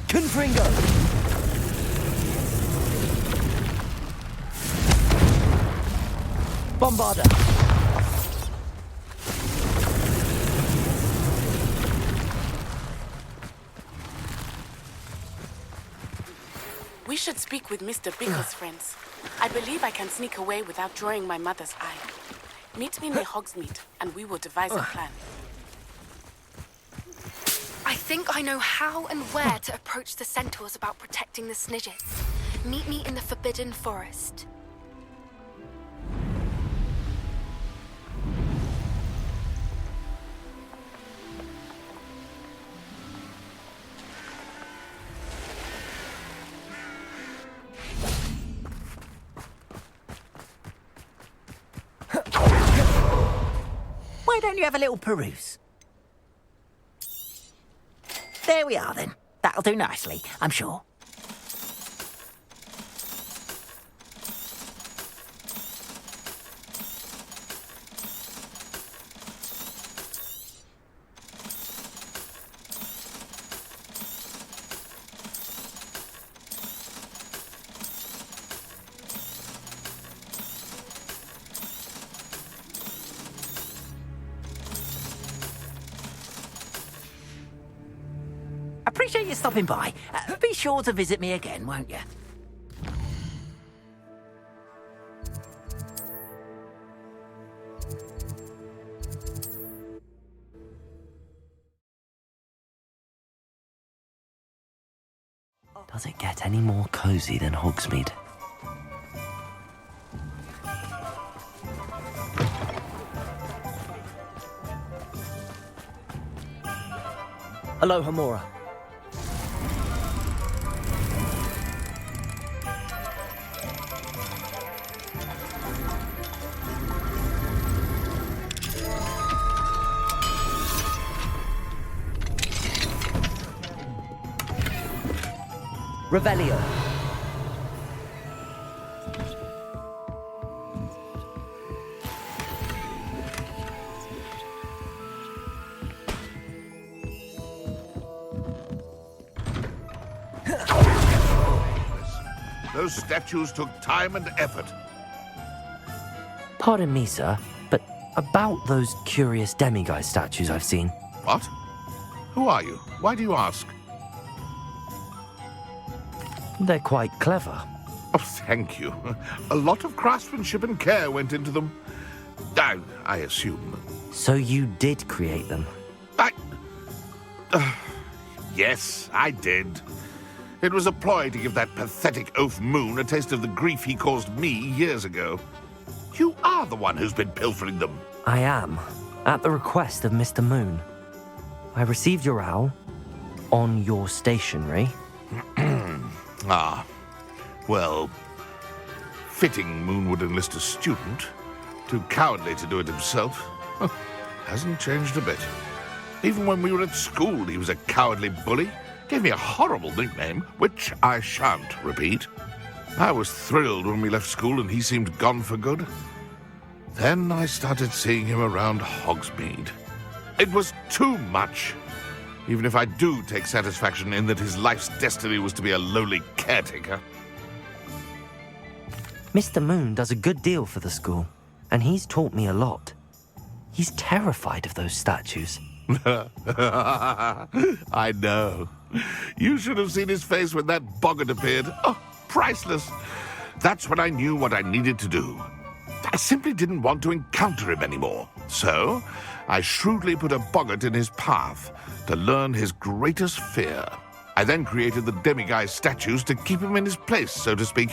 Confringo! Bombarder! We should speak with Mr. Bickle's friends. I believe I can sneak away without drawing my mother's eye. Meet me near Hogsmeade, and we will devise a plan. I think I know how and where to approach the centaurs about protecting the Snidgets. Meet me in the Forbidden Forest. Why don't you have a little peruse? There we are, then. That'll do nicely, I'm sure. Appreciate you stopping by. Be sure to visit me again, won't you? Does it get any more cozy than Hogsmeade? Aloha Mora. Revelio. Those statues took time and effort. Pardon me, sir, but about those curious demiguise statues I've seen. What? Who are you? Why do you ask? They're quite clever. Oh, thank you. A lot of craftsmanship and care went into them. I assume. So you did create them? Yes, I did. It was a ploy to give that pathetic oaf Moon a taste of the grief he caused me years ago. You are the one who's been pilfering them. I am, at the request of Mr. Moon. I received your owl on your stationery. Ah, well, fitting Moon would enlist a student. Too cowardly to do it himself. Hasn't changed a bit. Even when we were at school, he was a cowardly bully. Gave me a horrible nickname, which I shan't repeat. I was thrilled when we left school and he seemed gone for good. Then I started seeing him around Hogsmeade. It was too much. Even if I do take satisfaction in that his life's destiny was to be a lowly caretaker. Mr. Moon does a good deal for the school, and he's taught me a lot. He's terrified of those statues. I know. You should have seen his face when that boggart appeared. Oh, priceless. That's when I knew what I needed to do. I simply didn't want to encounter him anymore. So, I shrewdly put a boggart in his path to learn his greatest fear. I then created the demiguise statues to keep him in his place, so to speak.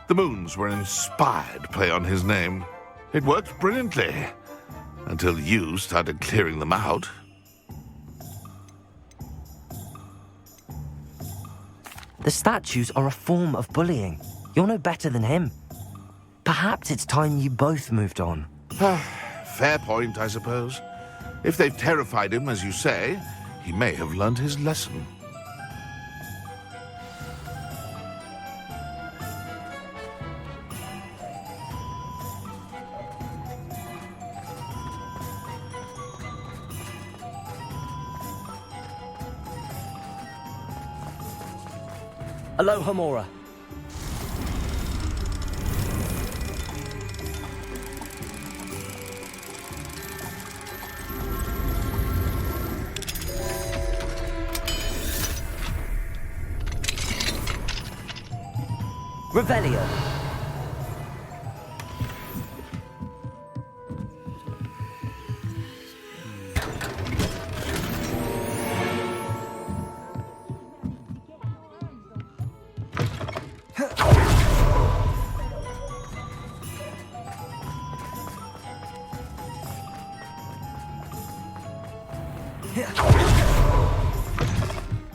The moons were an inspired play on his name. It worked brilliantly, until you started clearing them out. The statues are a form of bullying. You're no better than him. Perhaps it's time you both moved on. Fair point, I suppose. If they've terrified him, as you say, he may have learned his lesson. Aloha Mora. Revelio.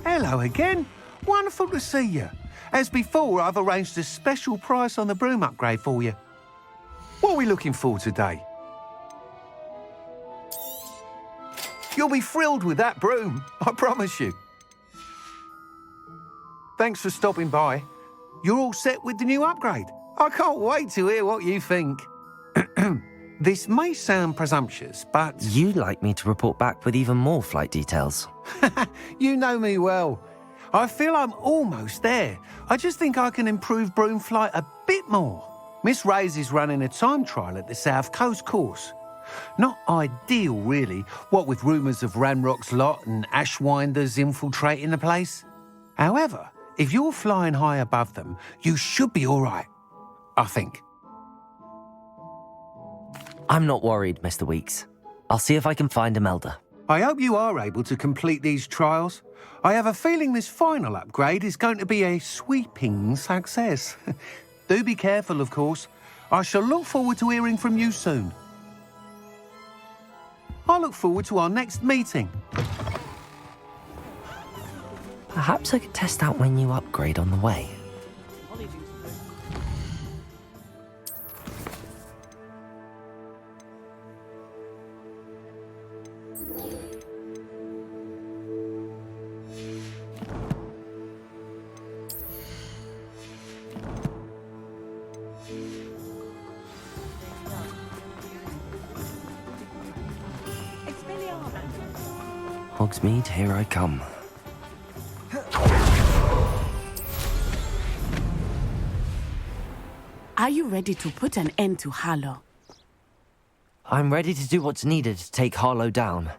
Hello again. Wonderful to see you. As before, I've arranged a special price on the broom upgrade for you. What are we looking for today? You'll be thrilled with that broom, I promise you. Thanks for stopping by. You're all set with the new upgrade. I can't wait to hear what you think. This may sound presumptuous, but... You'd like me to report back with even more flight details. You know me well. I feel I'm almost there. I just think I can improve broom flight a bit more. Miss Ray's is running a time trial at the South Coast course. Not ideal, really, what with rumours of Ranrock's lot and Ashwinders infiltrating the place. However, if you're flying high above them, you should be all right, I think. I'm not worried, Mr. Weeks. I'll see if I can find Imelda. I hope you are able to complete these trials. I have a feeling this final upgrade is going to be a sweeping success. Do be careful, of course. I shall look forward to hearing from you soon. I look forward to our next meeting. Perhaps I could test out my new upgrade on the way. Hogsmeade, here I come. Are you ready to put an end to Harlow? I'm ready to do what's needed to take Harlow down.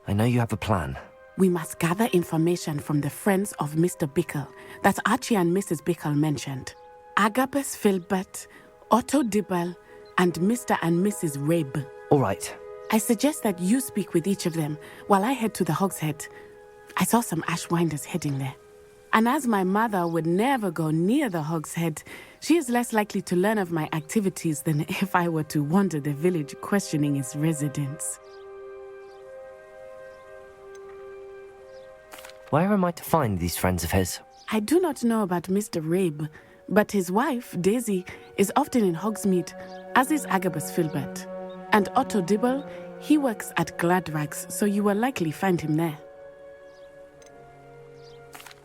I know you have a plan. We must gather information from the friends of Mr. Bickle that Archie and Mrs. Bickle mentioned. Agabus Filbert, Otto Dibble, and Mr. and Mrs. Rabe. All right. I suggest that you speak with each of them while I head to the Hogshead. I saw some Ashwinders heading there. And as my mother would never go near the Hogshead, she is less likely to learn of my activities than if I were to wander the village questioning its residents. Where am I to find these friends of his? I do not know about Mr. Rabe, but his wife, Daisy, is often in Hogsmeade, as is Agabus Filbert. And Otto Dibble, he works at Gladrags, so you will likely find him there.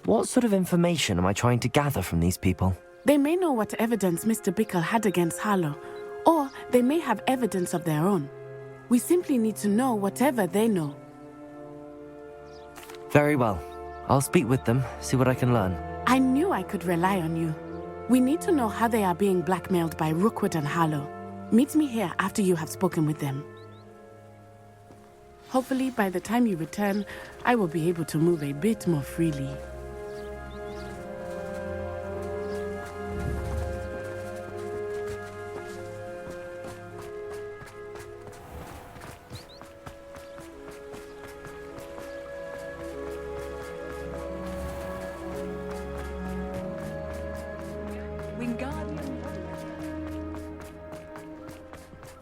What sort of information am I trying to gather from these people? They may know what evidence Mr. Bickle had against Harlow, or they may have evidence of their own. We simply need to know whatever they know. Very well. I'll speak with them, see what I can learn. I knew I could rely on you. We need to know how they are being blackmailed by Rookwood and Harlow. Meet me here after you have spoken with them. Hopefully, by the time you return, I will be able to move a bit more freely.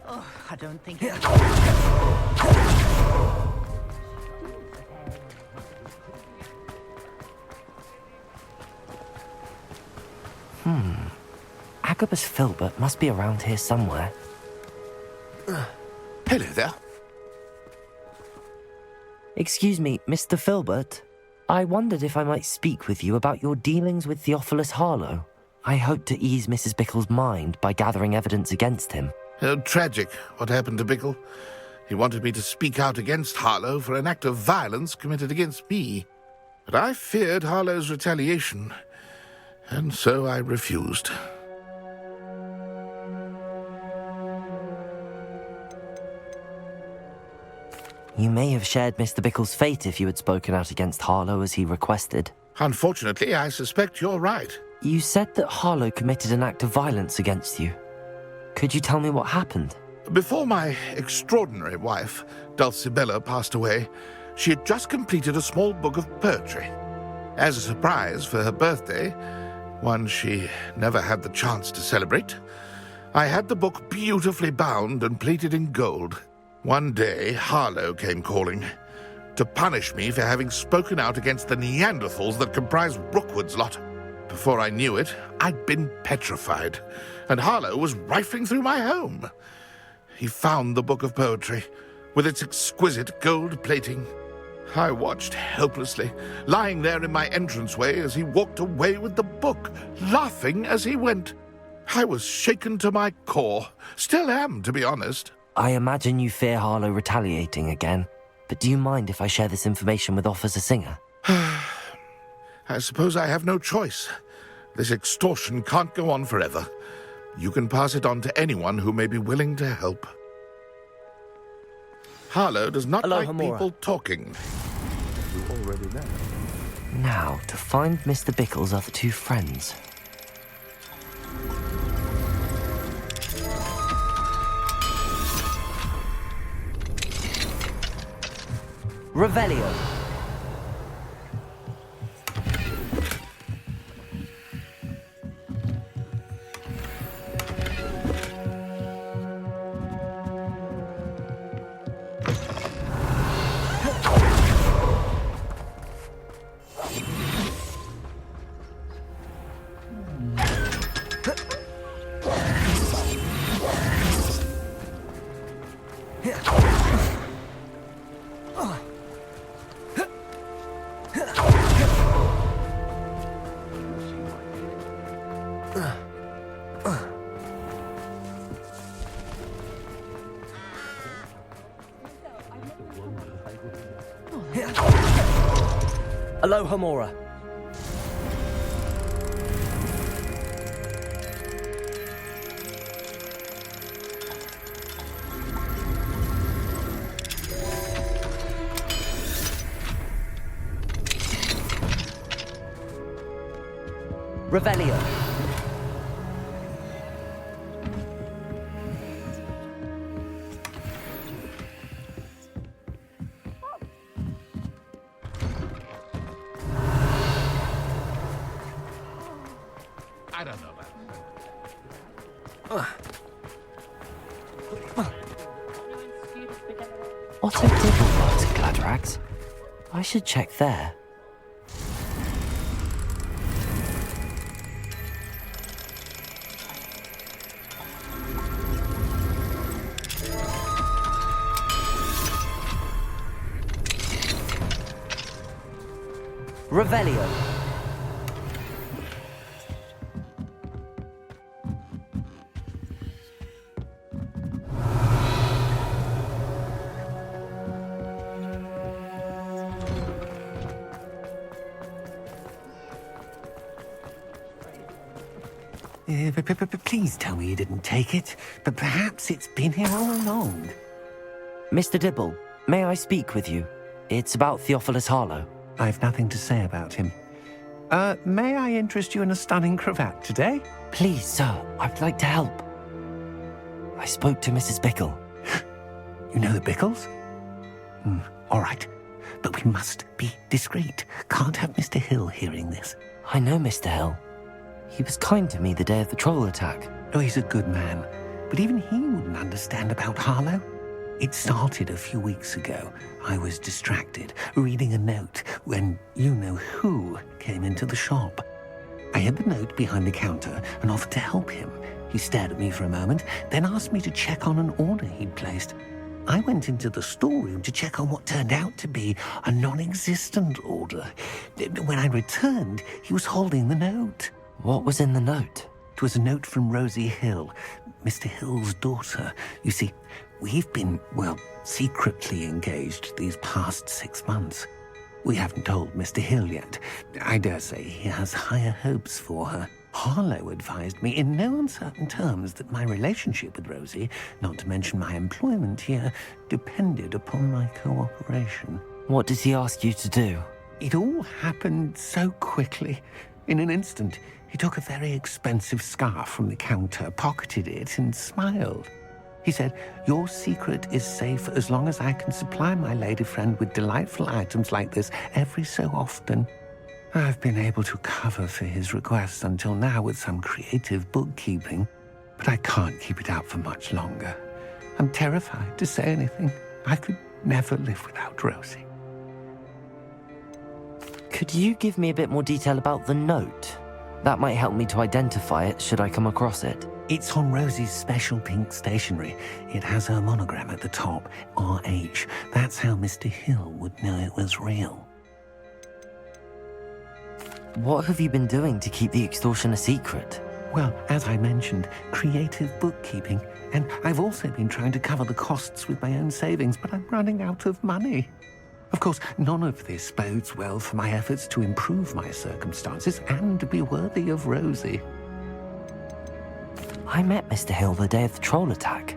Oh, I don't think... Agabus Filbert must be around here somewhere. Hello there. Excuse me, Mr. Filbert. I wondered if I might speak with you about your dealings with Theophilus Harlow. I hope to ease Mrs. Bickle's mind by gathering evidence against him. Tragic, what happened to Bickle. He wanted me to speak out against Harlow for an act of violence committed against me. But I feared Harlow's retaliation. And so I refused. You may have shared Mr. Bickle's fate if you had spoken out against Harlow as he requested. Unfortunately, I suspect you're right. You said that Harlow committed an act of violence against you. Could you tell me what happened? Before my extraordinary wife, Dulcibella, passed away, she had just completed a small book of poetry. As a surprise for her birthday, one she never had the chance to celebrate, I had the book beautifully bound and plated in gold. One day, Harlow came calling to punish me for having spoken out against the Neanderthals that comprised Rookwood's lot. Before I knew it, I'd been petrified, and Harlow was rifling through my home. He found the book of poetry, with its exquisite gold plating. I watched helplessly, lying there in my entranceway as he walked away with the book, laughing as he went. I was shaken to my core. Still am, to be honest. I imagine you fear Harlow retaliating again, but do you mind if I share this information with Officer Singer? I suppose I have no choice. This extortion can't go on forever. You can pass it on to anyone who may be willing to help. Harlow does not like people talking. You already know. Now, to find Mr. Bickle's other two friends. Revelio. Aloha Mora. Revelio. I don't know about Otto Dibble works at Gladrax. I should check there. Revelio. Please tell me you didn't take it, but perhaps it's been here all along. Mr. Dibble, may I speak with you? It's about Theophilus Harlow. I've nothing to say about him. May I interest you in a stunning cravat today? Please, sir, I'd like to help. I spoke to Mrs. Bickle. You know the Bickles? All right, but we must be discreet. Can't have Mr. Hill hearing this. I know Mr. Hill. He was kind to me the day of the troll attack. Oh, he's a good man, but even he wouldn't understand about Harlow. It started a few weeks ago. I was distracted, reading a note, when you-know-who came into the shop. I hid the note behind the counter and offered to help him. He stared at me for a moment, then asked me to check on an order he'd placed. I went into the storeroom to check on what turned out to be a non-existent order. When I returned, he was holding the note. What was in the note? It was a note from Rosie Hill, Mr. Hill's daughter. You see, we've been, secretly engaged these past 6 months. We haven't told Mr. Hill yet. I dare say he has higher hopes for her. Harlow advised me in no uncertain terms that my relationship with Rosie, not to mention my employment here, depended upon my cooperation. What does he ask you to do? It all happened so quickly. In an instant, he took a very expensive scarf from the counter, pocketed it, and smiled. He said, "Your secret is safe as long as I can supply my lady friend with delightful items like this every so often." I've been able to cover for his requests until now with some creative bookkeeping, but I can't keep it out for much longer. I'm terrified to say anything. I could never live without Rosie. Could you give me a bit more detail about the note? That might help me to identify it should I come across it. It's on Rosie's special pink stationery. It has her monogram at the top, RH. That's how Mr. Hill would know it was real. What have you been doing to keep the extortion a secret? Well, as I mentioned, creative bookkeeping. And I've also been trying to cover the costs with my own savings, but I'm running out of money. Of course, none of this bodes well for my efforts to improve my circumstances and to be worthy of Rosie. I met Mr. Hill the day of the troll attack.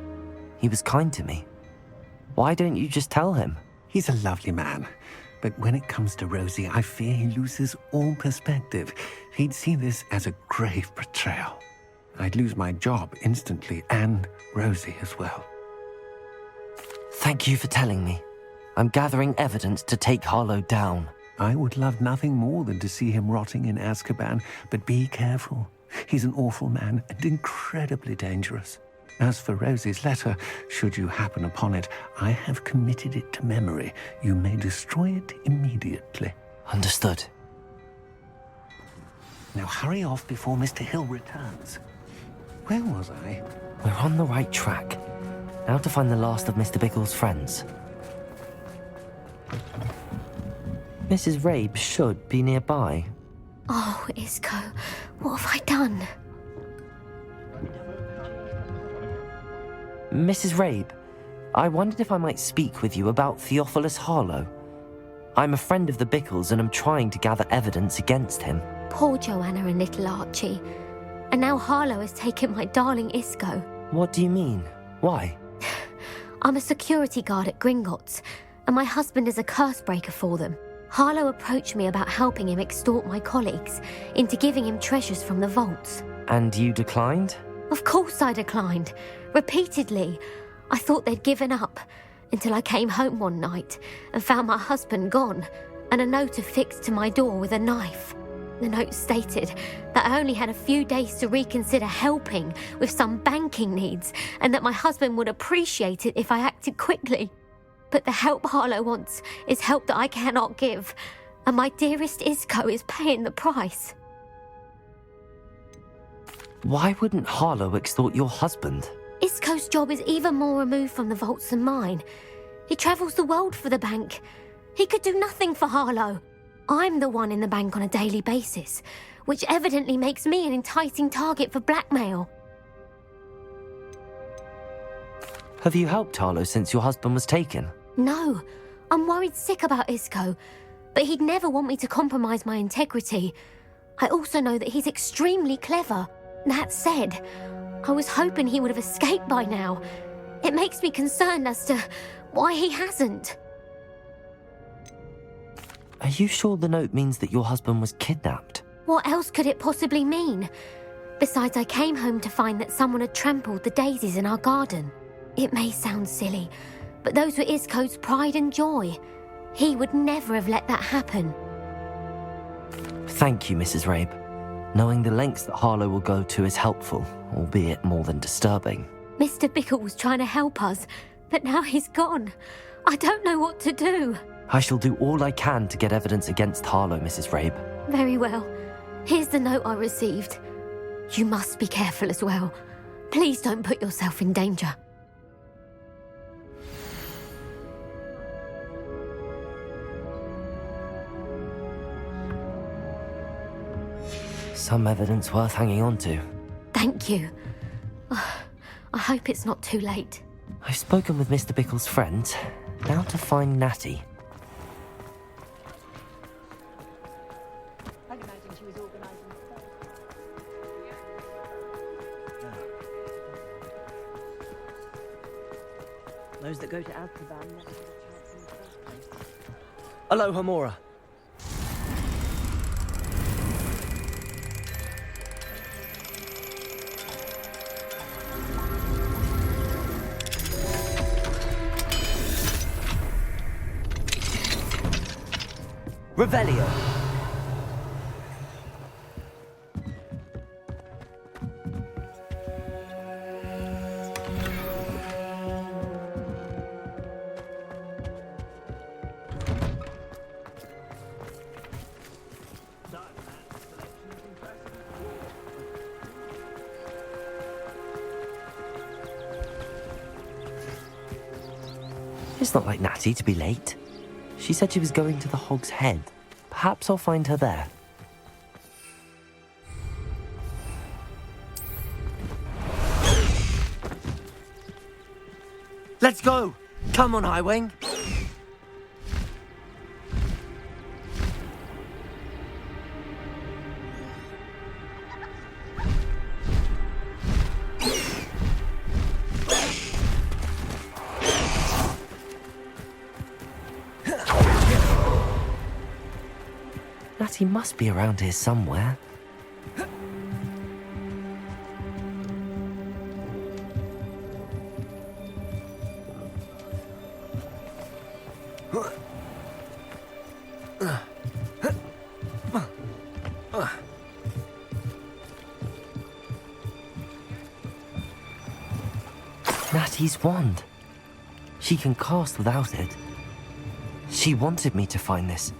He was kind to me. Why don't you just tell him? He's a lovely man. But when it comes to Rosie, I fear he loses all perspective. He'd see this as a grave betrayal. I'd lose my job instantly, and Rosie as well. Thank you for telling me. I'm gathering evidence to take Harlow down. I would love nothing more than to see him rotting in Azkaban, but be careful. He's an awful man and incredibly dangerous. As for Rosie's letter, should you happen upon it, I have committed it to memory. You may destroy it immediately. Understood. Now hurry off before Mr. Hill returns. Where was I? We're on the right track. Now to find the last of Mr. Bickle's friends. Mrs. Rabe should be nearby. Oh, Isco, what have I done? Mrs. Rabe, I wondered if I might speak with you about Theophilus Harlow. I'm a friend of the Bickles and I'm trying to gather evidence against him. Poor Joanna and little Archie. And now Harlow has taken my darling Isco. What do you mean? Why? I'm a security guard at Gringotts, and my husband is a curse breaker for them. Harlow approached me about helping him extort my colleagues into giving him treasures from the vaults. And you declined? Of course I declined. Repeatedly. I thought they'd given up, until I came home one night and found my husband gone, and a note affixed to my door with a knife. The note stated that I only had a few days to reconsider helping with some banking needs, and that my husband would appreciate it if I acted quickly. But the help Harlow wants is help that I cannot give, and my dearest Isco is paying the price. Why wouldn't Harlow extort your husband? Isco's job is even more removed from the vaults than mine. He travels the world for the bank. He could do nothing for Harlow. I'm the one in the bank on a daily basis, which evidently makes me an enticing target for blackmail. Have you helped Harlow since your husband was taken? No, I'm worried sick about Isco, but he'd never want me to compromise my integrity. I also know that he's extremely clever. That said, I was hoping he would have escaped by now. It makes me concerned as to why he hasn't. Are you sure the note means that your husband was kidnapped? What else could it possibly mean? Besides, I came home to find that someone had trampled the daisies in our garden. It may sound silly, but those were Isco's pride and joy. He would never have let that happen. Thank you, Mrs. Rabe. Knowing the lengths that Harlow will go to is helpful, albeit more than disturbing. Mr. Bickle was trying to help us, but now he's gone. I don't know what to do. I shall do all I can to get evidence against Harlow, Mrs. Rabe. Very well. Here's the note I received. You must be careful as well. Please don't put yourself in danger. Some evidence worth hanging on to. Thank you. I hope it's not too late. I've spoken with Mr. Bickle's friends. Now to find Natty. Those that go to Azkaban never get a chance in the first place. Aloha, Mora. Revelio. It's not like Natty to be late. She said she was going to the Hog's Head. Perhaps I'll find her there. Let's go! Come on, Highwing! Natty must be around here somewhere. Natty's wand. She can cast without it. She wanted me to find this.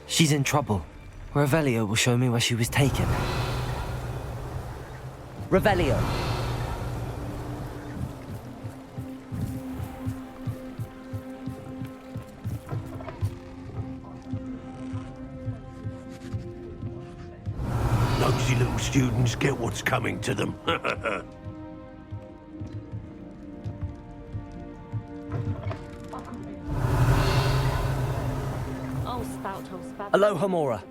She's in trouble. Revelio will show me where she was taken. Revelio. Nosy little students get what's coming to them. Aloha, Mora.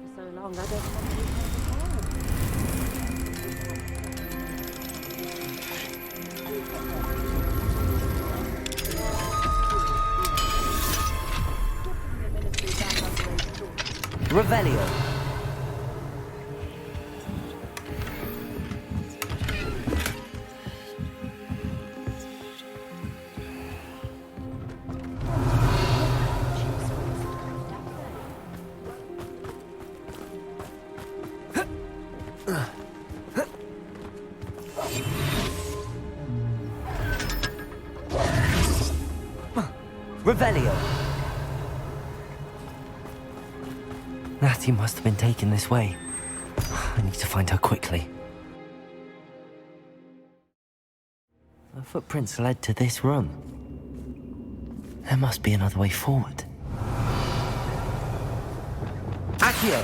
Revelio. Revelio. Natty must have been taken this way. I need to find her quickly. The footprints led to this room. There must be another way forward. Accio!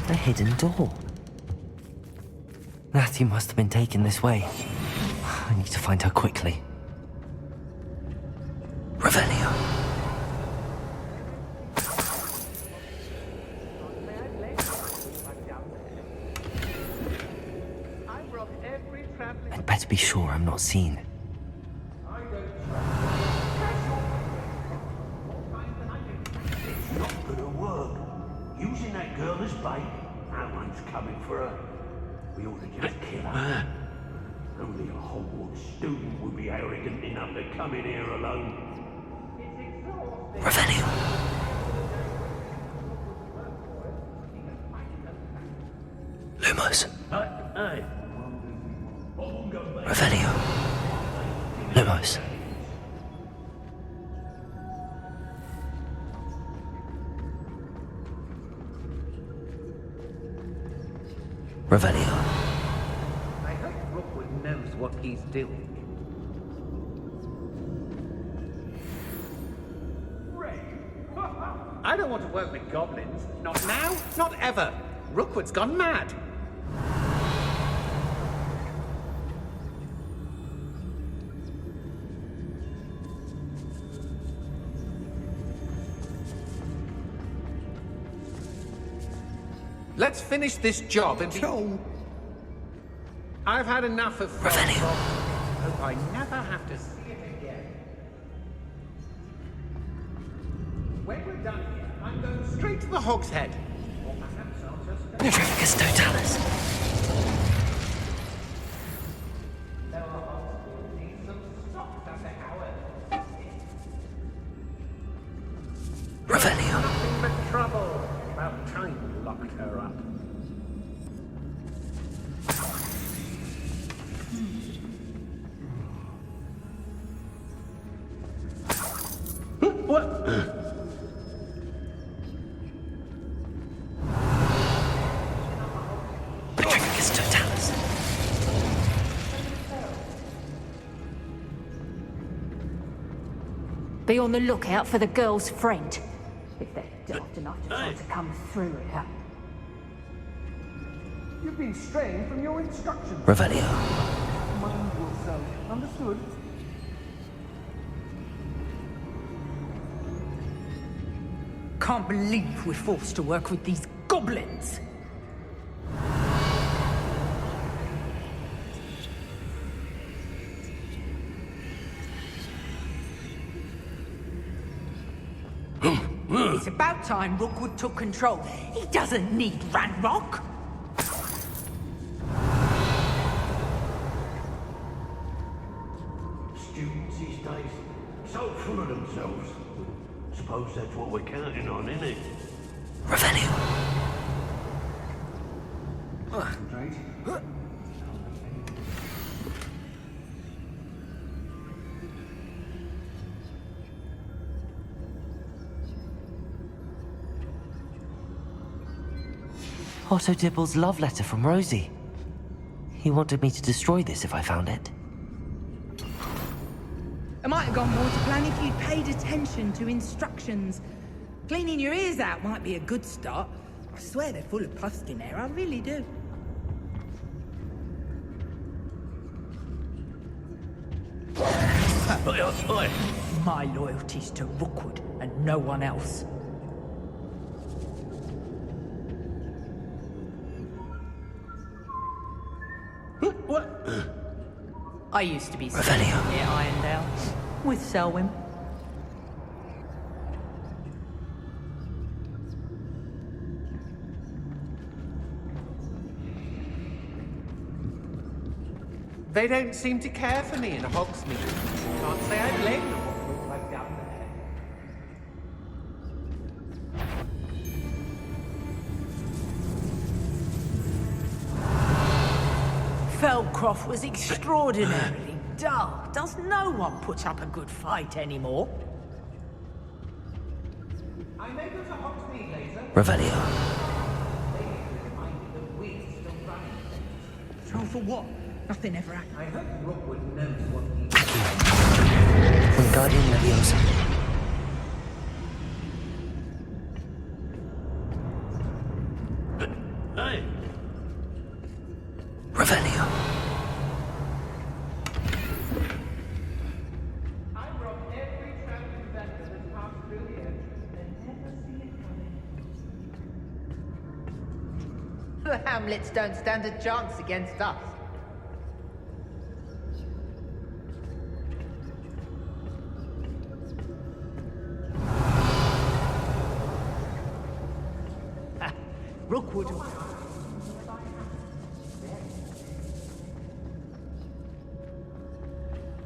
A hidden door. Natty must have been taken this way. I need to find her quickly. Revelio. I'd better be sure I'm not seen. It's not gonna work. Using that girl as bait. No one's coming for her. We ought to just kill her. Only a Hogwarts student would be arrogant enough to come in here alone. Revelio. Lumos. Hey. Revelio. Lumos. Revelio. I hope Rookwood knows what he's doing. I don't want to work with goblins. Not now, not ever. Rookwood's gone mad. Let's finish this job and be... I've had enough of... Revelio. Hope I never have to see it again. When we're done here, I'm going straight to the Hogshead. Or perhaps I'll just... Petrificus totalis. There are possibilities of stock at the Howard. Revelio. Nothing but trouble. About time we locked her up. What? Petrificus totalis. Be on the lookout for the girl's friend. If they're daft enough to try to come through here. You've been straying from your instructions. Revelio. Mind yourself. Understood? Can't believe we're forced to work with these goblins. It's about time Rookwood took control. He doesn't need Ranrock. Students these days, so full of themselves. Suppose that's what we're counting on, isn't it? Revelio. Otto Dibble's love letter from Rosie. He wanted me to destroy this if I found it. It might have gone more to plan if you'd paid attention to instructions. Cleaning your ears out might be a good start. I swear they're full of pus in there, I really do. My loyalty's to Rookwood and no one else. What? I used to be Revelio. near Irondale with Selwyn. They don't seem to care for me in Hogsmeade. Can't say I blame them what look like down there. Feldcroft was extraordinarily dull. Does no one put up a good fight anymore? I may go to Hogsmeade later. Revelio. Trouble for what? Nothing ever happened. I hope Rookwood knows what he... Wingardium Leviosa. Hey, Revelio. I robbed every traveling vendor that passed through here and never see it coming. The Hamlets don't stand a chance against us. Rookwood.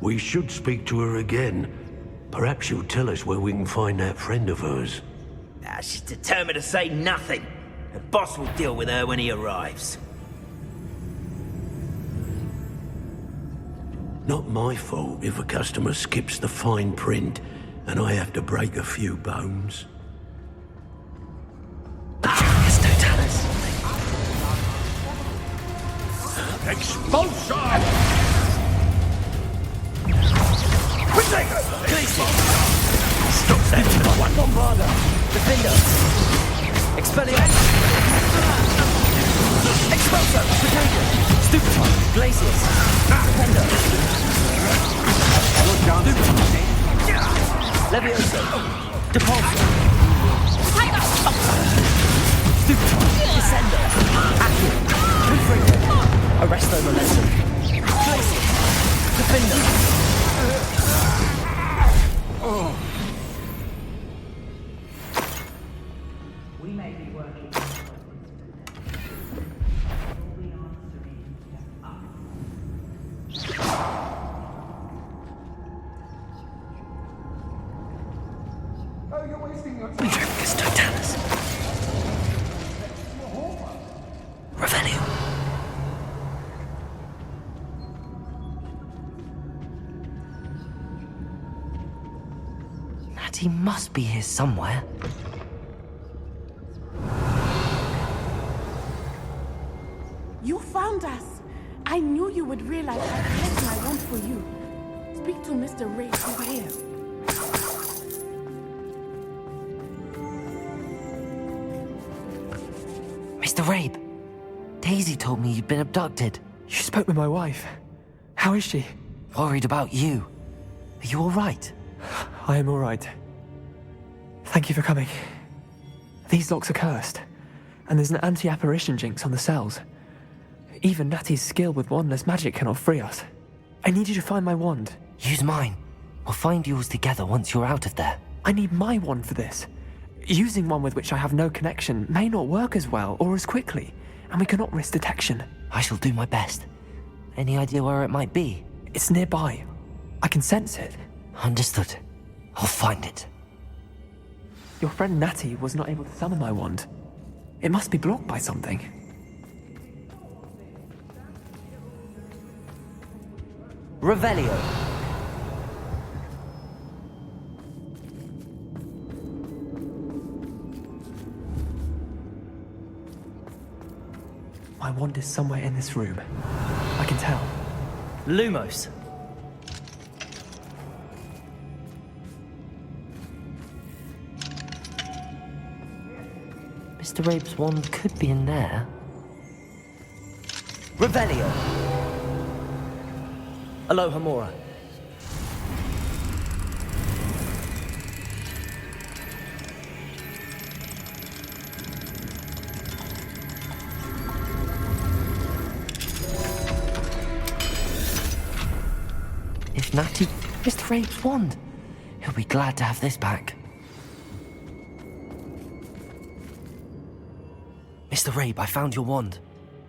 we should speak to her again. Perhaps she'll tell us where we can find that friend of hers. She's determined to say nothing. The boss will deal with her when he arrives. Not my fault if a customer skips the fine print and I have to break a few bones. Petrificus totalis. Expulsion! Stop that! One bombarder! Defender! Expelliarmus! Expulso! Contagion! Stupefy! Glacius! Defender! Levioso! Depulso! Stupid! Descendo! Accio! Confringo! Arresto momentum! Flexi! Defendo! We may be working. Triplicus totalis. Revelio. Natty must be here somewhere. You found us. I knew you would realize how blessing I want for you. Speak to Mr. Ray over here. Mr. Rabe, Daisy told me you'd been abducted. You spoke with my wife. How is she? Worried about you. Are you all right? I am all right. Thank you for coming. These locks are cursed, and there's an anti-apparition jinx on the cells. Even Natty's skill with wandless magic cannot free us. I need you to find my wand. Use mine. We'll find yours together once you're out of there. I need my wand for this. Using one with which I have no connection may not work as well or as quickly, and we cannot risk detection. I shall do my best. Any idea where it might be? It's nearby. I can sense it. Understood. I'll find it. Your friend Natty was not able to summon my wand. It must be blocked by something. Revelio. My wand is somewhere in this room. I can tell. Lumos. Mr. Rabe's wand could be in there. Revelio. Aloha Mora. If Natty... Mr. Rabe's wand. He'll be glad to have this back. Mr. Rabe, I found your wand.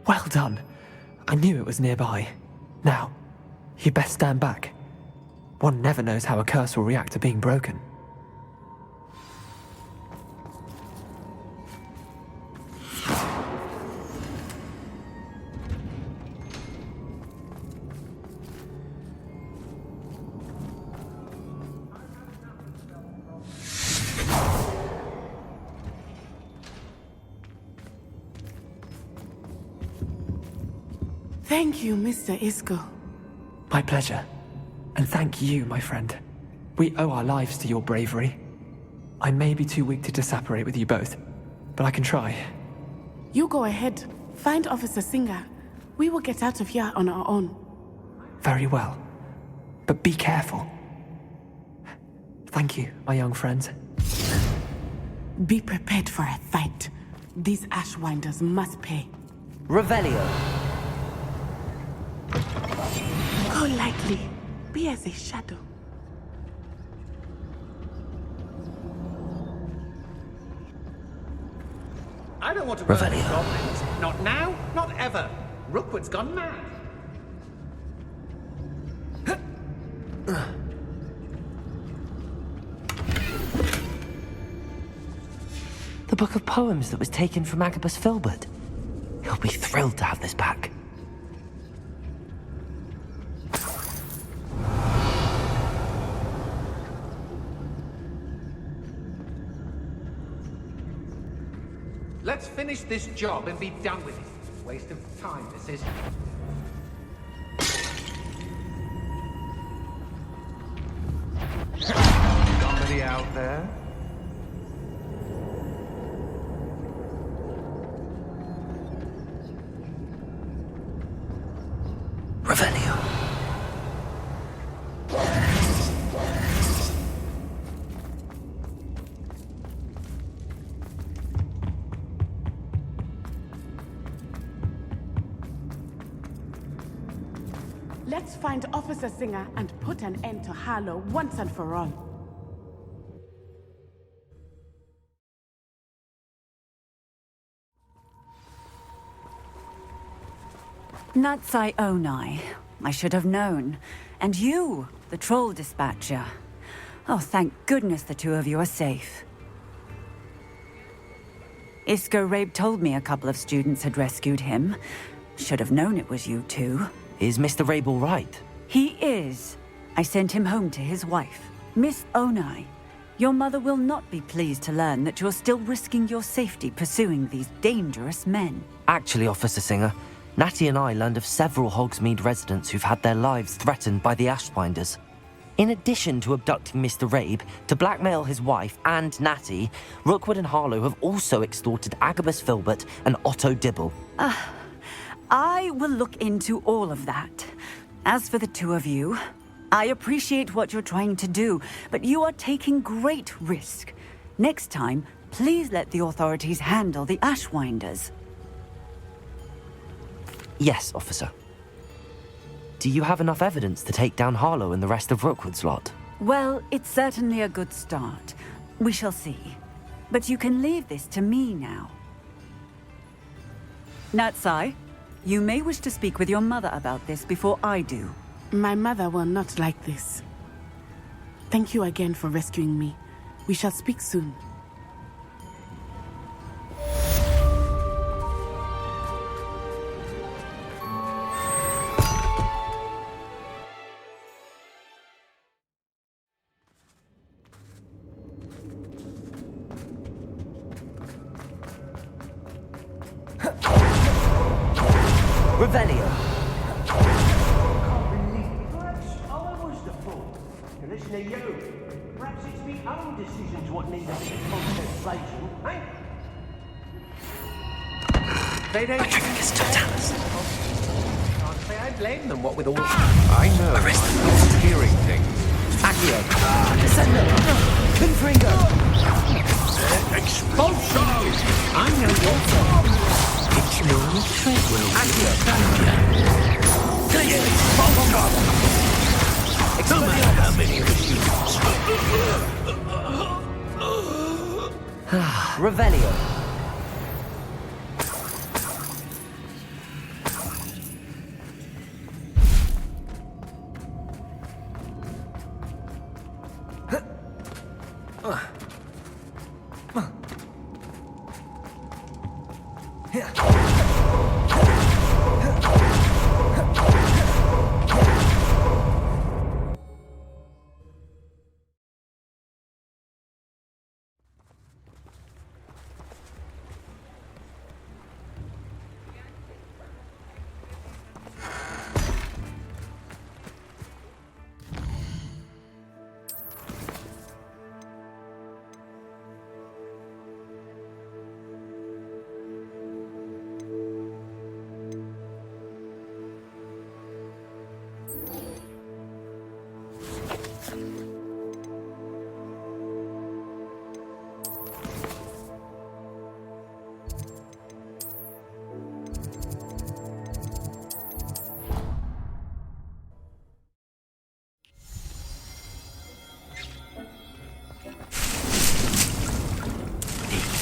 Well done. I knew it was nearby. Now, you best stand back. One never knows how a curse will react to being broken. Thank you, Mr. Isco. My pleasure. And thank you, my friend. We owe our lives to your bravery. I may be too weak to disapparate with you both, but I can try. You go ahead. Find Officer Singer. We will get out of here on our own. Very well. But be careful. Thank you, my young friends. Be prepared for a fight. These Ashwinders must pay. Revelio. Go lightly. Be as a shadow. I don't want to burn Revelio. goblins. Not now, not ever. Rookwood's gone mad. The book of poems that was taken from Agabus Filbert. He'll be thrilled to have this back. Let's finish this job and be done with it. Waste of time, this is. Somebody out there? Revelio. Let's find Officer Singer and put an end to Harlow once and for all. Natsai Onai. I should have known. And you, the troll dispatcher. Oh, thank goodness the two of you are safe. Isco Rabe told me a couple of students had rescued him. Should have known it was you two. Is Mr. Rabe all right? He is. I sent him home to his wife. Miss Onai, your mother will not be pleased to learn that you're still risking your safety pursuing these dangerous men. Actually, Officer Singer, Natty and I learned of several Hogsmeade residents who've had their lives threatened by the Ashwinders. In addition to abducting Mr. Rabe to blackmail his wife and Natty, Rookwood and Harlow have also extorted Agabus Filbert and Otto Dibble. I will look into all of that. As for the two of you, I appreciate what you're trying to do, but you are taking great risk. Next time, please let the authorities handle the Ashwinders. Yes, officer. Do you have enough evidence to take down Harlow and the rest of Rookwood's lot? Well, it's certainly a good start. We shall see. But you can leave this to me now. Natsai, you may wish to speak with your mother about this before I do. My mother will not like this. Thank you again for rescuing me. We shall speak soon. Revelio. Perhaps I was the fool. To listen to you. Perhaps it's my own decisions what need a bit of contemplation, eh? They don't... My drink is still Dallas. Can't say I blame them, what with all... I know. I'm hearing things. Accio. Descendo. Confringo. Expulsion! I know your fault. It's no Treadwell. No matter how many refuse. Revelio.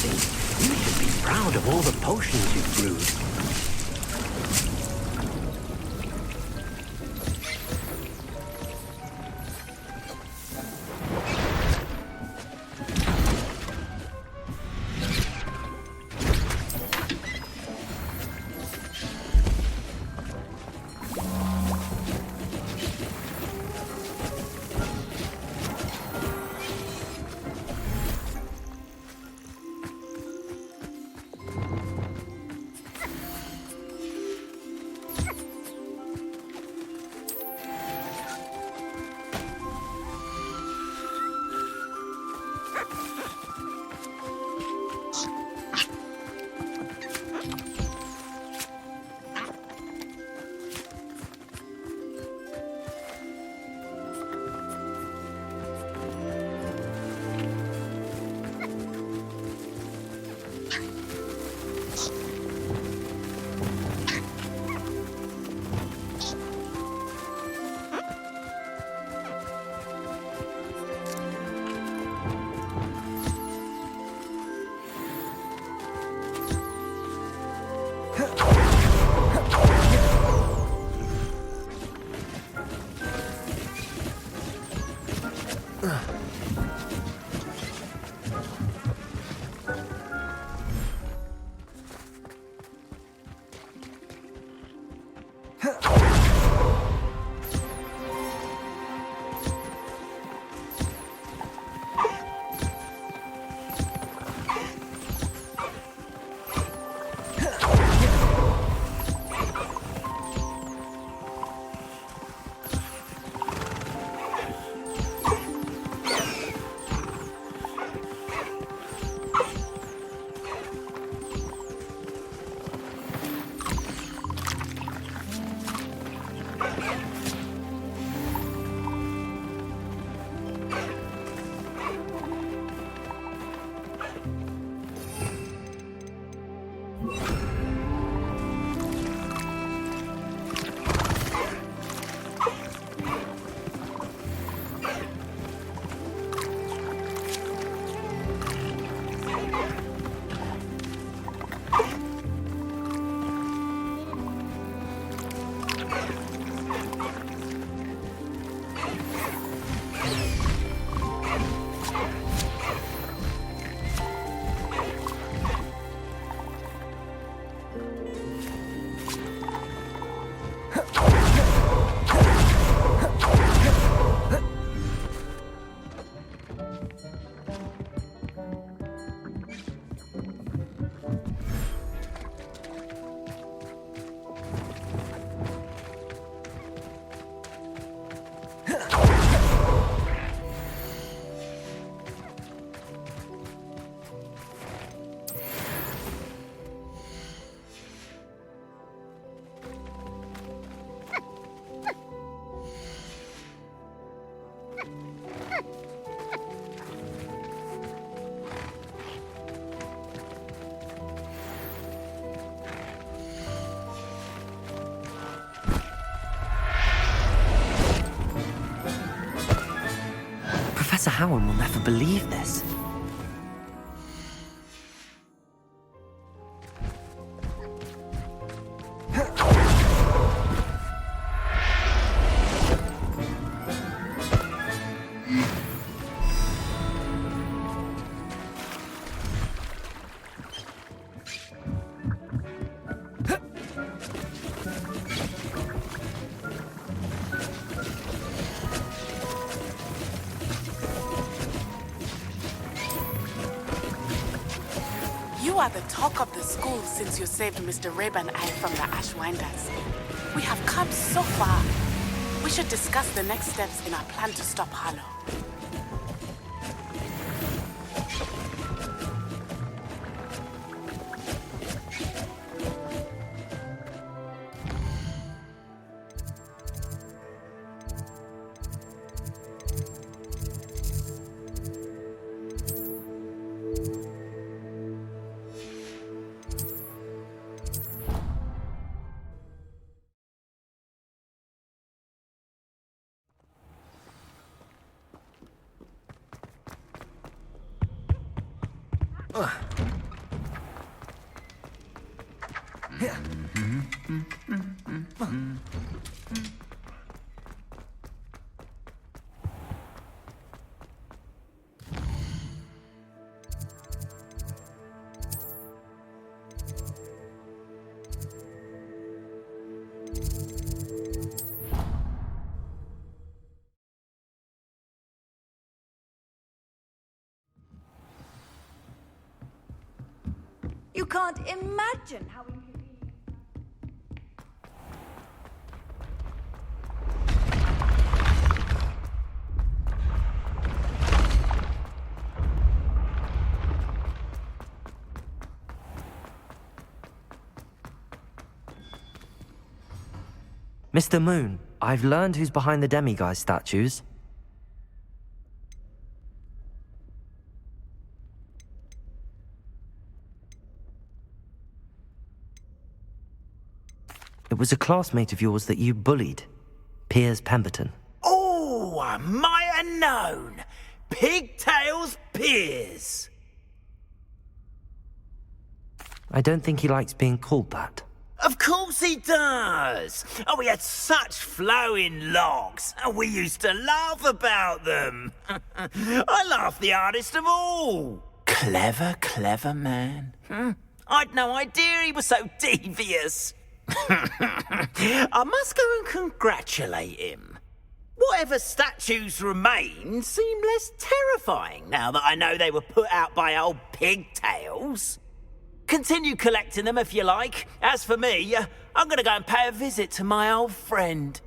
You should be proud of all the potions you've brewed. Professor Howard will never believe this. You are the talk of the school since you saved Mr. Rabe and I from the Ashwinders. We have come so far. We should discuss the next steps in our plan to stop Harlow. You can't imagine how inconvenient. Mr. Moon, I've learned who's behind the demiguise statues. It was a classmate of yours that you bullied, Piers Pemberton. Oh, I might have known. Pigtails Piers. I don't think he likes being called that. Of course he does. Oh, we had such flowing locks, and we used to laugh about them. I laughed the hardest of all. Clever, clever man. I'd no idea he was so devious. I must go and congratulate him. Whatever statues remain seem less terrifying now that I know they were put out by old pigtails. Continue collecting them if you like. As for me, I'm going to go and pay a visit to my old friend.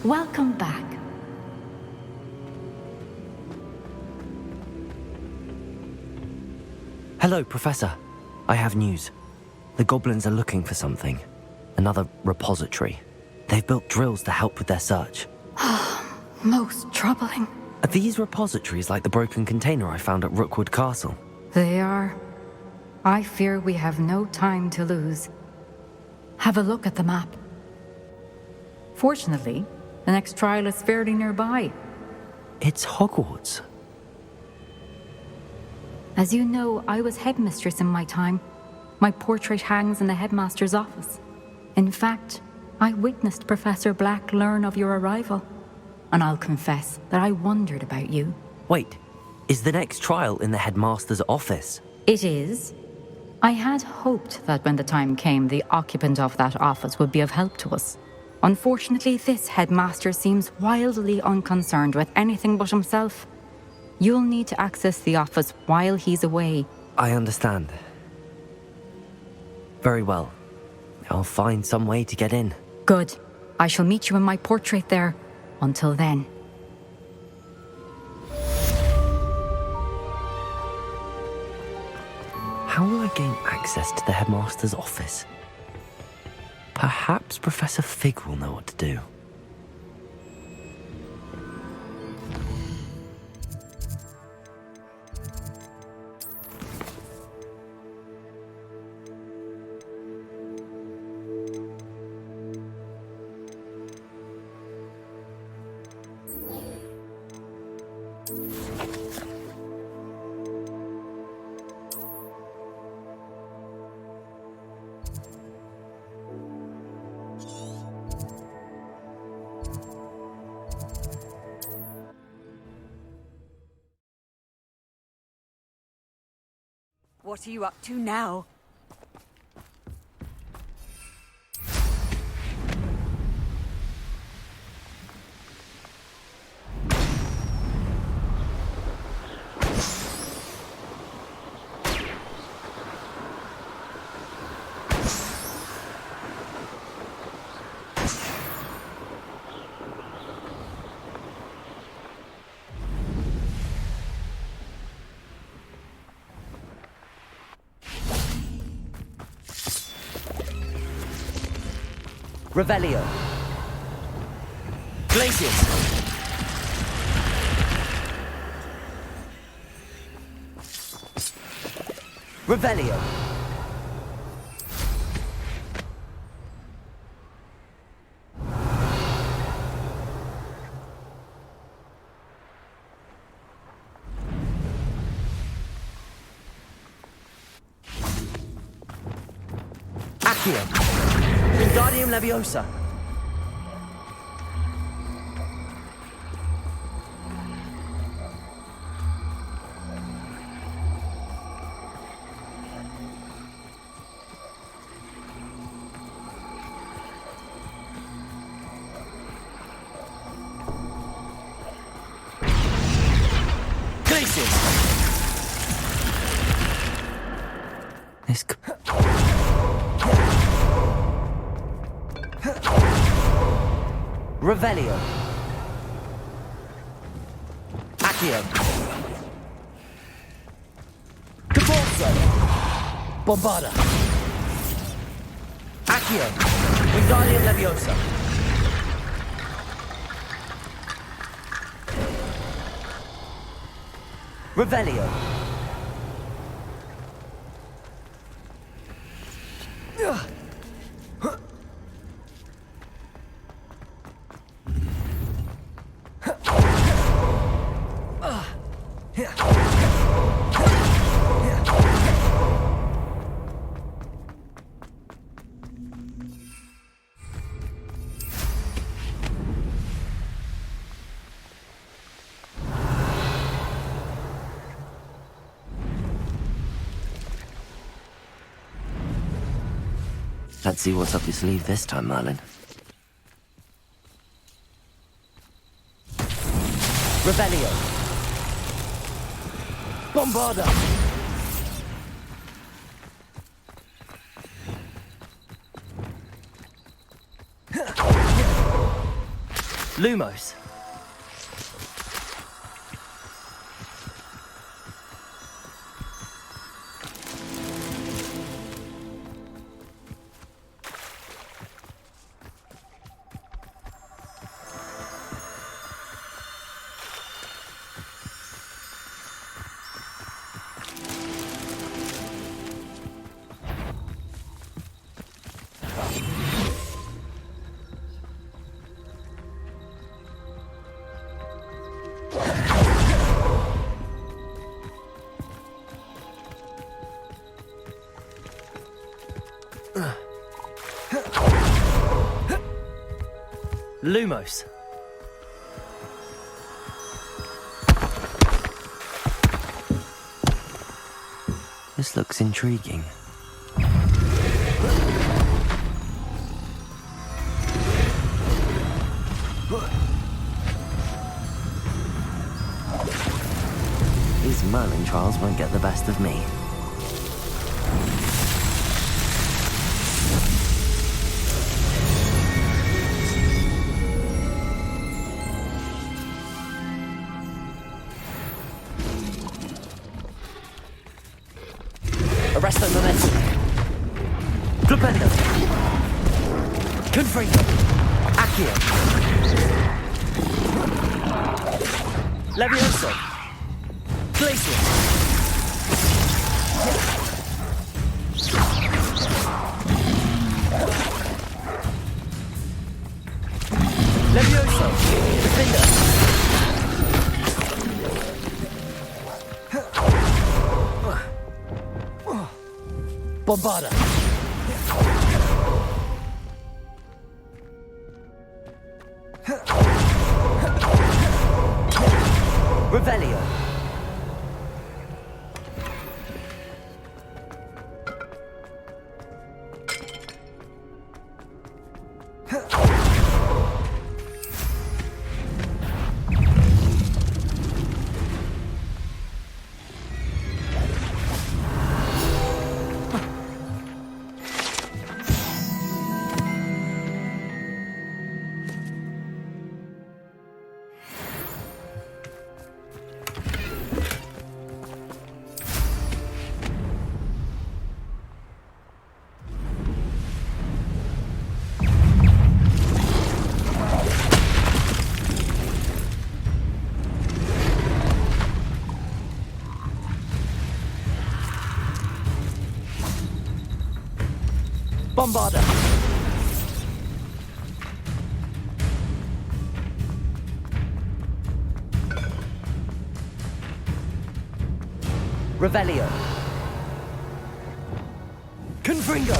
Welcome back. Hello, Professor. I have news. The goblins are looking for something. Another repository. They've built drills to help with their search. Most troubling. Are these repositories like the broken container I found at Rookwood Castle? They are. I fear we have no time to lose. Have a look at the map. Fortunately, the next trial is fairly nearby. It's Hogwarts. As you know, I was headmistress in my time. My portrait hangs in the headmaster's office. In fact, I witnessed Professor Black learn of your arrival. And I'll confess that I wondered about you. Wait, is the next trial in the headmaster's office? It is. I had hoped that when the time came, the occupant of that office would be of help to us. Unfortunately, this headmaster seems wildly unconcerned with anything but himself. You'll need to access the office while he's away. I understand. Very well. I'll find some way to get in. Good. I shall meet you in my portrait there. Until then. How will I gain access to the headmaster's office? Perhaps Professor Fig will know what to do. What are you up to now? Revelio. Glacius. Revelio. Accio. Wingardium Leviosa. Glacius. This could... Revelio. Accio. Caborso. Bombarda. Accio. Wingardium Leviosa. Revelio. Let's see what's up your sleeve this time, Merlin. Revelio. Bombarda. Lumos. Lumos. This looks intriguing. These Merlin trials won't get the best of me. Arresto momentum. Flipendo. Confringo. Accio. Levioso. Glacier. Levioso. Defender. Bombarda. Revelio. Bombarda. Revelio. Confringo.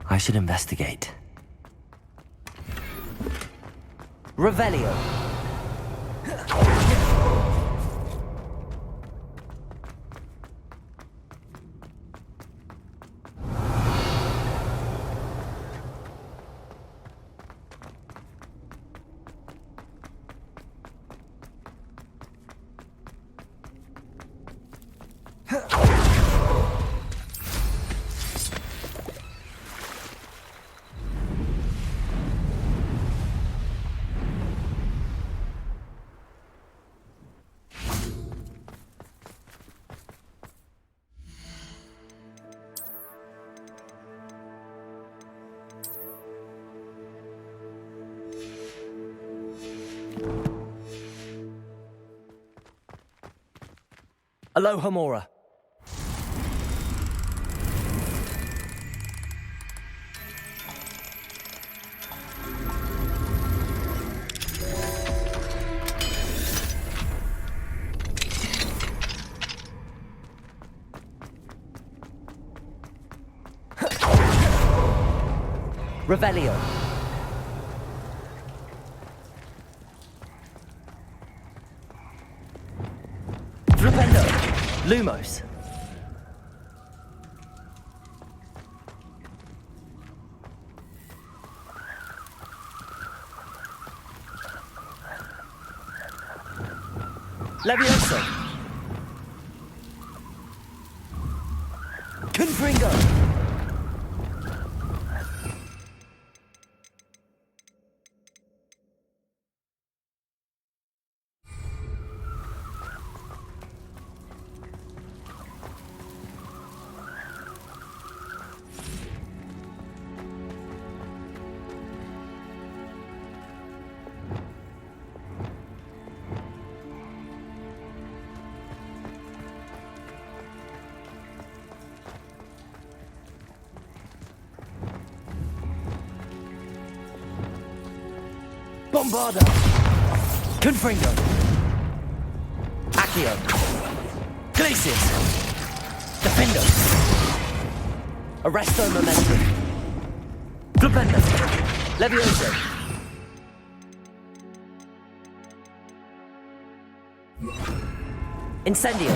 I should investigate. Revelio. Aloha Mora. Revelio. Flipendo. Lumos. Levioso. Confringo. Bombarda! Confringo! Accio! Glacius! Defendo! Arresto Momentum! Flipendo! Levioso! Incendio!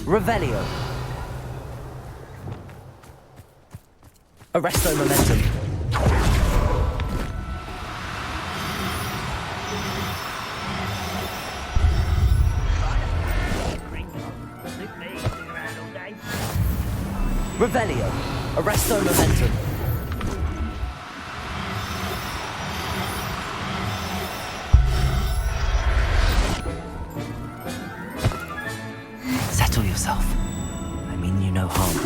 Revelio. Arresto Momentum. Revelio. Arresto Momentum. Settle yourself. I mean you no harm.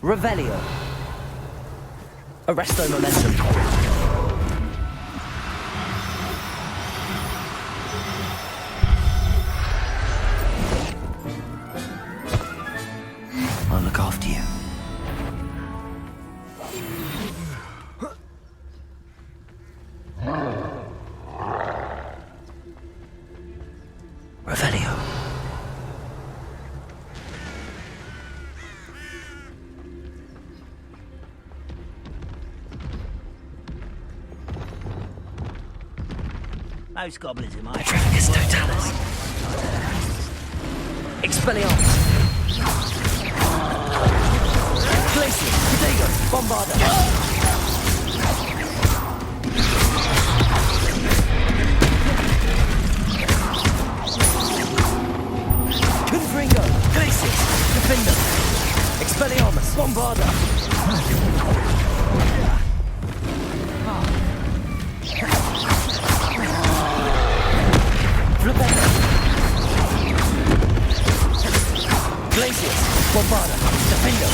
Revelio. Arresto Momentum. I'll look after you. Revelio. Most goblins in my Petrificus Totalis. Expelliarmus. Glacius. Protego. Bombarda. Confringo. Glacius. Defender. Expelliarmus. Bombarda. Flipendo. Glacius. Bombarda. Defendo.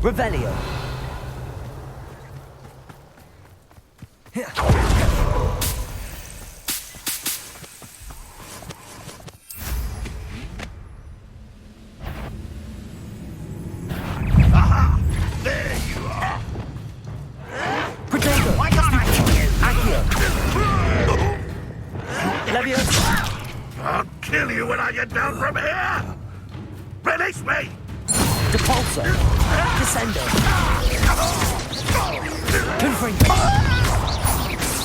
Revelio. Aha! There you are! Protego. Why can't I kill you? Accio. Levioso. I'll kill you when I get down from here! Release me! Depulso. Descendo. Confringo.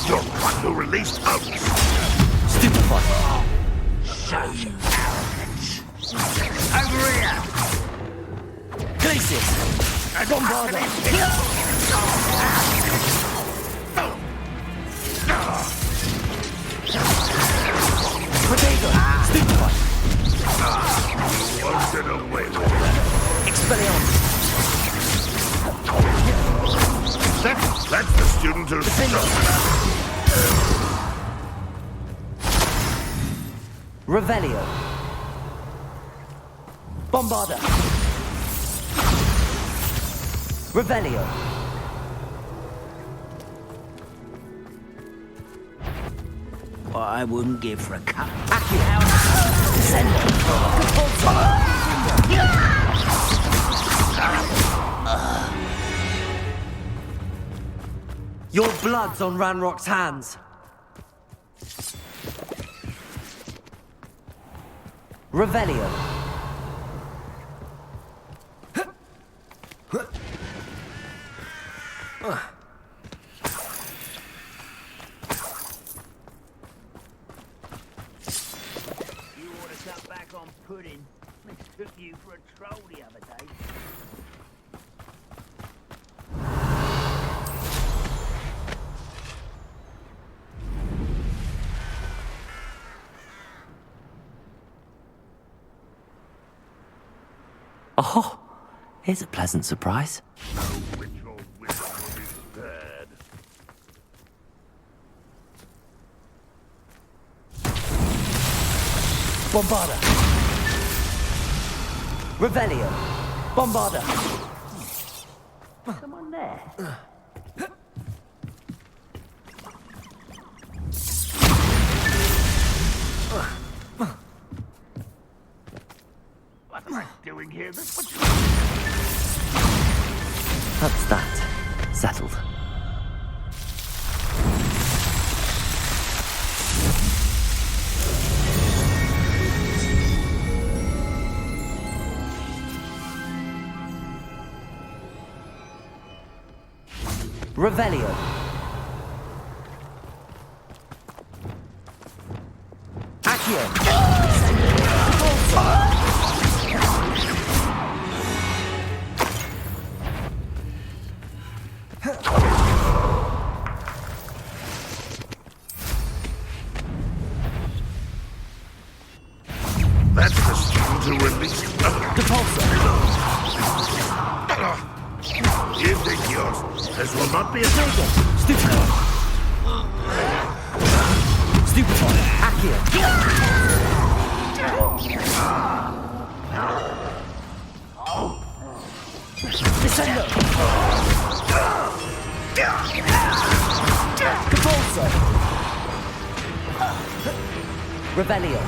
You're the one who released us! Stupefy. Show you arrogance. Over here! Glacius. Bombarda. Protego. Stupefy. Won't get away with that. Expelliarmus. That's the student who's Revelio. Bombarda. Revelio. What I wouldn't give for a cup. Accio. Descendo. Your blood's on Ranrock's hands. Revelio. You ought to cut back on pudding. Took you for a troll the other day. Oh, here's a pleasant surprise. Bombarda. Revelio. Bombarda. Come on there. What am I doing here? That's that. Settled. Revelio. Accio. That's the student who released You think yours. This will not be a Stupefy. Stupefy. Accio. Descendo. Capolso. Revelio.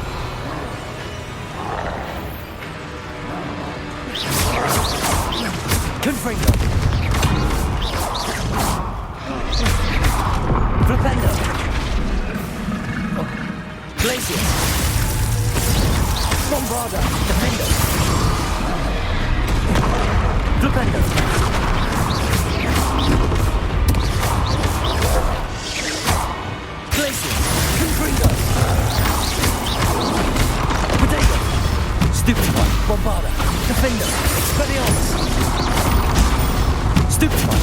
Confringo. Flipendo. Glacier. Bombarda. Defendo. Flipendo. Glacier. Confringo. Potato. Stupefy. Bombarda. Defendo. Expelliarmus. Stupefy.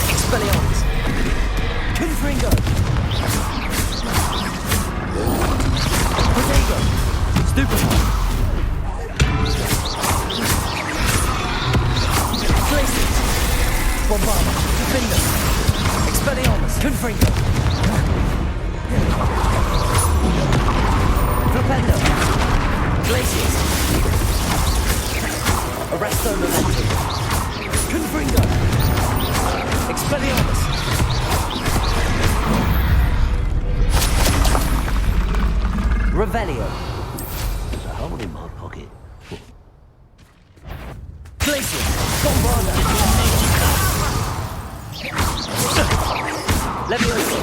Expelliarmus. Confringo. Potato. Stupefy. Glaciers. Bombarda. Defender. Expelliarmus. Confringo. Flipendo. Glaciers. Arresto Momentum. Confringo. Expelliarmus. Revelio. There's a hole in my pocket. Glacier. Bombarda. Levioso.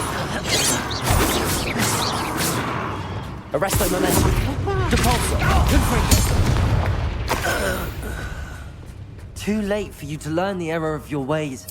Arresto Momentum. Depulso. Confringo. Too late for you to learn the error of your ways.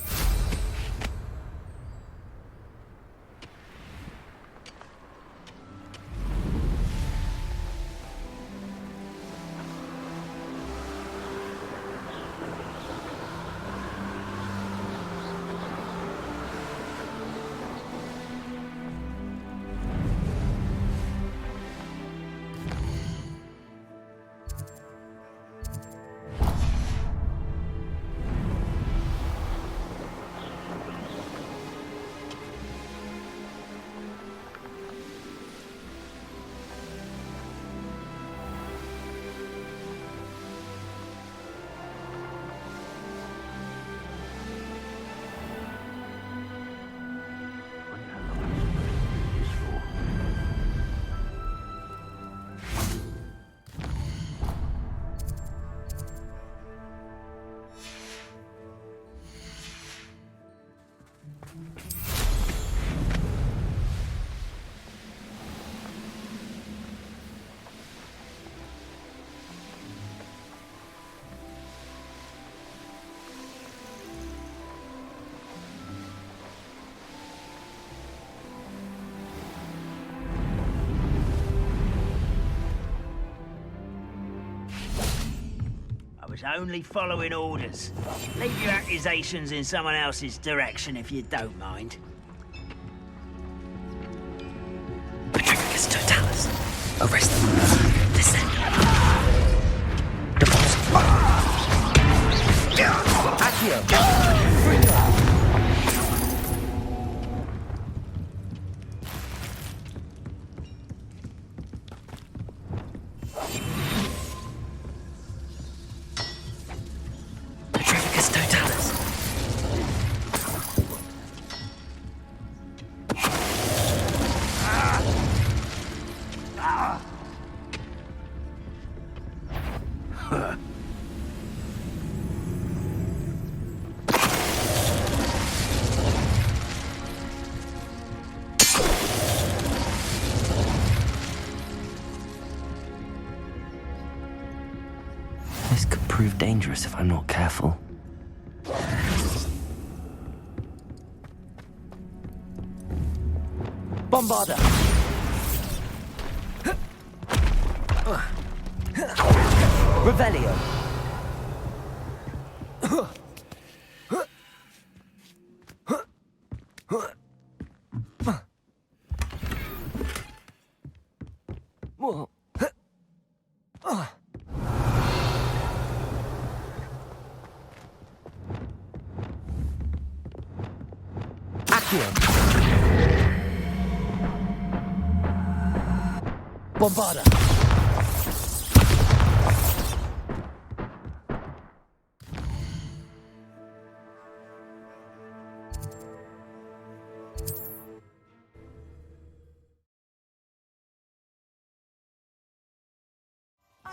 was only following orders. Leave your accusations in someone else's direction if you don't mind. Petrificus Totalis. Arrest them. Descend. Deposit. Accio. Petrificus Totalis. This could prove dangerous if I'm not careful. Bombarder! Revelio! Accio! Bombarder!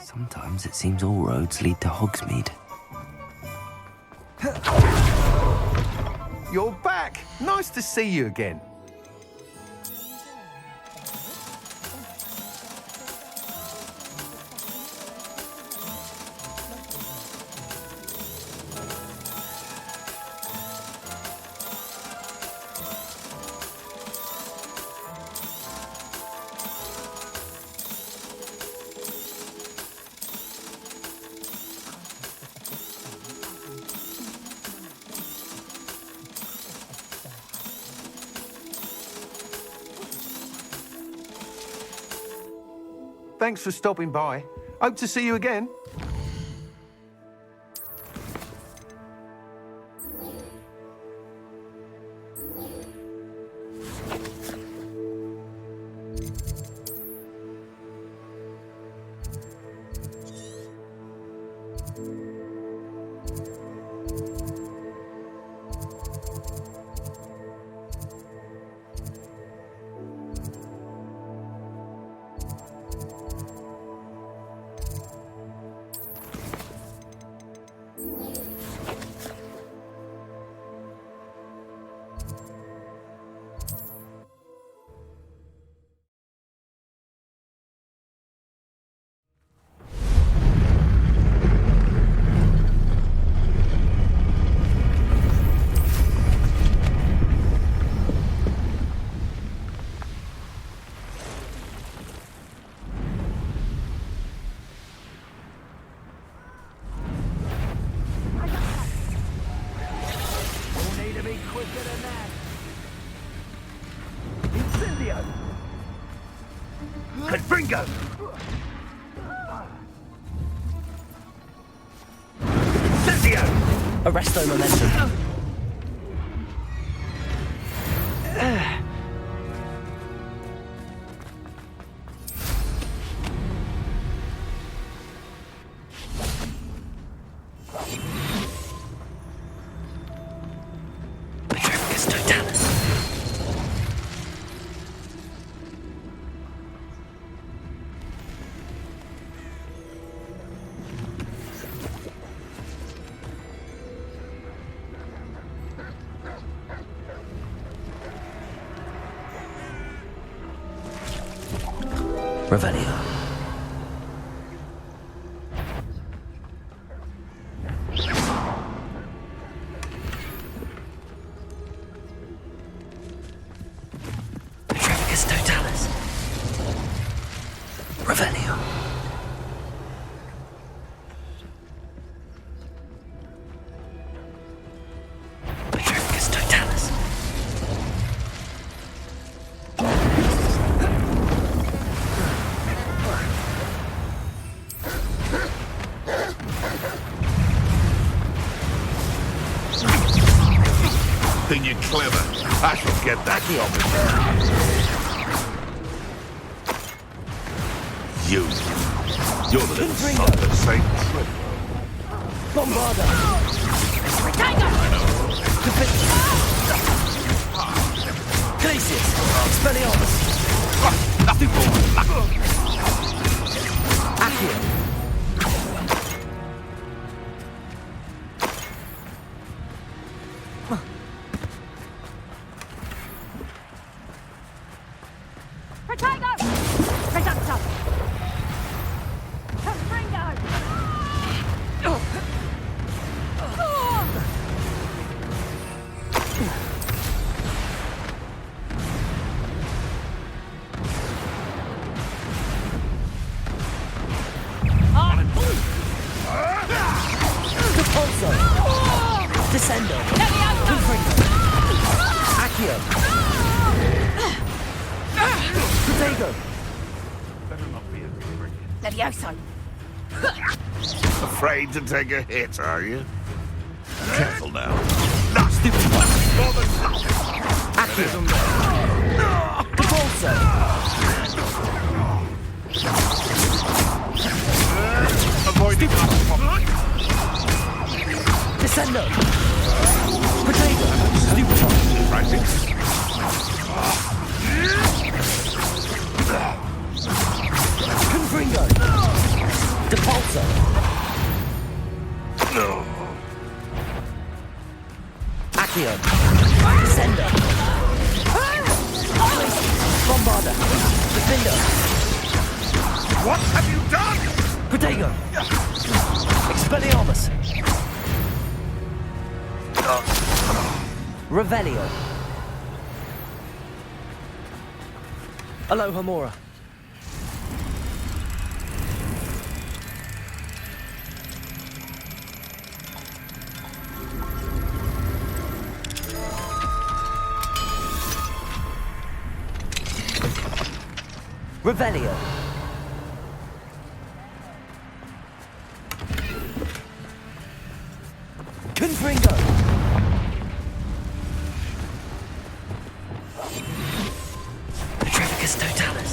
Sometimes it seems all roads lead to Hogsmeade. You're back! Nice to see you again. Thanks for stopping by. Hope to see you again. Confringo! Incendio! Arresto momentum. Petrificus Totalis. Revelio. Petrificus Totalis. Revelio. clever. I shall get that You're the little son that Saint Trip. Bombarda! Glacius! Expelliarmus! Accio! Protego! Reducto! Confringo! Repulso! Descendo! Confringo! Accio! Protego! Levioso! Afraid to take a hit, are you? Careful now. Stupid one! For the Accio! Repulso! Avoid the Descendo! Protego! Stupid one! Rising. Confringo! Depulso! Accio! Descendo! Bombarda! Defendo! What have you done? Protego! Expelliarmus! Revelio! Alohomora! Revelio! Confringo! Petrificus totalis!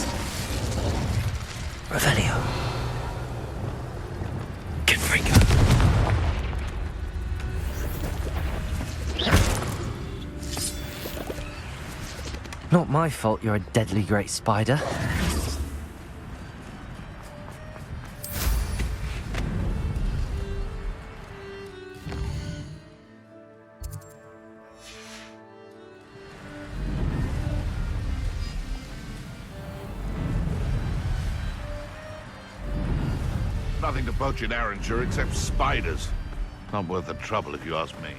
Revelio! Confringo! Not my fault you're a deadly great spider. Nothing to poach in Arranger except spiders. Not worth the trouble if you ask me.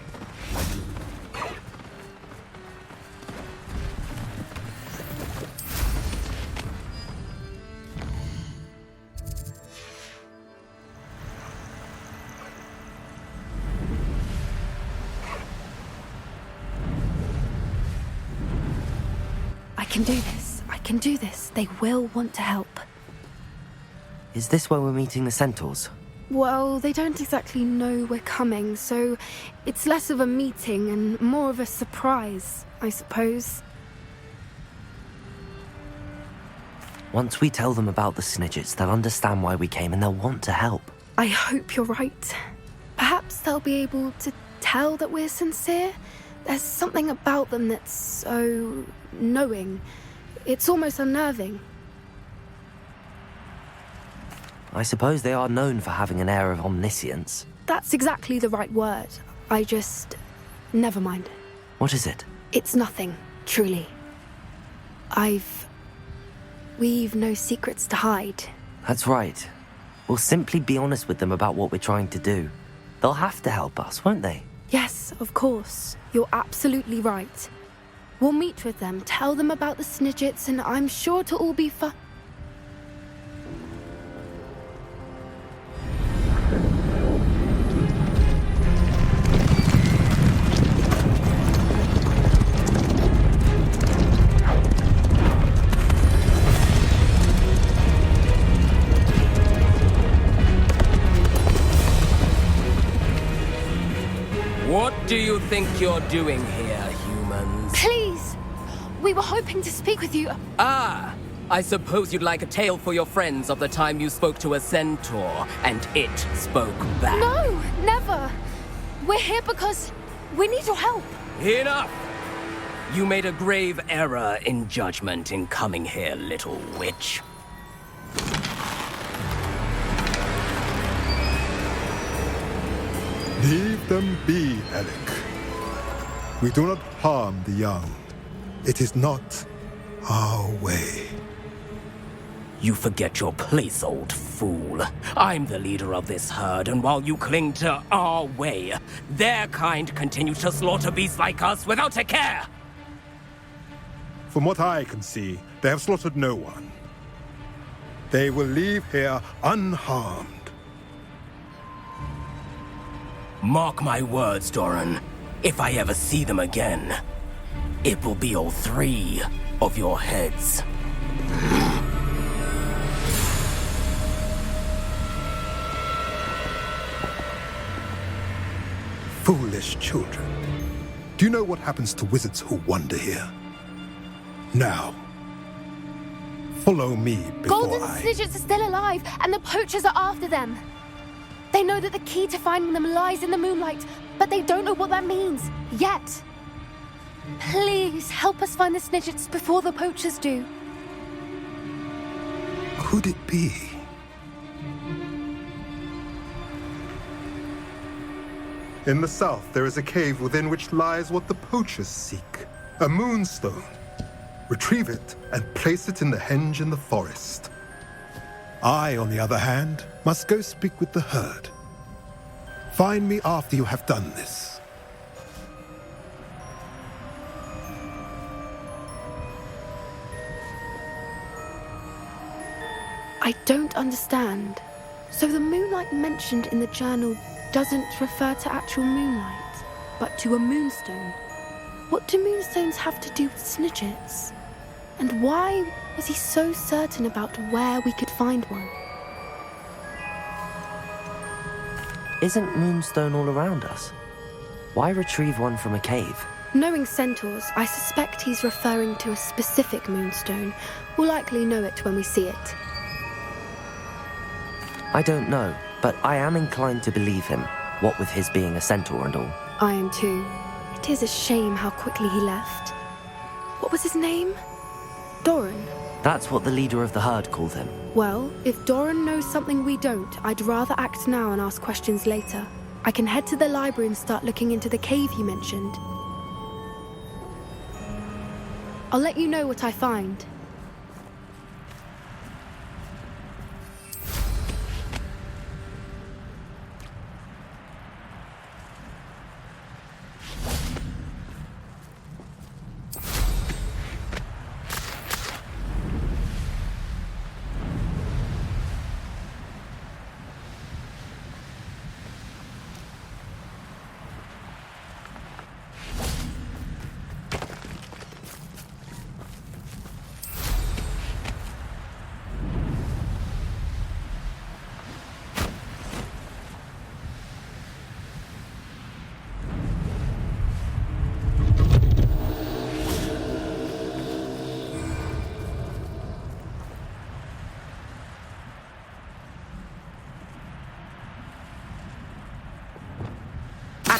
I can do this. I can do this. They will want to help. Is this where we're meeting the centaurs? Well, they don't exactly know we're coming, so it's less of a meeting and more of a surprise, I suppose. Once we tell them about the Snidgets, they'll understand why we came and they'll want to help. I hope you're right. Perhaps they'll be able to tell that we're sincere. There's something about them that's so knowing. It's almost unnerving. I suppose they are known for having an air of omniscience. That's exactly the right word. Never mind. What is it? It's nothing, truly. We've no secrets to hide. That's right. We'll simply be honest with them about what we're trying to do. They'll have to help us, won't they? Yes, of course. You're absolutely right. We'll meet with them, tell them about the Snidgets, and I'm sure it'll all be fun. What do you think you're doing here, human? We were hoping to speak with you. Ah, I suppose you'd like a tale for your friends of the time you spoke to a centaur and it spoke back. No, never. We're here because we need your help. Enough! You made a grave error in judgment in coming here, little witch. Leave them be, Alec. We do not harm the young. It is not our way. You forget your place, old fool. I'm the leader of this herd, and while you cling to our way, their kind continue to slaughter beasts like us without a care! From what I can see, they have slaughtered no one. They will leave here unharmed. Mark my words, Doran. If I ever see them again, it will be all 3 of your heads. Foolish children. Do you know what happens to wizards who wander here? Now, follow me before Golden Snidgets are still alive, and the poachers are after them. They know that the key to finding them lies in the moonlight, but they don't know what that means, yet. Please, help us find the Snidgets before the poachers do. Could it be? In the south, there is a cave within which lies what the poachers seek. A moonstone. Retrieve it and place it in the henge in the forest. I, on the other hand, must go speak with the herd. Find me after you have done this. I don't understand. So the moonlight mentioned in the journal doesn't refer to actual moonlight, but to a moonstone. What do moonstones have to do with Snidgets? And why was he so certain about where we could find one? Isn't Moonstone all around us? Why retrieve one from a cave? Knowing centaurs, I suspect he's referring to a specific moonstone. We'll likely know it when we see it. I don't know, but I am inclined to believe him, what with his being a centaur and all. I am too. It is a shame how quickly he left. What was his name? Doran. That's what the leader of the herd called him. Well, if Doran knows something we don't, I'd rather act now and ask questions later. I can head to the library and start looking into the cave you mentioned. I'll let you know what I find.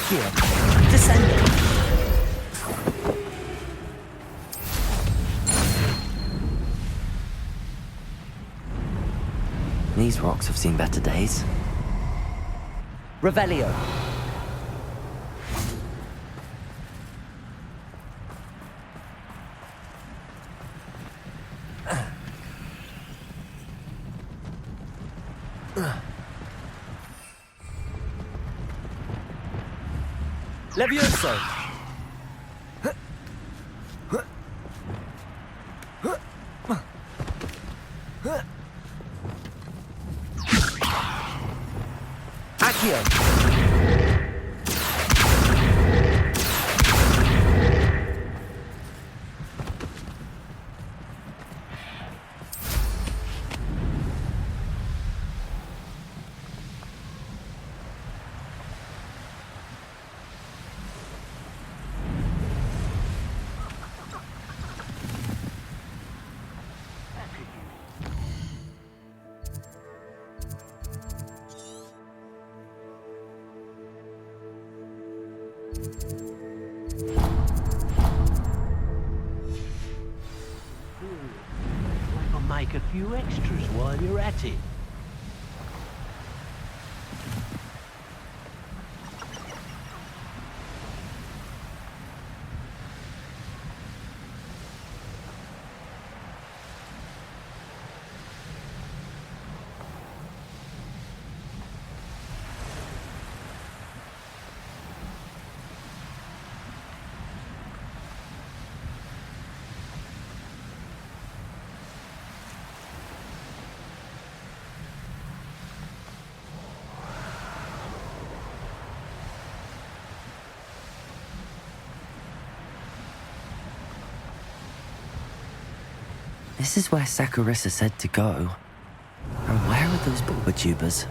Here, descending. These rocks have seen better days. Revelio. Levioso! Accio! make a few extras while you're at it. This is where Saccharissa said to go. And where are those bulba tubers?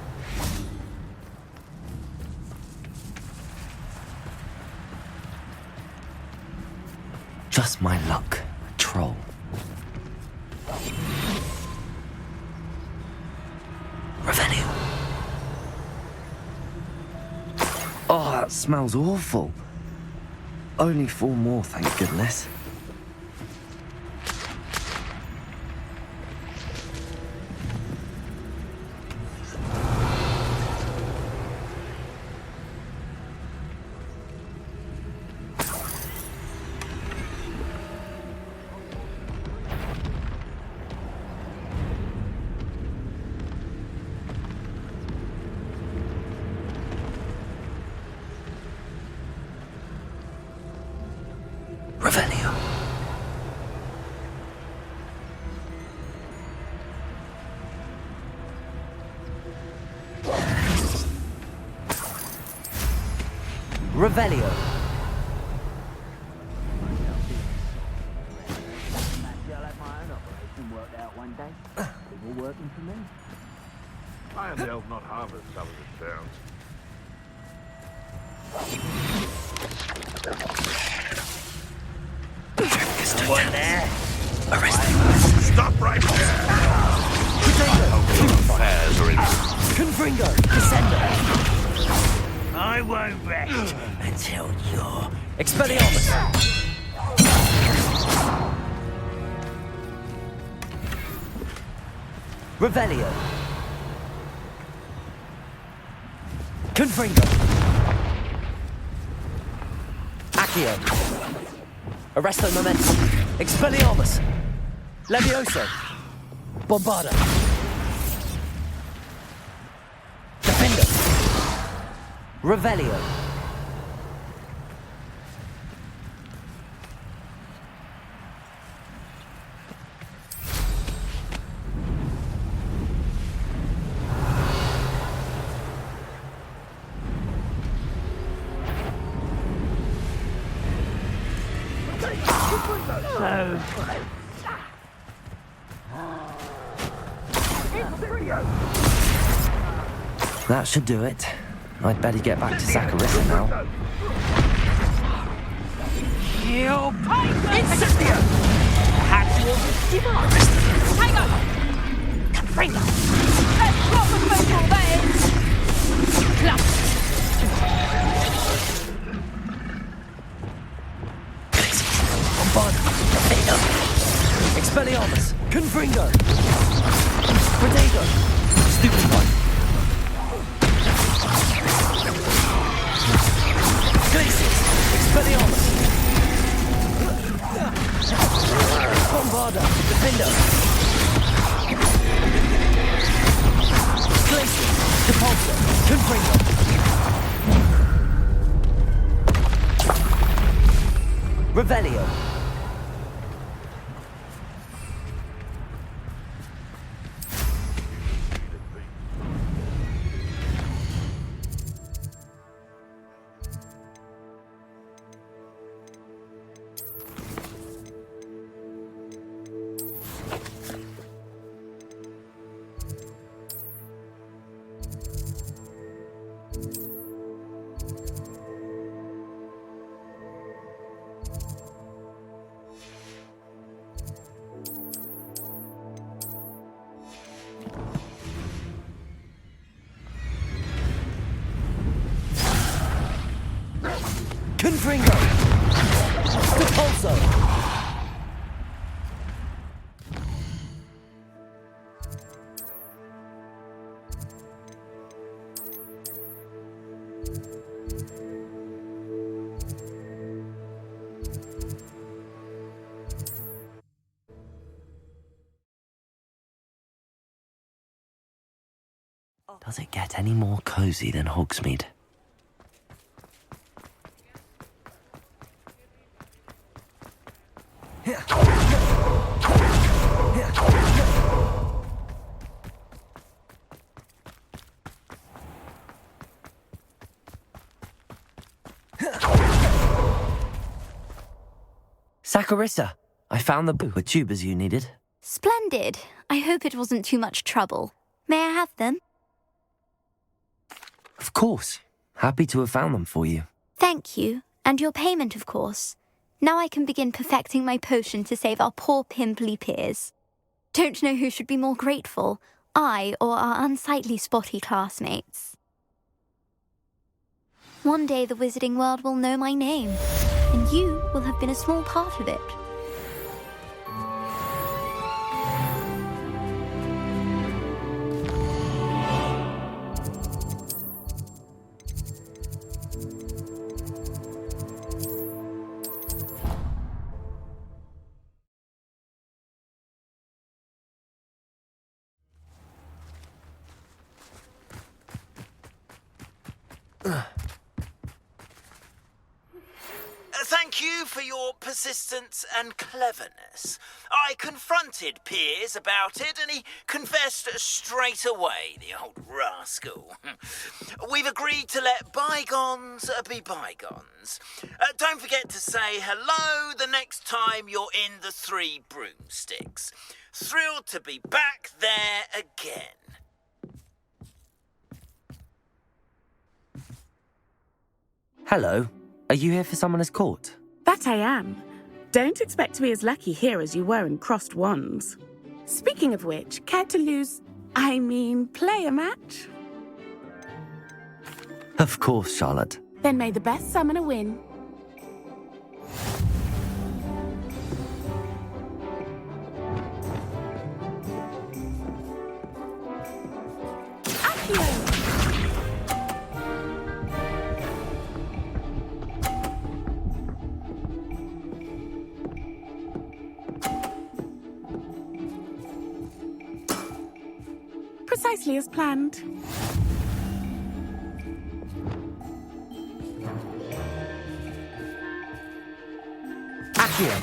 Just my luck. Troll. Revenue. Oh, that smells awful. Only 4 more, thank goodness. Revenue. Revelio. I am the elf, not harvest, some of it sounds. Someone there? Arrest him. Stop right there! Affairs are in. Confringo. Descender. I won't rest until you're... Expelliarmus. Revelio. Confringo. Accio. Arresto momentum. Expelliarmus. Levioso. Bombarda. Defender. Revelio. That should do it. I'd better get back to Saccharissa now. Help! Incendio! Perhaps you'll just give up. Tiger! Confringo! Let's drop the football, that is! Club! Bombarda. Expelliarmus. Confringo. Protego. Stupid one. Glacius. Expelliarmus. Bombarda. Defender. Glacius. Depulso. Confringo. Revelio. Confringo! Depulso! Does it get any more cozy than Hogsmeade? Saccharissa, I found the tubers you needed. Splendid. I hope it wasn't too much trouble. May I have them? Of course. Happy to have found them for you. Thank you. And your payment, of course. Now I can begin perfecting my potion to save our poor pimply peers. Don't know who should be more grateful, I or our unsightly spotty classmates. One day the wizarding world will know my name, and you will have been a small part of it. Thank you for your persistence and cleverness. I confronted Piers about it, and he confessed straight away, the old rascal. We've agreed to let bygones be bygones. Don't forget to say hello the next time you're in the Three Broomsticks. Thrilled to be back there again. Hello. Are you here for Summoner's Court? That I am. Don't expect to be as lucky here as you were in Crossed Wands. Speaking of which, care to play a match? Of course, Charlotte. Then may the best summoner win. Precisely as planned. Accio.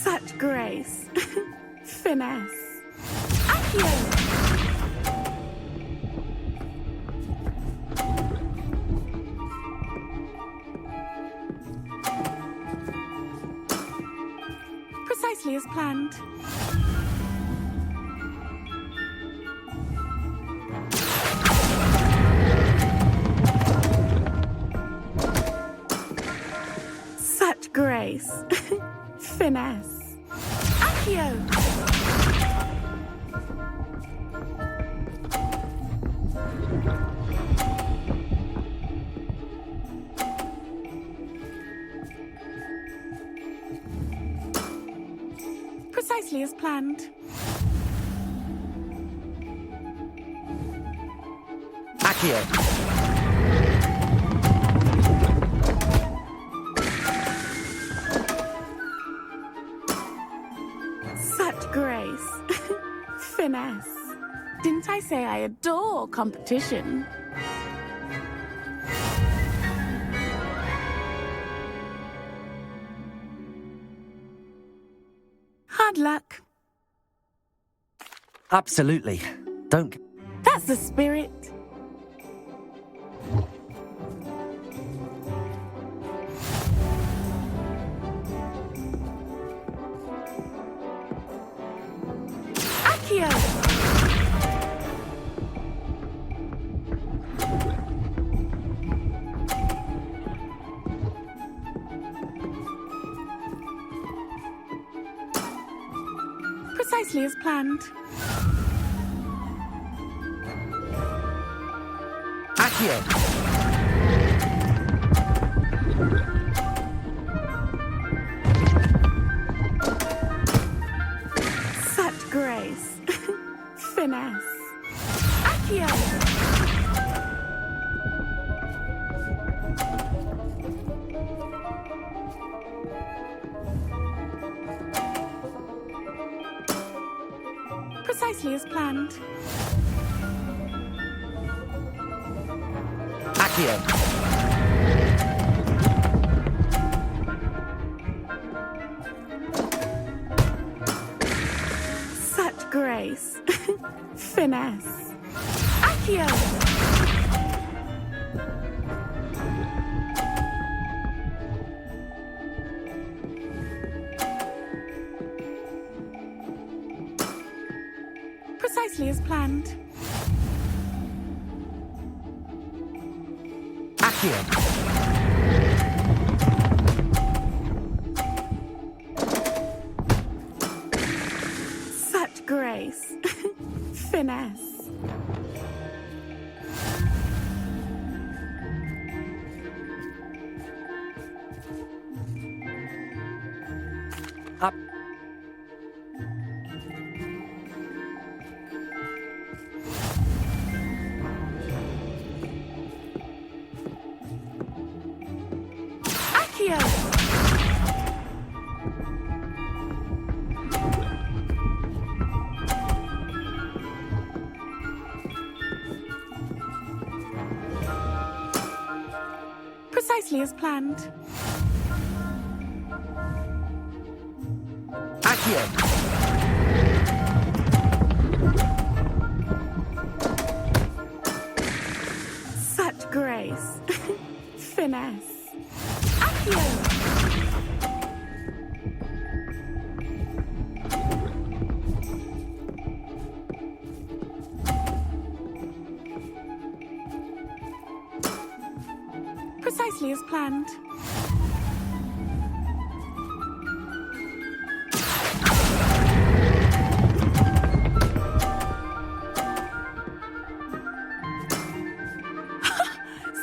Such grace. Finesse. Accio. Precisely as planned. Such grace. Finesse. Accio. Precisely as planned. Accio. Such grace. Finesse. Didn't I say I adore competition? Hard luck. Absolutely. Don't... That's the spirit. Accio. Precisely as planned. Accio. Such grace. Finesse. Accio. Precisely as planned. Accio. Such grace. Finesse. Accio. Precisely as planned. Accio. Such grace. Finesse. Up. Accio. Precisely as planned. Accio. Such grace. Finesse. Accio. Precisely as planned.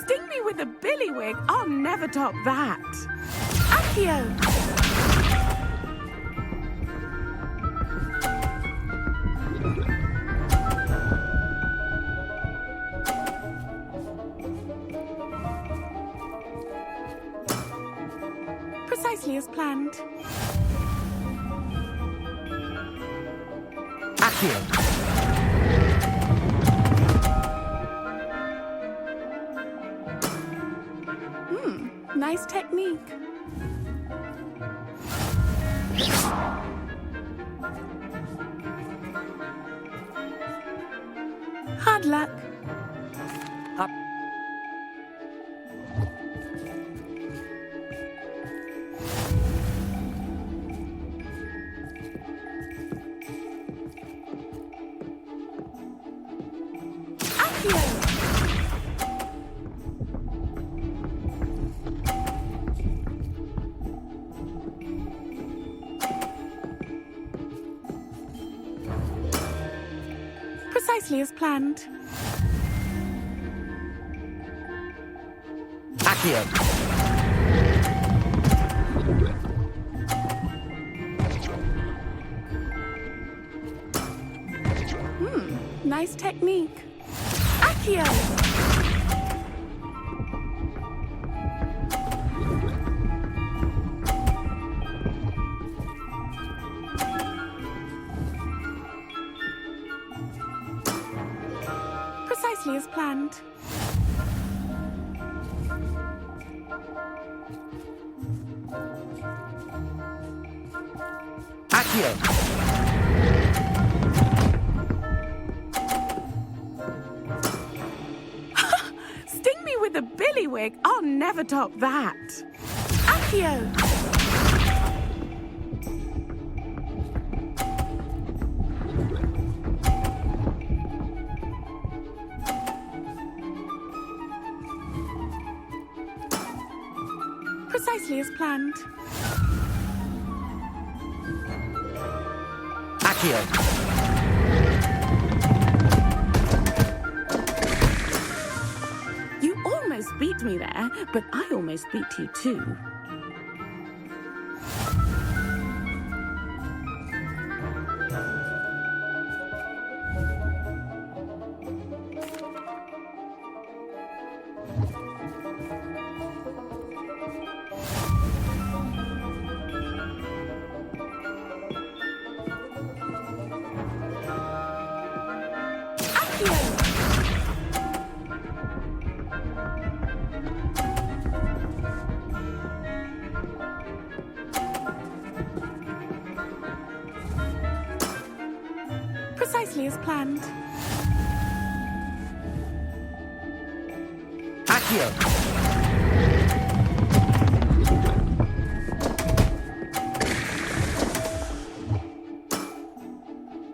Sting me with a billywig. I'll never top that. Accio. Precisely as planned. Accio. Nice technique. Hard luck. Up. Accio. Precisely as planned. Accio. Nice technique. Accio. Precisely as planned. Accio. Sting me with a billywig. I'll never top that. Accio. Precisely as planned. Accio. You almost beat me there, but I almost beat you too. Precisely as planned. Accio!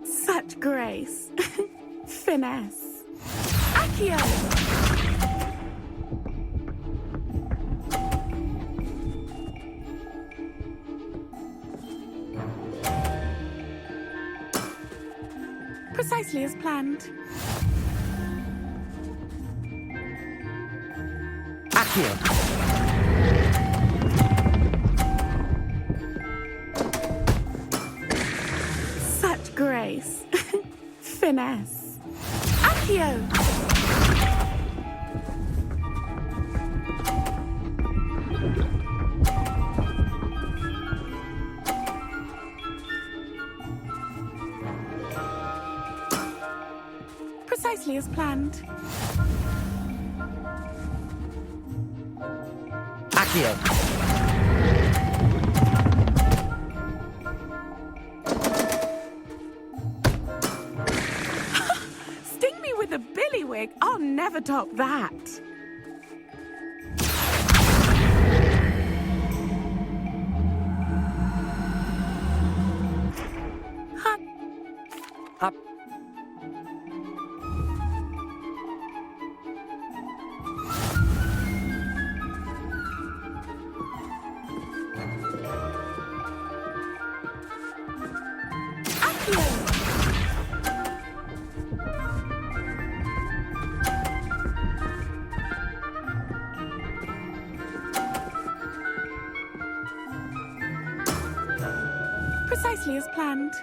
Such grace. Finesse. Accio! Precisely as planned. Accio! Such grace. Finesse. Accio! Precisely as planned. Accio! Sting me with a billywig? I'll never top that. Hop. Hop. Precisely as planned.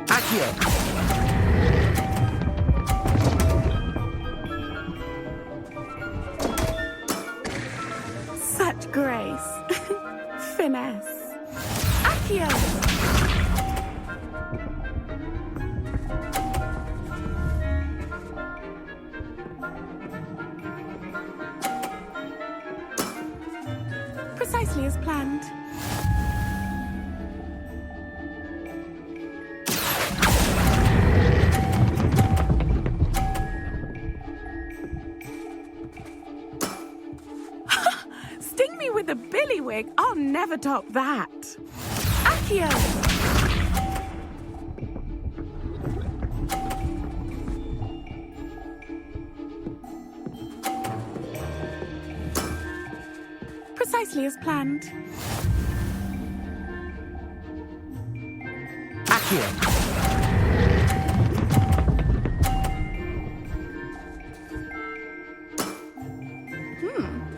Accio! Such grace. Finesse. Accio! Precisely as planned. Sting me with a billywig? I'll never top that. Accio! Precisely as planned. Accio!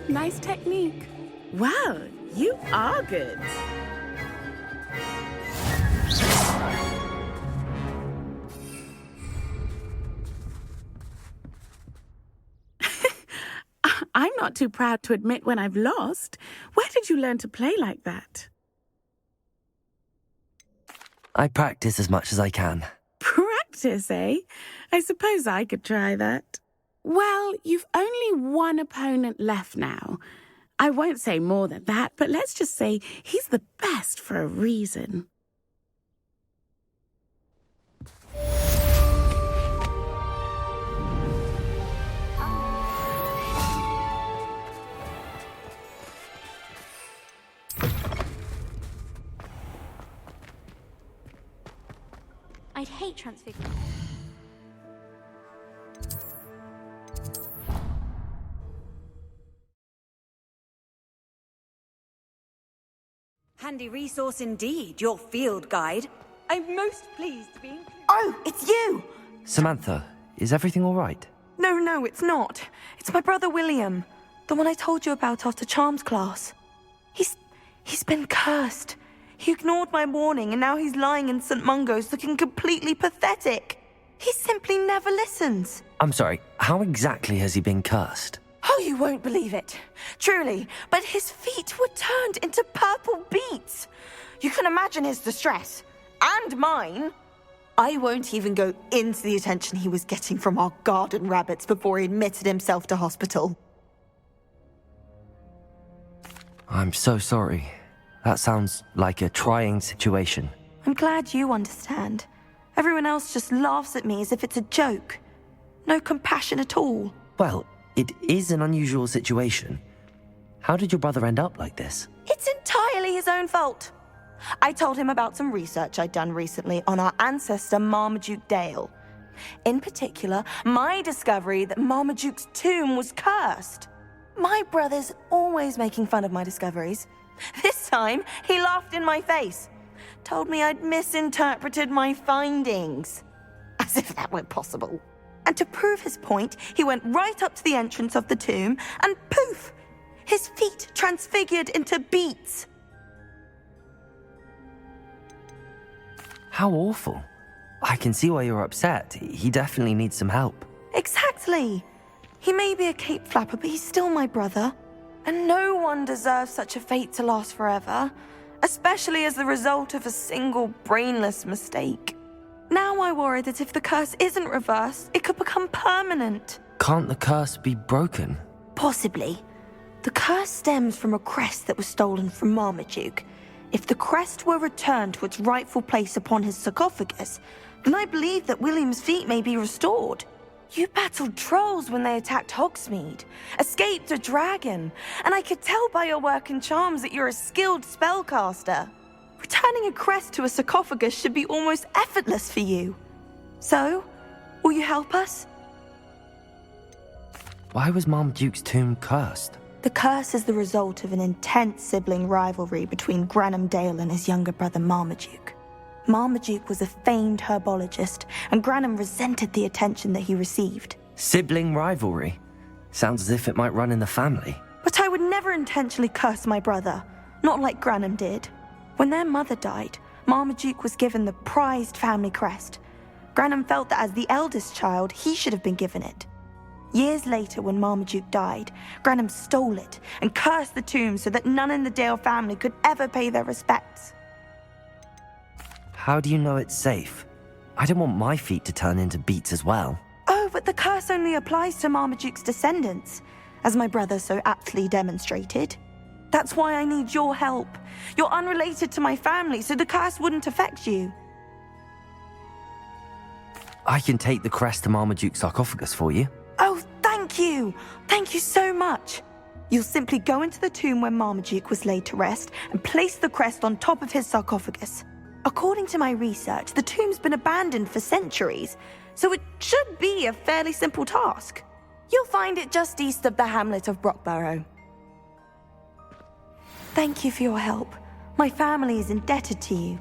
Nice technique. Well, you are good. I'm not too proud to admit when I've lost. Where did you learn to play like that? I practice as much as I can. Practice, eh? I suppose I could try that. Well, you've only one opponent left now. I won't say more than that, but let's just say he's the best for a reason. I'd hate transfiguration. Handy resource indeed, your field guide. I'm most pleased to be included. Oh, it's you! Samantha, is everything all right? No, it's not. It's my brother William. The one I told you about after charms class. He's been cursed. He ignored my warning and now he's lying in St. Mungo's looking completely pathetic. He simply never listens. I'm sorry, how exactly has he been cursed? Oh, you won't believe it. Truly, but his feet were turned into purple beets. You can imagine his distress. And mine. I won't even go into the attention he was getting from our garden rabbits before he admitted himself to hospital. I'm so sorry. That sounds like a trying situation. I'm glad you understand. Everyone else just laughs at me as if it's a joke. No compassion at all. Well, it is an unusual situation. How did your brother end up like this? It's entirely his own fault. I told him about some research I'd done recently on our ancestor Marmaduke Dale. In particular, my discovery that Marmaduke's tomb was cursed. My brother's always making fun of my discoveries. This time, he laughed in my face. Told me I'd misinterpreted my findings. As if that were possible. And to prove his point, he went right up to the entrance of the tomb and poof! His feet transfigured into beets. How awful. I can see why you're upset. He definitely needs some help. Exactly. He may be a cape flapper, but he's still my brother. And no one deserves such a fate to last forever, especially as the result of a single brainless mistake. Now I worry that if the curse isn't reversed, it could become permanent. Can't the curse be broken? Possibly. The curse stems from a crest that was stolen from Marmaduke. If the crest were returned to its rightful place upon his sarcophagus, then I believe that William's feet may be restored. You battled trolls when they attacked Hogsmeade, escaped a dragon, and I could tell by your work and charms that you're a skilled spellcaster. Returning a crest to a sarcophagus should be almost effortless for you. So, will you help us? Why was Marmaduke's tomb cursed? The curse is the result of an intense sibling rivalry between Granham Dale and his younger brother Marmaduke. Marmaduke was a famed herbologist, and Granham resented the attention that he received. Sibling rivalry? Sounds as if it might run in the family. But I would never intentionally curse my brother, not like Granham did. When their mother died, Marmaduke was given the prized family crest. Granham felt that as the eldest child, he should have been given it. Years later, when Marmaduke died, Granham stole it and cursed the tomb so that none in the Dale family could ever pay their respects. How do you know it's safe? I don't want my feet to turn into beets as well. Oh, but the curse only applies to Marmaduke's descendants, as my brother so aptly demonstrated. That's why I need your help. You're unrelated to my family, so the curse wouldn't affect you. I can take the crest to Marmaduke's sarcophagus for you. Oh, thank you! Thank you so much! You'll simply go into the tomb where Marmaduke was laid to rest and place the crest on top of his sarcophagus. According to my research, the tomb's been abandoned for centuries, so it should be a fairly simple task. You'll find it just east of the hamlet of Brockborough. Thank you for your help. My family is indebted to you.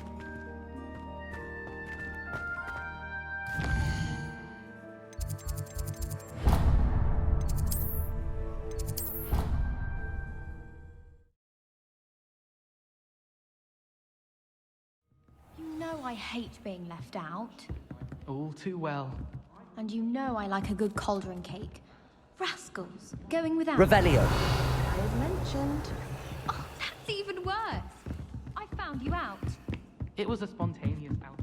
You know I hate being left out. All too well. And you know I like a good cauldron cake. Rascals, going without. Revelio. As mentioned. Oh, that's even worse. I found you out. It was a spontaneous outing.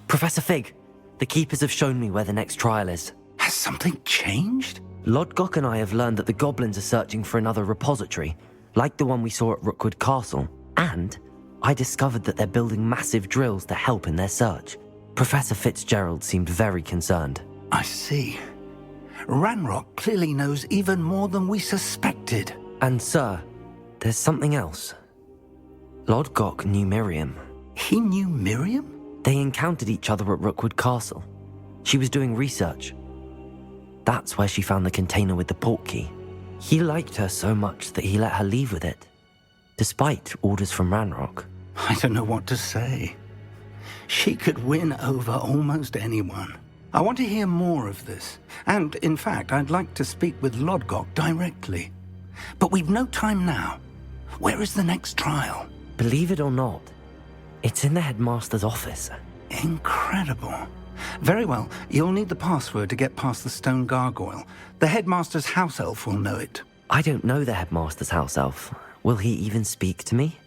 Professor Fig, the Keepers have shown me where the next trial is. Has something changed? Lodgok and I have learned that the goblins are searching for another repository, like the one we saw at Rookwood Castle. And I discovered that they're building massive drills to help in their search. Professor Fitzgerald seemed very concerned. I see. Ranrock clearly knows even more than we suspected. And sir, there's something else. Lodgok knew Miriam. He knew Miriam? They encountered each other at Rookwood Castle. She was doing research. That's where she found the container with the portkey. He liked her so much that he let her leave with it, despite orders from Ranrock. I don't know what to say. She could win over almost anyone. I want to hear more of this. And, in fact, I'd like to speak with Lodgok directly. But we've no time now. Where is the next trial? Believe it or not, It's in the headmaster's office. Incredible. Very well. You'll need the password to get past the stone gargoyle. The headmaster's house elf will know it. I don't know the headmaster's house elf. Will he even speak to me?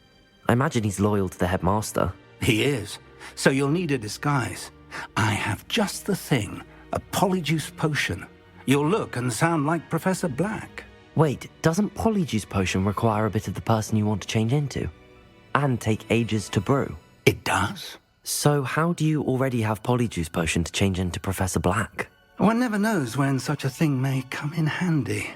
I imagine he's loyal to the headmaster. He is. So you'll need a disguise. I have just the thing. A polyjuice potion. You'll look and sound like Professor Black. Wait, doesn't polyjuice potion require a bit of the person you want to change into? And take ages to brew? It does. So how do you already have polyjuice potion to change into Professor Black? One never knows when such a thing may come in handy.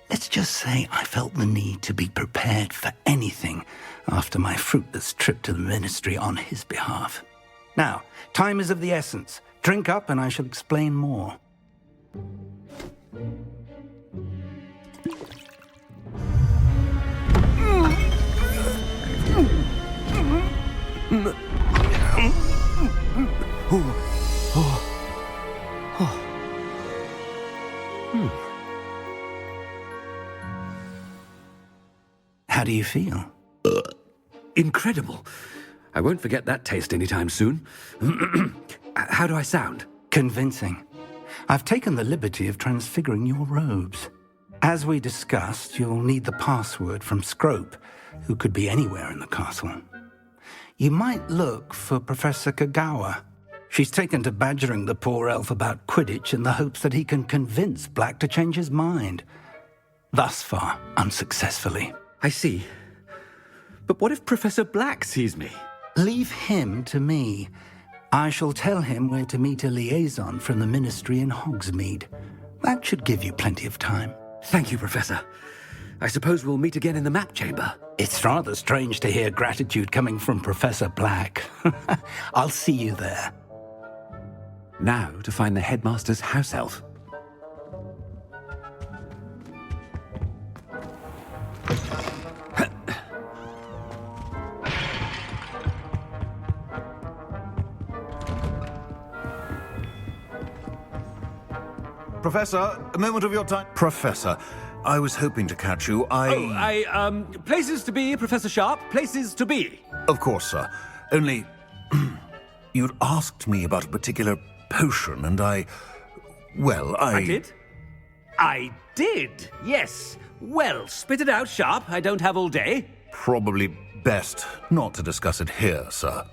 Let's just say I felt the need to be prepared for anything after my fruitless trip to the ministry on his behalf. Now, time is of the essence. Drink up and I shall explain more. How do you feel? Incredible. I won't forget that taste anytime soon. How do I sound? Convincing. I've taken the liberty of transfiguring your robes. As we discussed, you'll need the password from Scrope, who could be anywhere in the castle. You might look for Professor Kagawa. She's taken to badgering the poor elf about Quidditch in the hopes that he can convince Black to change his mind. Thus far, unsuccessfully. I see. But what if Professor Black sees me? Leave him to me. I shall tell him where to meet a liaison from the ministry in Hogsmeade. That should give you plenty of time. Thank you, Professor. I suppose we'll meet again in the map chamber. It's rather strange to hear gratitude coming from Professor Black. I'll see you there. Now to find the headmaster's house elf. Professor, a moment of your time. Professor, I was hoping to catch you. Places to be, Professor Sharp. Places to be. Of course, sir. Only, you'd asked me about a particular potion, and I did? I did, yes. Well, spit it out, Sharp. I don't have all day. Probably best not to discuss it here, sir.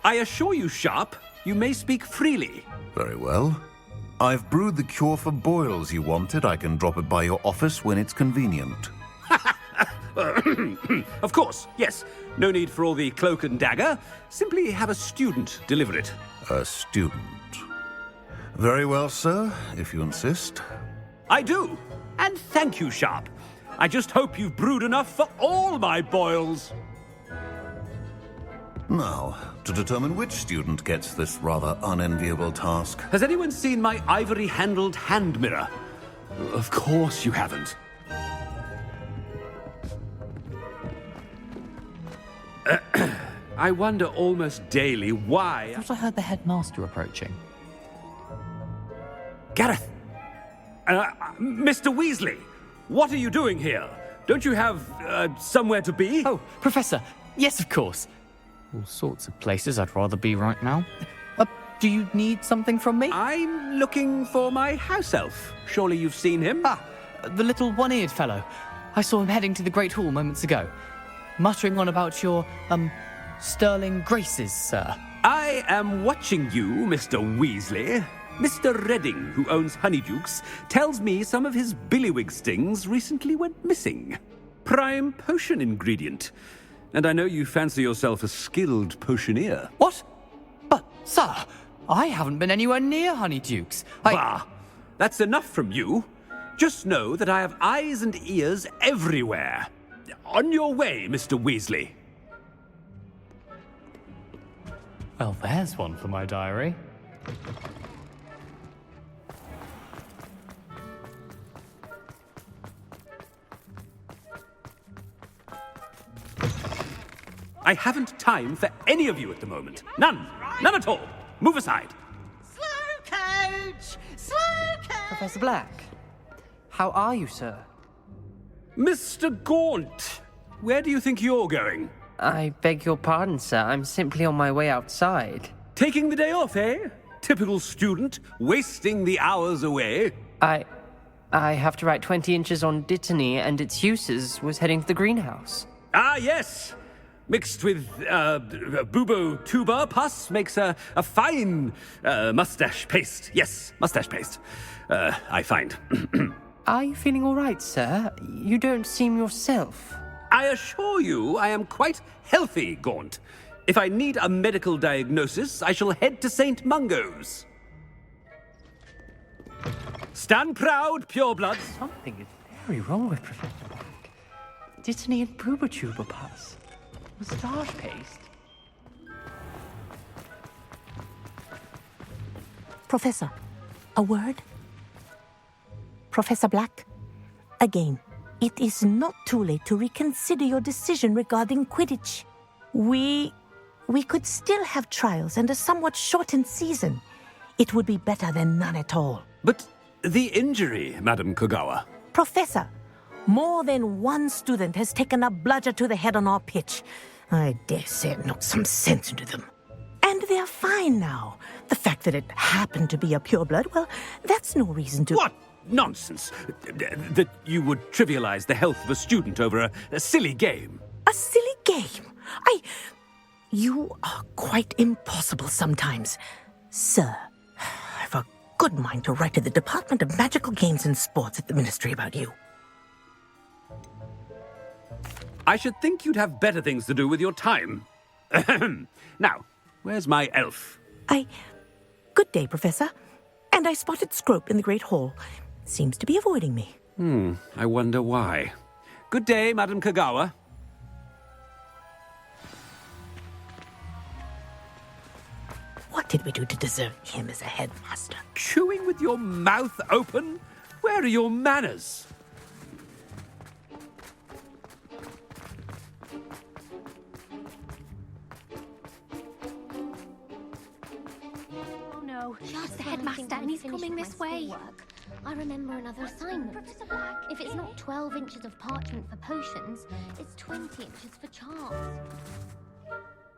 I assure you, Sharp, you may speak freely. Very well. I've brewed the cure for boils you wanted. I can drop it by your office when it's convenient. Of course, yes. No need for all the cloak and dagger. Simply have a student deliver it. A student? Very well, sir, if you insist. I do. And thank you, Sharp. I just hope you've brewed enough for all my boils. Now, to determine which student gets this rather unenviable task. Has anyone seen my ivory-handled hand mirror? Of course you haven't. I wonder almost daily why... I thought I heard the headmaster approaching. Gareth! Mr. Weasley! What are you doing here? Don't you have, somewhere to be? Oh, Professor! Yes, of course. All sorts of places I'd rather be right now. Do you need something from me? I'm looking for my house elf. Surely you've seen him? Ah, the little one-eared fellow. I saw him heading to the Great Hall moments ago. Muttering on about your, sterling graces, sir. I am watching you, Mr. Weasley. Mr. Redding, who owns Honeydukes, tells me some of his billywig stings recently went missing. Prime potion ingredient. And I know you fancy yourself a skilled potioneer. What? But, sir, I haven't been anywhere near Honeydukes. Bah! That's enough from you. Just know that I have eyes and ears everywhere. On your way, Mr. Weasley. Well, there's one for my diary. I haven't time for any of you at the moment. None. None at all. Move aside. Slow coach! Slow coach! Professor Black, how are you, sir? Mr. Gaunt, where do you think you're going? I beg your pardon, sir. I'm simply on my way outside. Taking the day off, eh? Typical student, wasting the hours away. I have to write 20 inches on Dittany and its uses. Was heading to the greenhouse. Ah, yes! Mixed with bubo tuber pus makes a fine mustache paste. Yes, mustache paste. I find. Are you feeling all right, sir? You don't seem yourself. I assure you I am quite healthy, Gaunt. If I need a medical diagnosis, I shall head to St. Mungo's. Stand proud, purebloods. Something is very wrong with Professor Black. Dittany and bubotuber pus. Moustache paste. Professor, a word? Professor Black, again, it is not too late to reconsider your decision regarding Quidditch. We could still have trials and a somewhat shortened season. It would be better than none at all. But the injury, Madam Kogawa. Professor, more than one student has taken a bludger to the head on our pitch. I dare say it knocked some sense into them. And they're fine now. The fact that it happened to be a pureblood, well, that's no reason to... What nonsense! That you would trivialize the health of a student over a silly game. A silly game? You are quite impossible sometimes. Sir, I've a good mind to write to the Department of Magical Games and Sports at the Ministry about you. I should think you'd have better things to do with your time. Now, where's my elf? Good day, Professor. And I spotted Scrope in the Great Hall. Seems to be avoiding me. I wonder why. Good day, Madam Kogawa. What did we do to deserve him as a headmaster? Chewing with your mouth open? Where are your manners? Oh no, it's the headmaster and he's coming this way. I remember another assignment. Professor Black, if it's not 12 inches of parchment for potions, it's 20 inches for charms.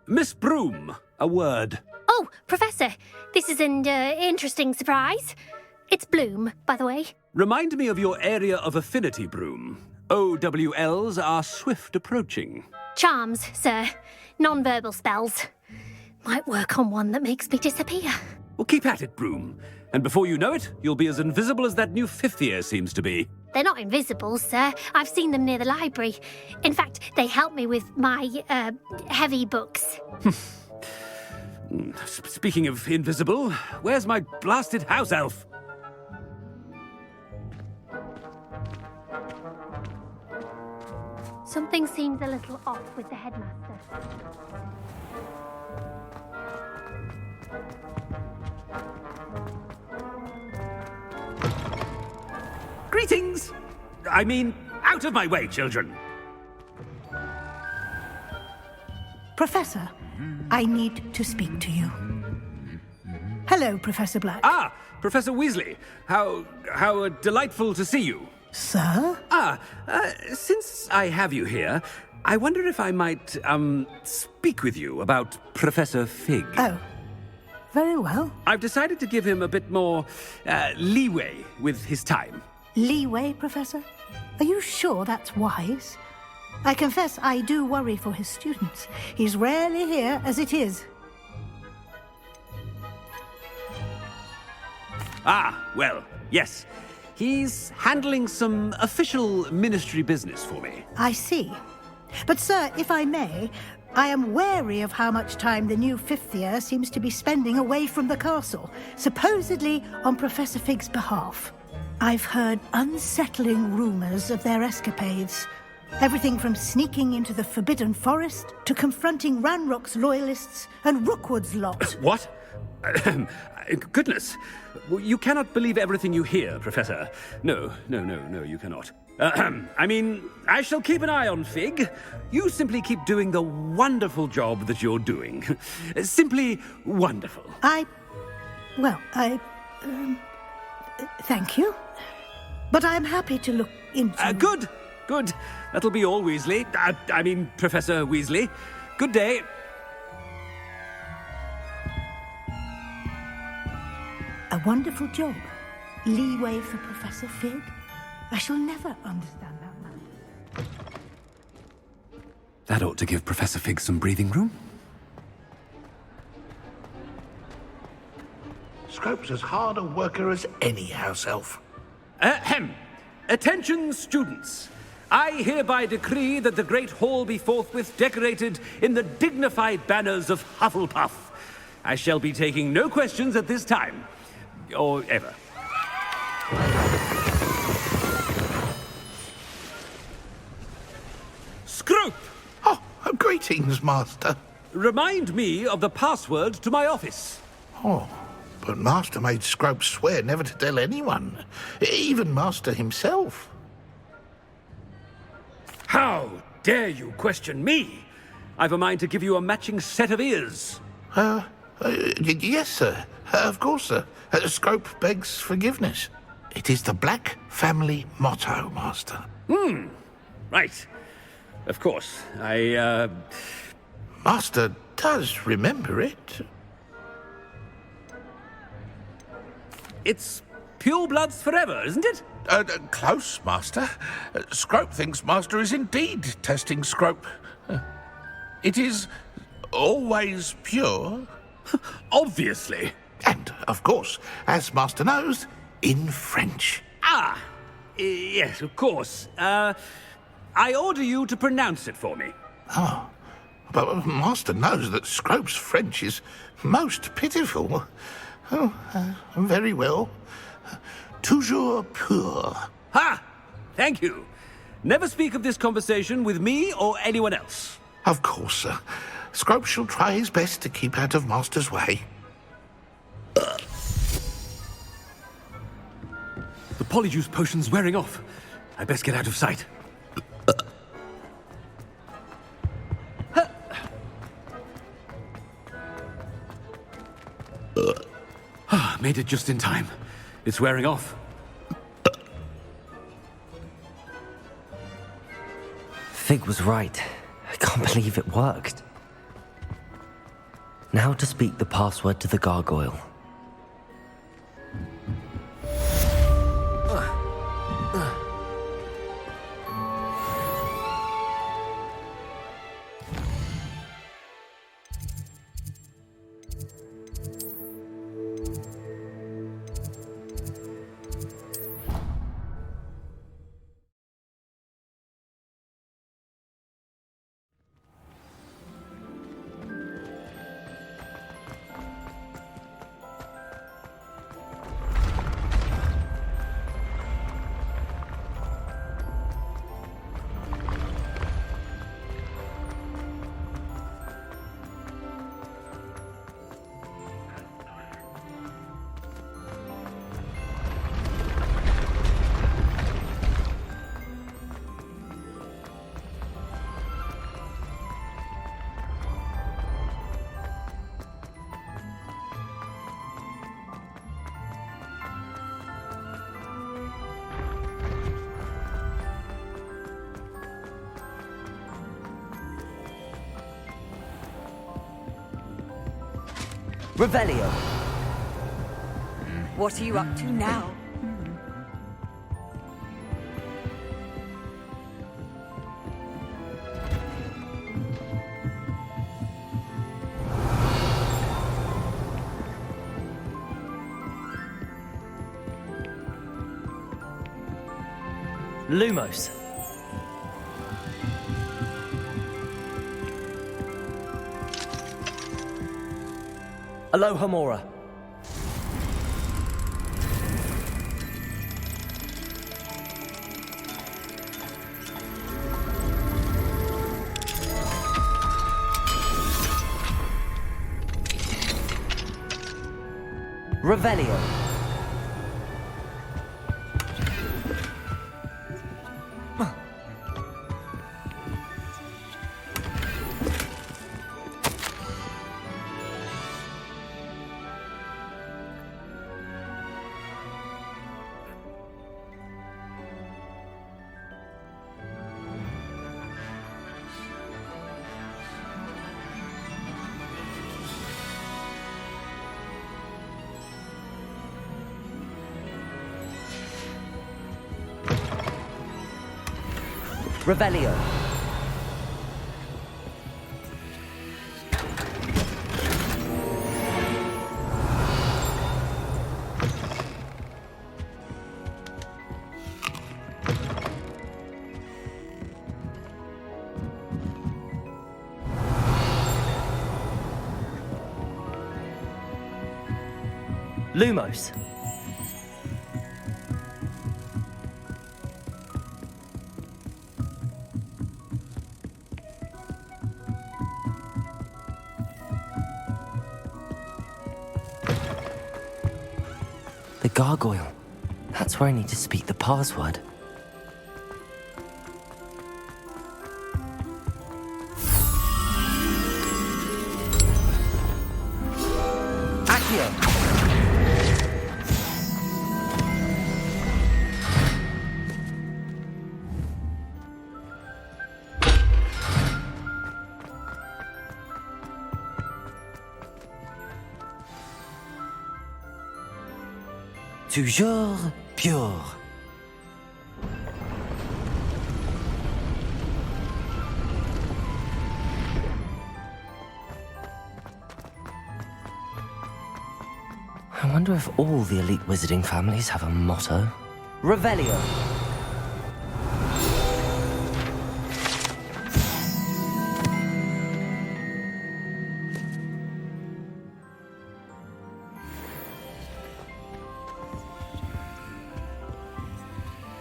Miss Broom, a word. Oh, Professor, this is an interesting surprise. It's Bloom, by the way. Remind me of your area of affinity, Broom. OWLs are swift approaching. Charms, sir. Non-verbal spells. Might work on one that makes me disappear. Well, keep at it, Broom. And before you know it, you'll be as invisible as that new fifth year seems to be. They're not invisible, sir. I've seen them near the library. In fact, they help me with my, heavy books. Speaking of invisible, where's my blasted house elf? Something seems a little off with the headmaster. Greetings! I mean, out of my way, children! Professor, I need to speak to you. Hello, Professor Black. Ah, Professor Weasley. How delightful to see you. Sir? Since I have you here, I wonder if I might, speak with you about Professor Fig. Oh, very well. I've decided to give him a bit more, leeway with his time. Leeway, Professor? Are you sure that's wise? I confess I do worry for his students. He's rarely here as it is. Ah, well, yes. He's handling some official ministry business for me. I see. But, sir, if I may, I am wary of how much time the new fifth year seems to be spending away from the castle, supposedly on Professor Fig's behalf. I've heard unsettling rumors of their escapades. Everything from sneaking into the Forbidden Forest to confronting Ranrock's loyalists and Rookwood's lot. What? Goodness. You cannot believe everything you hear, Professor. No, you cannot. I mean, I shall keep an eye on Fig. You simply keep doing the wonderful job that you're doing. Simply wonderful. Thank you. But I'm happy to look into... Good. Good. That'll be all, Weasley. I mean, Professor Weasley. Good day. A wonderful job. Leeway for Professor Fig. I shall never understand that man. That ought to give Professor Fig some breathing room. Scrope's as hard a worker as any house elf. Ahem. Attention, students. I hereby decree that the Great Hall be forthwith decorated in the dignified banners of Hufflepuff. I shall be taking no questions at this time. Or ever. Scrope! Oh, greetings, Master. Remind me of the password to my office. Oh, but Master made Scrope swear never to tell anyone, even Master himself. How dare you question me? I've a mind to give you a matching set of ears. Yes, sir. Of course, sir. Scrope begs forgiveness. It is the Black family motto, Master. Right. Of course. Master does remember it. It's purebloods forever, isn't it? Close, Master. Scrope thinks Master is indeed testing Scrope. It is always pure. Obviously. And, of course, as Master knows, in French. Ah! Yes, of course. I order you to pronounce it for me. Oh, but Master knows that Scrope's French is most pitiful. Oh, very well. Toujours pur. Ha! Thank you. Never speak of this conversation with me or anyone else. Of course, sir. Scrope shall try his best to keep out of Master's way. The polyjuice potion's wearing off. I best get out of sight. Made it just in time. It's wearing off. Fig was right. I can't believe it worked. Now to speak the password to the gargoyle. Revelio. What are you up to now? Lumos. Alohomora. Revelio. Revelio. Lumos. The gargoyle. That's where I need to speak the password. Accio. Toujours pure. I wonder if all the elite wizarding families have a motto. Revelio.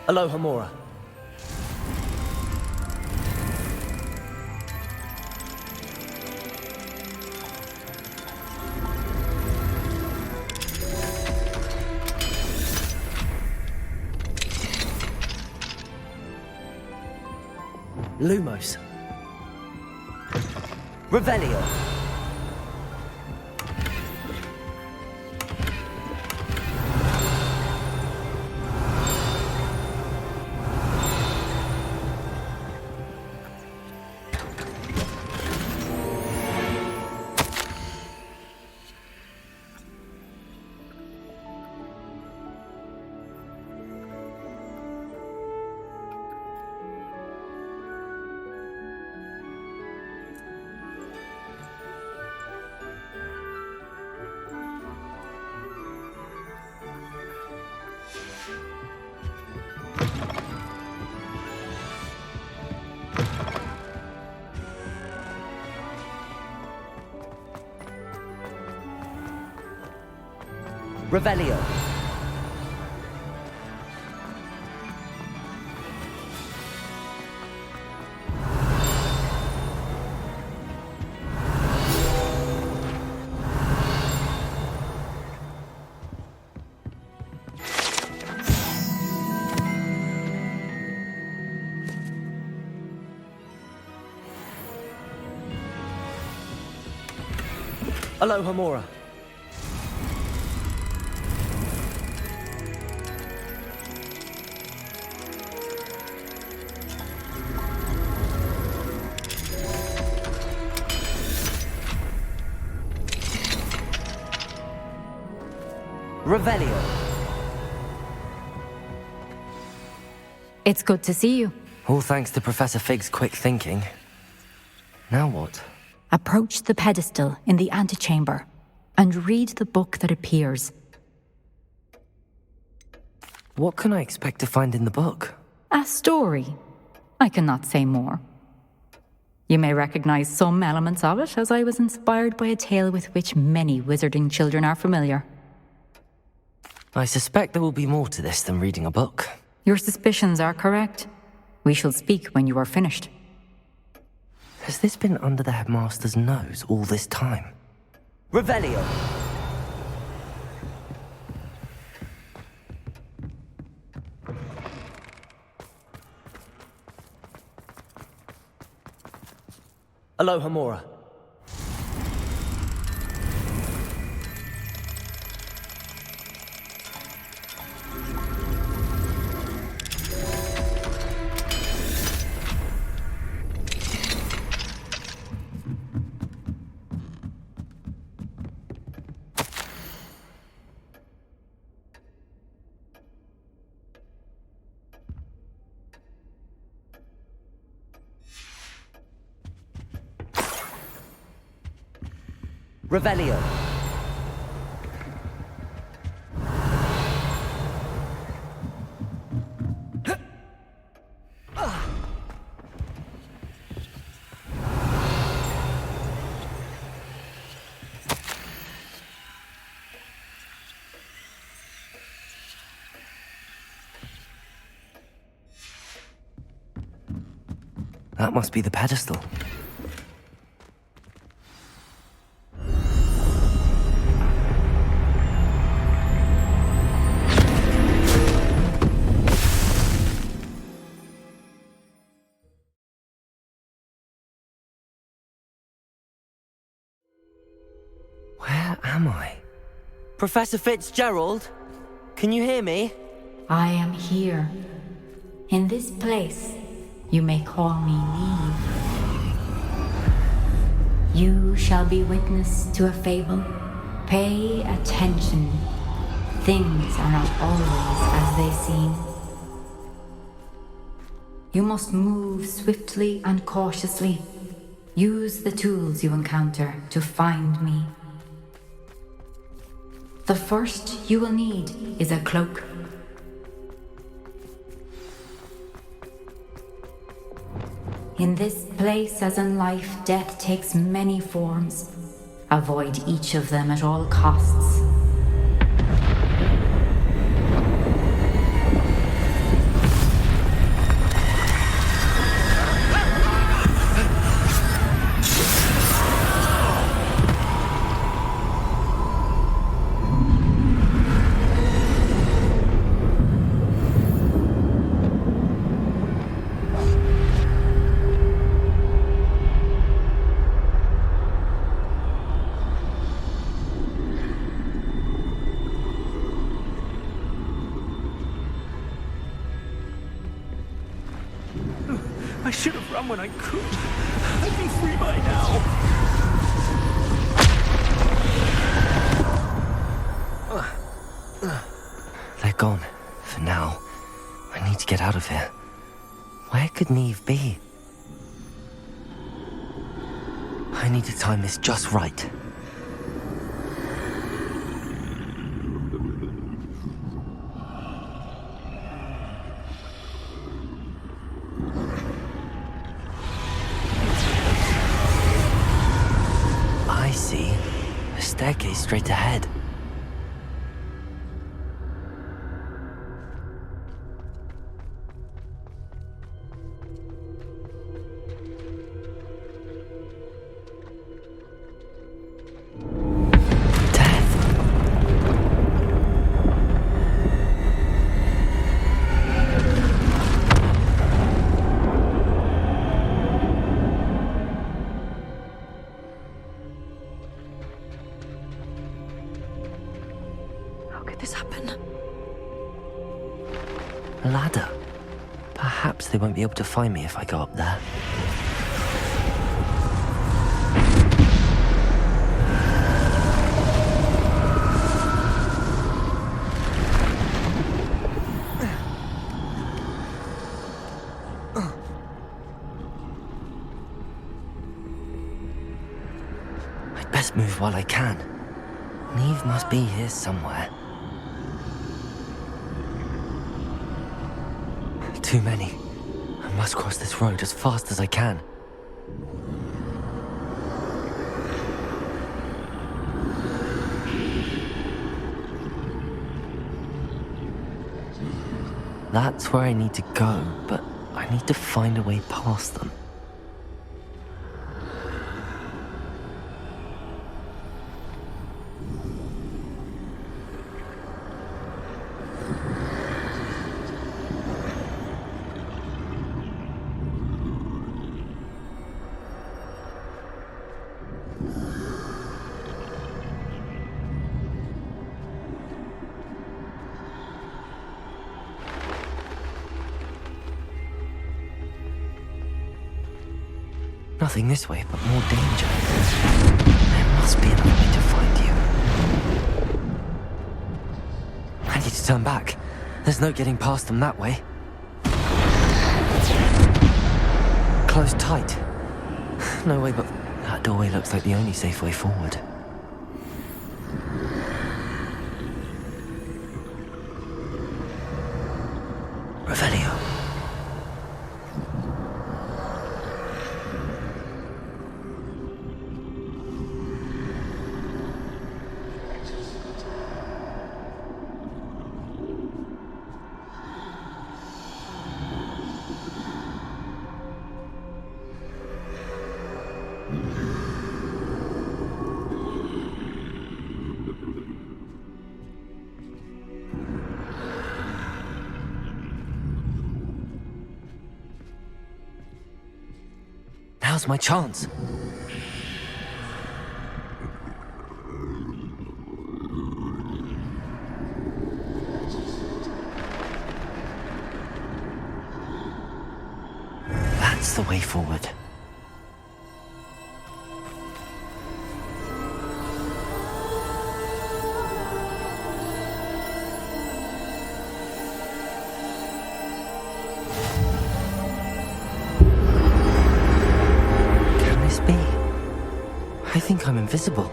Aloha Mora. Lumos. Revelio. Revelio. Aloha Mora. Revelio. It's good to see you. All thanks to Professor Fig's quick thinking. Now what? Approach the pedestal in the antechamber and read the book that appears. What can I expect to find in the book? A story. I cannot say more. You may recognize some elements of it, as I was inspired by a tale with which many wizarding children are familiar. I suspect there will be more to this than reading a book. Your suspicions are correct. We shall speak when you are finished. Has this been under the headmaster's nose all this time? Revelio. Aloha Mora. Revelio. That must be the pedestal. Where am I? Professor Fitzgerald? Can you hear me? I am here. In this place, you may call me Neve. You shall be witness to a fable. Pay attention. Things are not always as they seem. You must move swiftly and cautiously. Use the tools you encounter to find me. The first you will need is a cloak. In this place, as in life, death takes many forms. Avoid each of them at all costs. I should have run when I could. I'd be free by now. They're gone. For now. I need to get out of here. Where could Neve be? I need to time this just right. I see. A staircase straight ahead. A ladder. Perhaps they won't be able to find me if I go up there. I'd best move while I can. Neve must be here somewhere. Too many. I must cross this road as fast as I can. That's where I need to go, but I need to find a way past them. Nothing this way, but more danger. There must be another way to find you. I need to turn back. There's no getting past them that way. Closed tight. No way, but that doorway looks like the only safe way forward. Revelio. Now's my chance. That's the way forward. I think I'm invisible.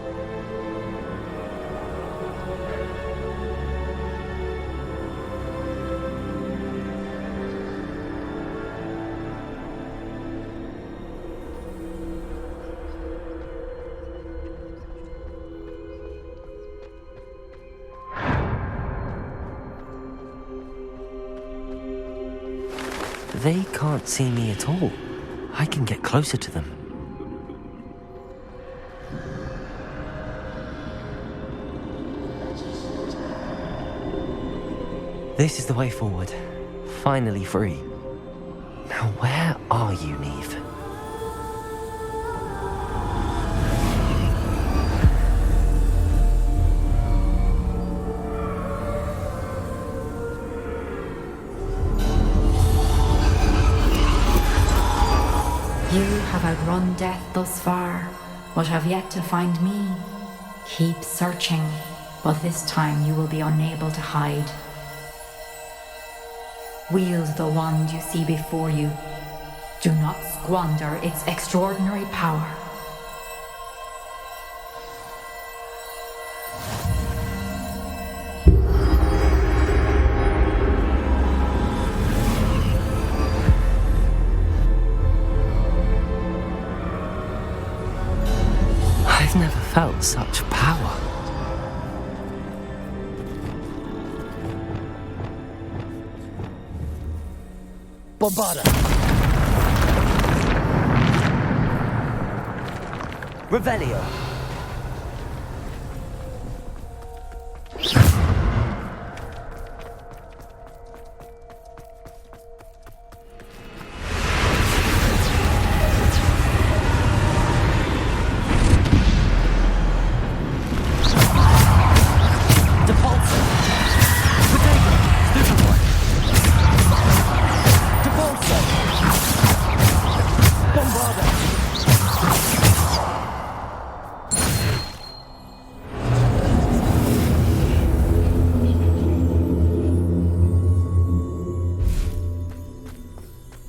They can't see me at all. I can get closer to them. This is the way forward. Finally free. Now where are you, Neve? You have outrun death thus far, but have yet to find me. Keep searching, but this time you will be unable to hide. Wield the wand you see before you. Do not squander its extraordinary power. I've never felt such power. Bombarda! Revelio!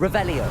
Revelio.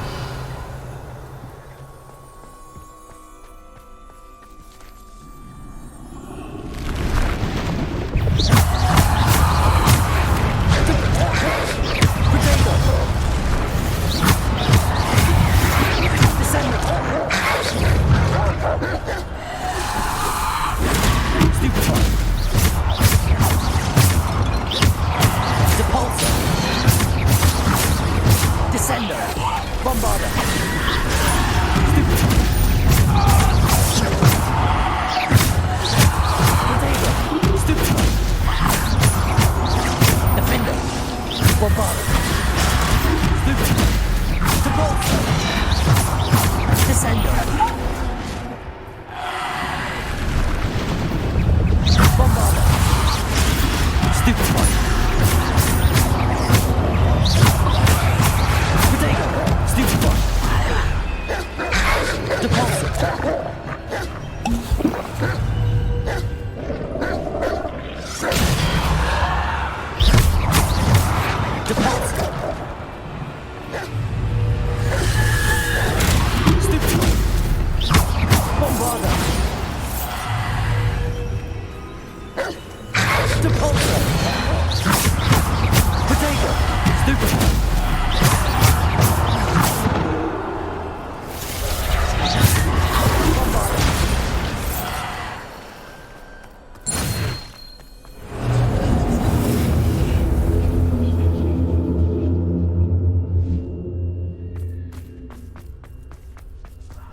Deposit.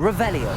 Revelio.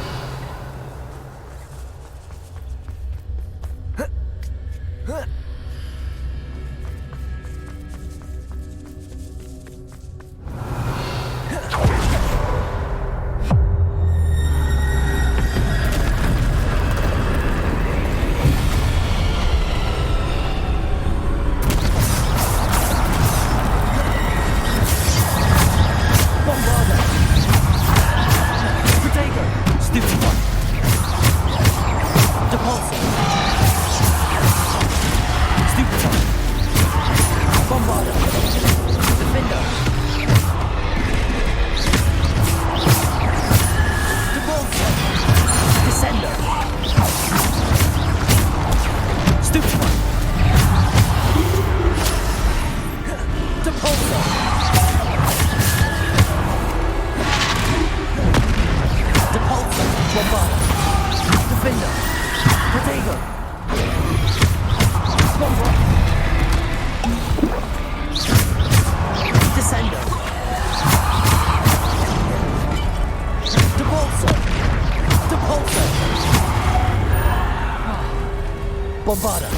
Bombarda.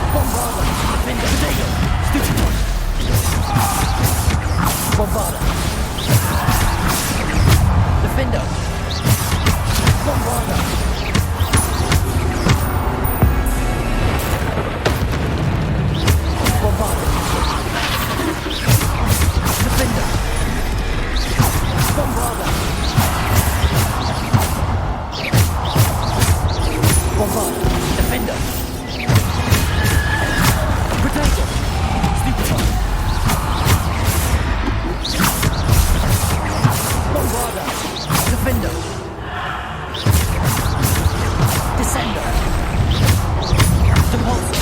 Bombarda. Defender. Potato. Stupid one. Bombarda. Defender. Bombarda. Bombarda. Defender. Bombarda. Bombarda. Defender. Potato. Stupid one. Bombarda. Defender. Descender. Depulsor.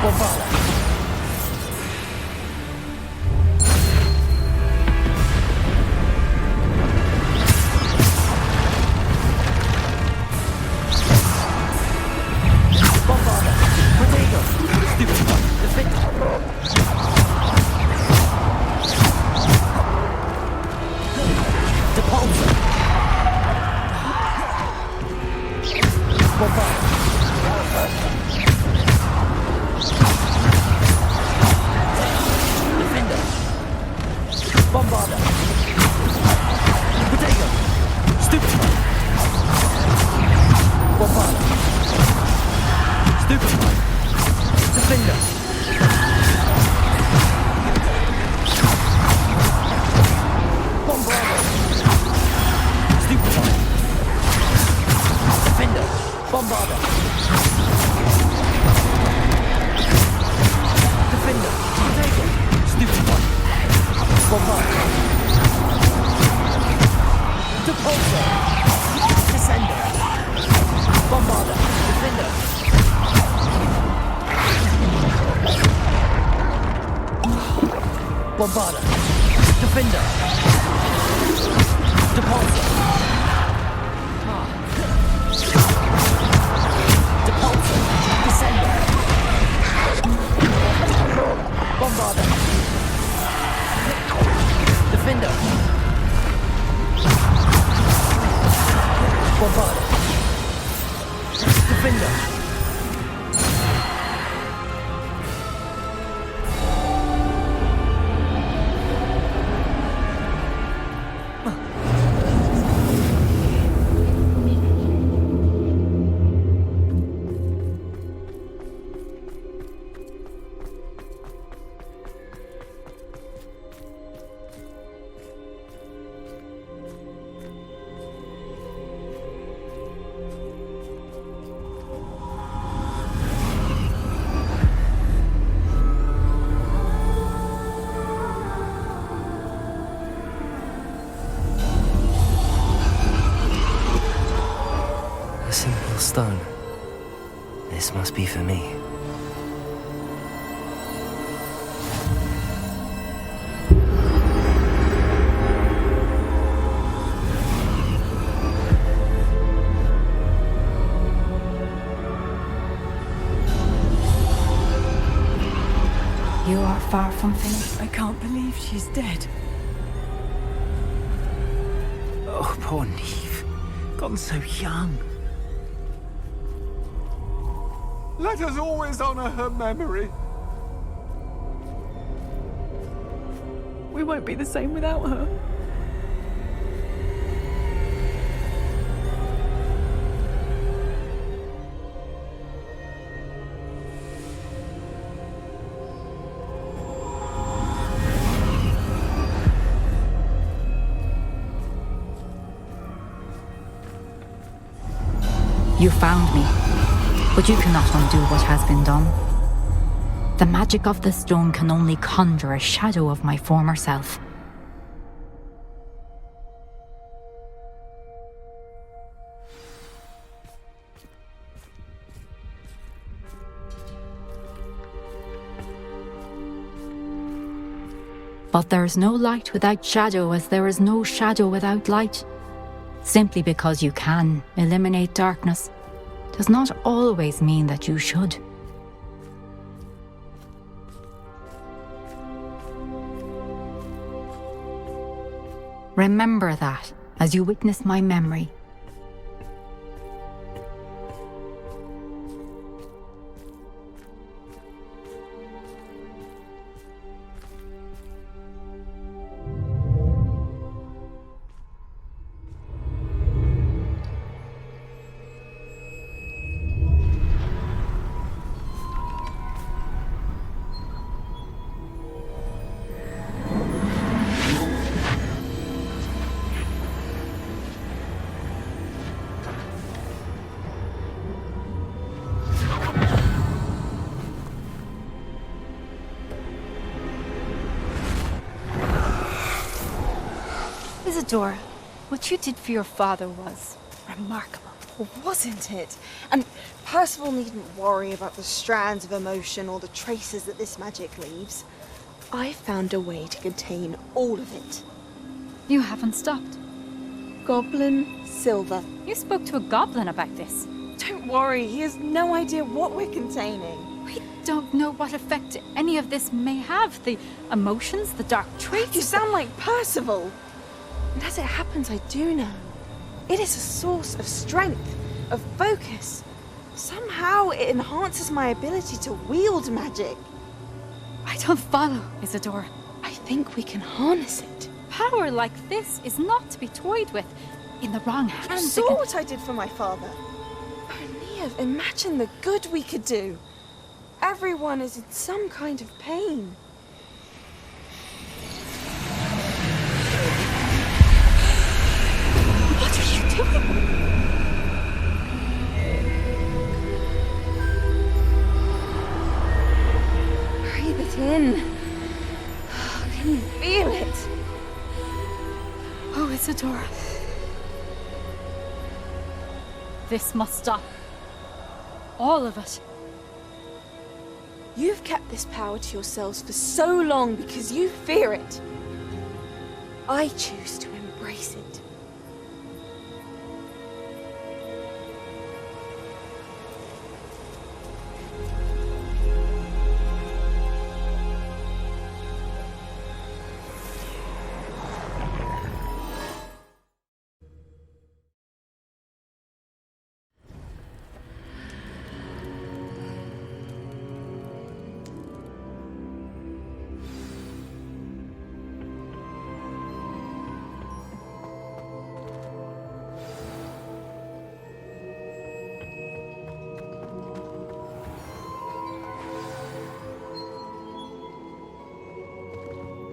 Bombarda. Bombarda. Potato. Stupid one. Defender. Depulsor. Bombarda. Defender. Bombarda. Potato. Stupid one. Bombarda. Stupid one. Defender. Bombarda. Stupid one. Defender. Bombarda. Defender. Potato. Stupid one. Bombarda. Depulsor. Descender. Bombarda. Defender. Bombarda. Defender. Depulsor. Depulsor. Descender. Bombarda. Defender. Bombarda. Defender. A simple stone. This must be for me. You are far from finished. I can't believe she's dead. Oh, poor Neve. Gone so young. Let us always honor her memory. We won't be the same without her. You found me, but you cannot undo what has been done. The magic of the stone can only conjure a shadow of my former self. But there is no light without shadow, as there is no shadow without light. Simply because you can eliminate darkness does not always mean that you should. Remember that as you witness my memory. Isadora, what you did for your father was remarkable, wasn't it? And Percival needn't worry about the strands of emotion or the traces that this magic leaves. I found a way to contain all of it. You haven't stopped. Goblin Silver. You spoke to a goblin about this. Don't worry, he has no idea what we're containing. We don't know what effect any of this may have. The emotions, the dark traits. You sound like Percival. And as it happens, I do know. It is a source of strength, of focus. Somehow it enhances my ability to wield magic. I don't follow, Isadora. I think we can harness it. Power like this is not to be toyed with. In the wrong hands. You saw what I did for my father. Oh, Neve, imagine the good we could do. Everyone is in some kind of pain. What are you doing? Breathe it in. Can you feel it? Oh, Isadora. This must stop. All of it. You've kept this power to yourselves for so long because you fear it. I choose to embrace it.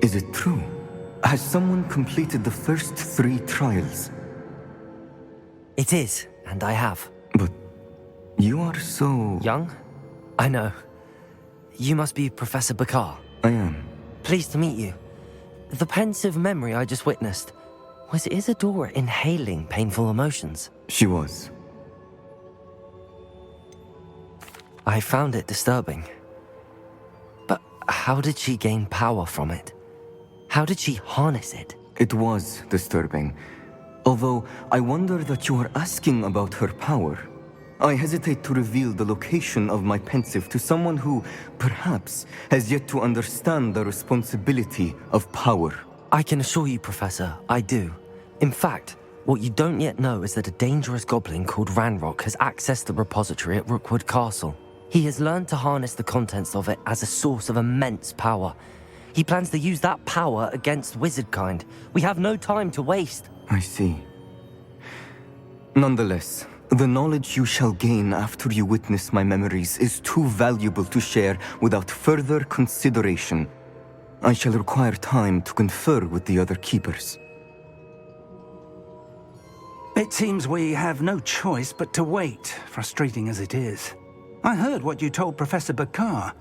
Is it true? Has someone completed the first 3 trials? It is, and I have. But you are so... young? I know. You must be Professor Bakar. I am. Pleased to meet you. The pensive memory I just witnessed, was Isadora inhaling painful emotions? She was. I found it disturbing. But how did she gain power from it? How did she harness it? It was disturbing. Although, I wonder that you are asking about her power. I hesitate to reveal the location of my pensive to someone who, perhaps, has yet to understand the responsibility of power. I can assure you, Professor, I do. In fact, what you don't yet know is that a dangerous goblin called Ranrock has accessed the repository at Rookwood Castle. He has learned to harness the contents of it as a source of immense power. He plans to use that power against wizardkind. We have no time to waste. I see. Nonetheless, the knowledge you shall gain after you witness my memories is too valuable to share without further consideration. I shall require time to confer with the other keepers. It seems we have no choice but to wait, frustrating as it is. I heard what you told Professor Bakar.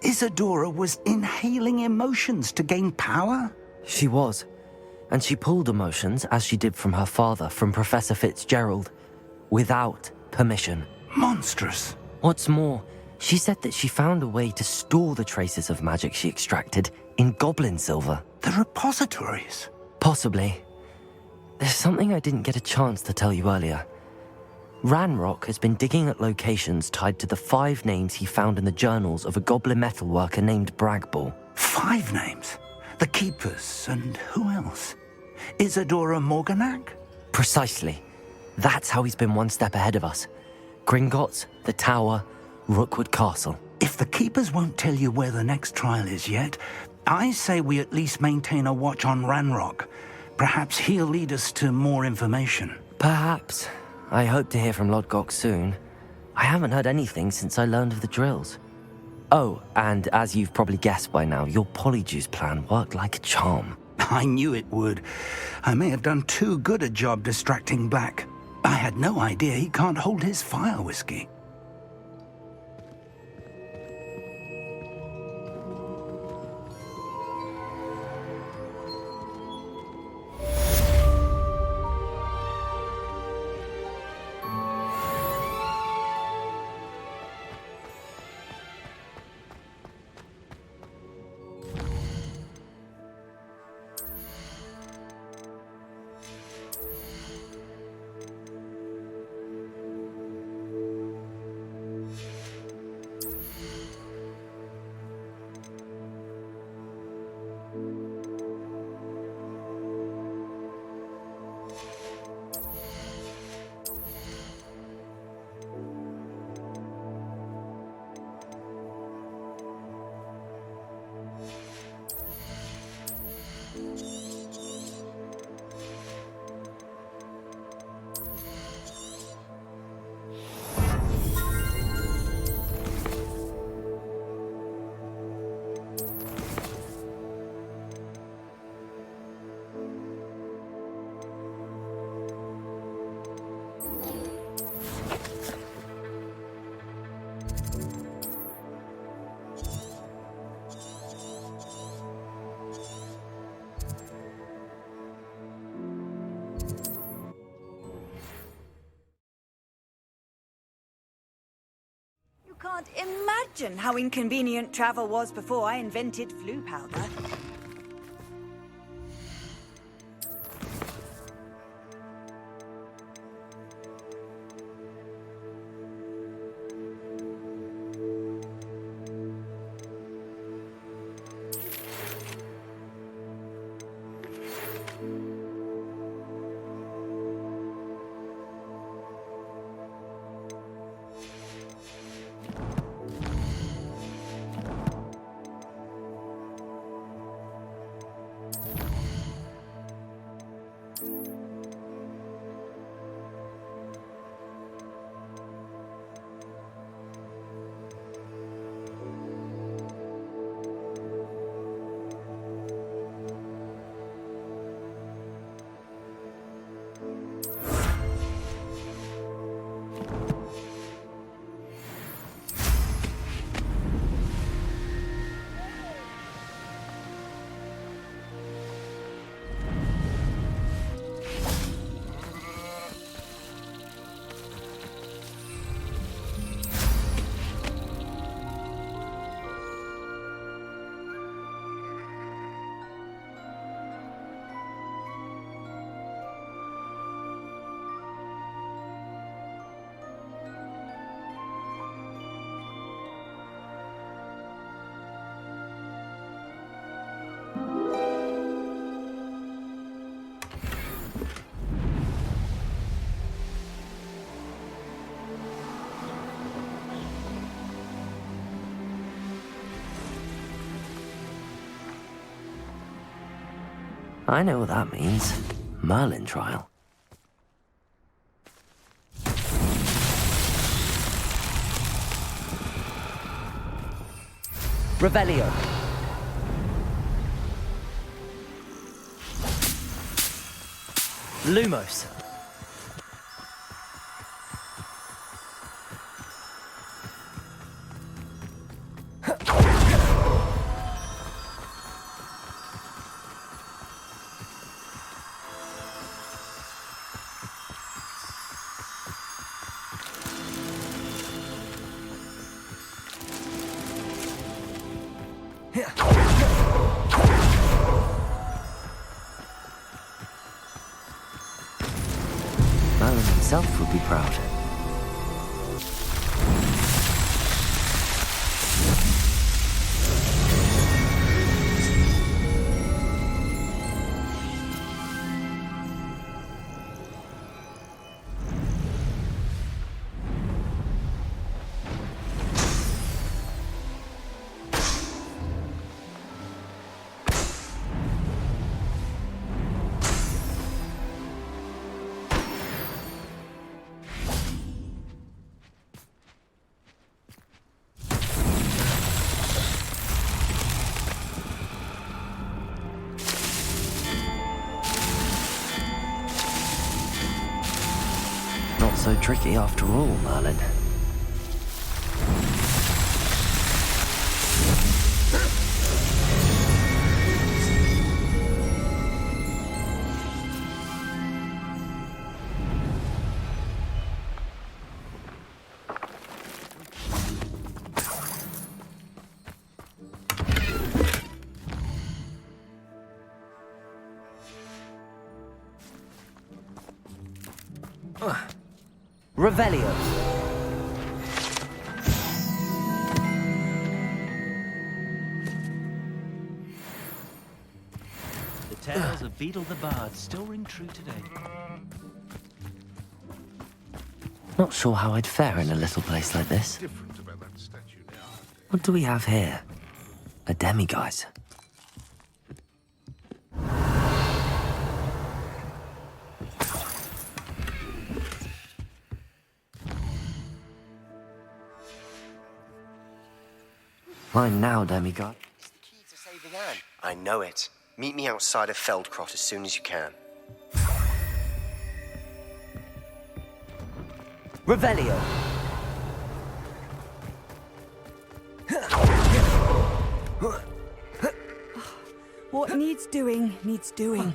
Isadora was inhaling emotions to gain power? She was. And she pulled emotions, as she did from her father, from Professor Fitzgerald, without permission. Monstrous. What's more, she said that she found a way to store the traces of magic she extracted in goblin silver. The repositories? Possibly. There's something I didn't get a chance to tell you earlier. Ranrock has been digging at locations tied to the 5 names he found in the journals of a goblin metalworker named Bragball. 5 names? The Keepers, and who else? Isadora Morganac? Precisely. That's how he's been one step ahead of us. Gringotts, the Tower, Rookwood Castle. If the Keepers won't tell you where the next trial is yet, I say we at least maintain a watch on Ranrock. Perhaps he'll lead us to more information. Perhaps. I hope to hear from Lodgok soon. I haven't heard anything since I learned of the drills. Oh, and as you've probably guessed by now, your Polyjuice plan worked like a charm. I knew it would. I may have done too good a job distracting Black. I had no idea he can't hold his fire whiskey. Can't imagine how inconvenient travel was before I invented flu powder. I know what that means. Merlin trial. Revelio. Lumos. Merlin himself would be proud. Not so tricky after all, Merlin. Revelio. The tales of Beetle the Bard still ring true today. Not sure how I'd fare in a little place like this. What do we have here? A demiguise. Mine now, demigod. It's the key to saving Anne. I know it. Meet me outside of Feldcroft as soon as you can. Revelio. What needs doing, needs doing.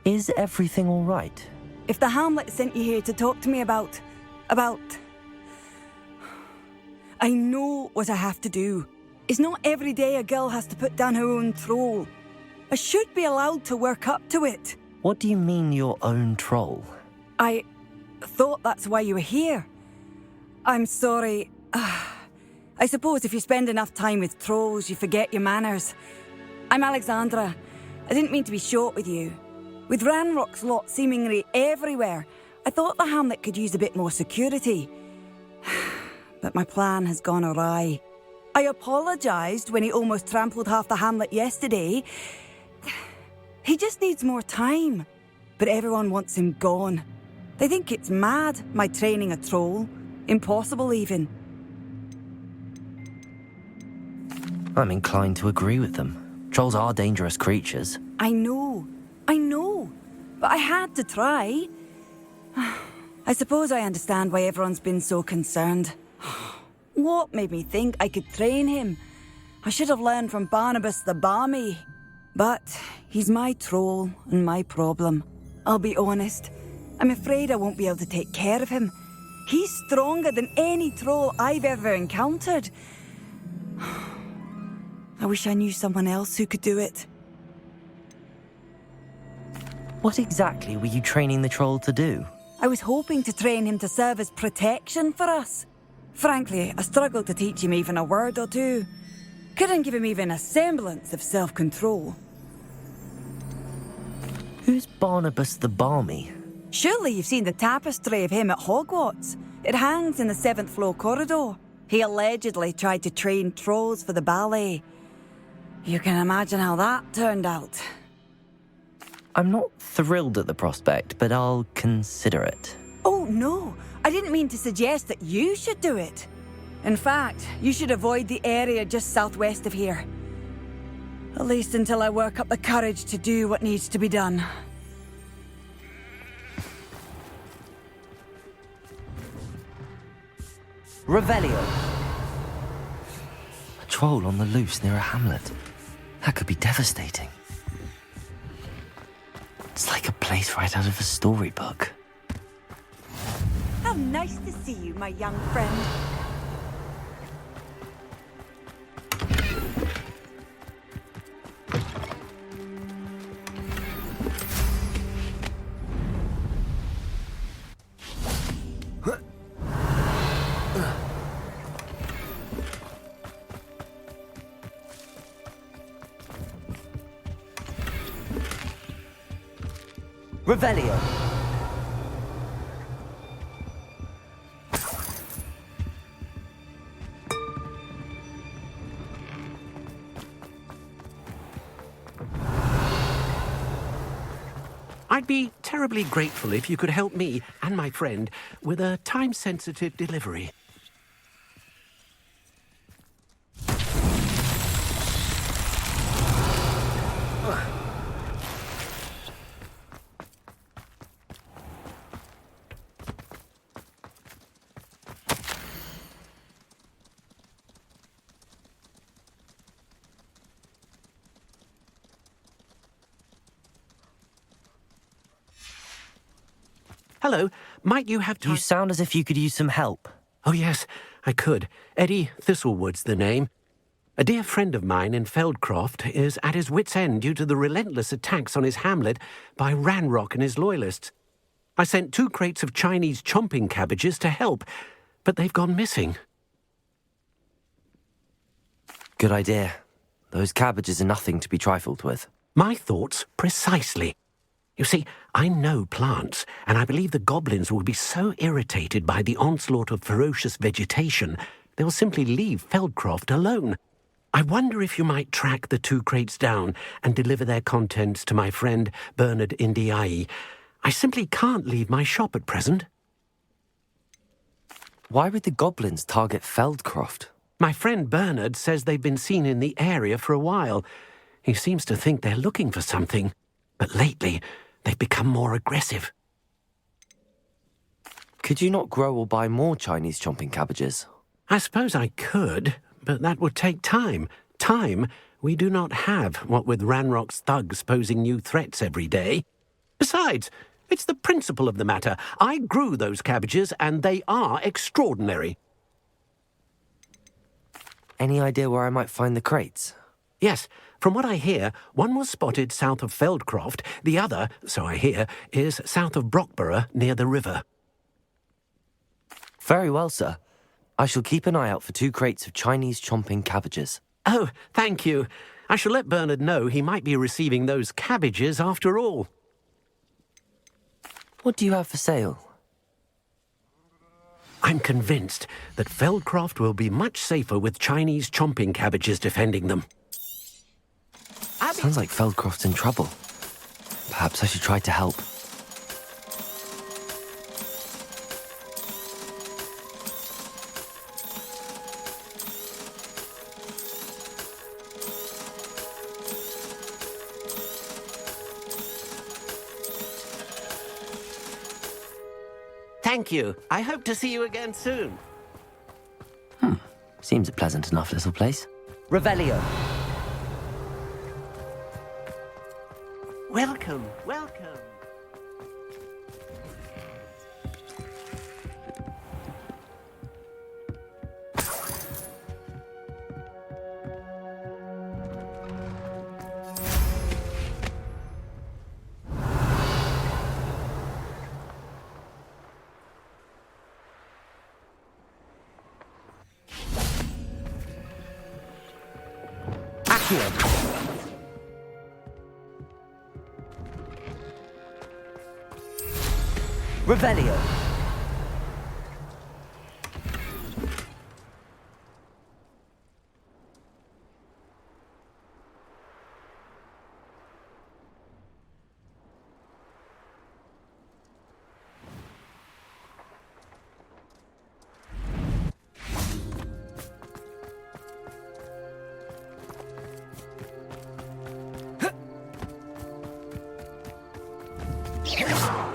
Is everything all right? If the Hamlet sent you here to talk to me about... I know what I have to do. It's not every day a girl has to put down her own troll. I should be allowed to work up to it. What do you mean, your own troll? I thought that's why you were here. I'm sorry. I suppose if you spend enough time with trolls, you forget your manners. I'm Alexandra. I didn't mean to be short with you. With Ranrock's lot seemingly everywhere, I thought the Hamlet could use a bit more security. But my plan has gone awry. I apologised when he almost trampled half the Hamlet yesterday. He just needs more time. But everyone wants him gone. They think it's mad, my training a troll. Impossible, even. I'm inclined to agree with them. Trolls are dangerous creatures. I know. But I had to try. I suppose I understand why everyone's been so concerned. What made me think I could train him? I should have learned from Barnabas the Barmy. But he's my troll and my problem. I'll be honest, I'm afraid I won't be able to take care of him. He's stronger than any troll I've ever encountered. I wish I knew someone else who could do it. What exactly were you training the troll to do? I was hoping to train him to serve as protection for us. Frankly, I struggled to teach him even a word or two. Couldn't give him even a semblance of self-control. Who's Barnabas the Barmy? Surely you've seen the tapestry of him at Hogwarts. It hangs in the 7th floor corridor. He allegedly tried to train trolls for the ballet. You can imagine how that turned out. I'm not thrilled at the prospect, but I'll consider it. Oh, no. I didn't mean to suggest that you should do it. In fact, you should avoid the area just southwest of here. At least until I work up the courage to do what needs to be done. Revelio. A troll on the loose near a hamlet. That could be devastating. It's like a place right out of a storybook. How nice to see you, my young friend. Revelio. I'd be terribly grateful if you could help me and my friend with a time-sensitive delivery. Hello, might you have time? You sound as if you could use some help. Oh, yes, I could. Eddie Thistlewood's the name. A dear friend of mine in Feldcroft is at his wit's end due to the relentless attacks on his hamlet by Ranrock and his loyalists. I sent 2 crates of Chinese chomping cabbages to help, but they've gone missing. Good idea. Those cabbages are nothing to be trifled with. My thoughts precisely. You see, I know plants, and I believe the goblins will be so irritated by the onslaught of ferocious vegetation, they'll simply leave Feldcroft alone. I wonder if you might track the 2 crates down and deliver their contents to my friend Bernard Indiai. I simply can't leave my shop at present. Why would the goblins target Feldcroft? My friend Bernard says they've been seen in the area for a while. He seems to think they're looking for something, but lately they've become more aggressive. Could you not grow or buy more Chinese chomping cabbages? I suppose I could, but that would take time. Time we do not have, what with Ranrock's thugs posing new threats every day. Besides, it's the principle of the matter. I grew those cabbages, and they are extraordinary. Any idea where I might find the crates? Yes. From what I hear, one was spotted south of Feldcroft, the other, so I hear, is south of Brockborough, near the river. Very well, sir. I shall keep an eye out for 2 crates of Chinese chomping cabbages. Oh, thank you. I shall let Bernard know he might be receiving those cabbages after all. What do you have for sale? I'm convinced that Feldcroft will be much safer with Chinese chomping cabbages defending them. Sounds like Feldcroft's in trouble. Perhaps I should try to help. Thank you. I hope to see you again soon. Seems a pleasant enough little place. Revelio. Welcome, welcome. Revelio.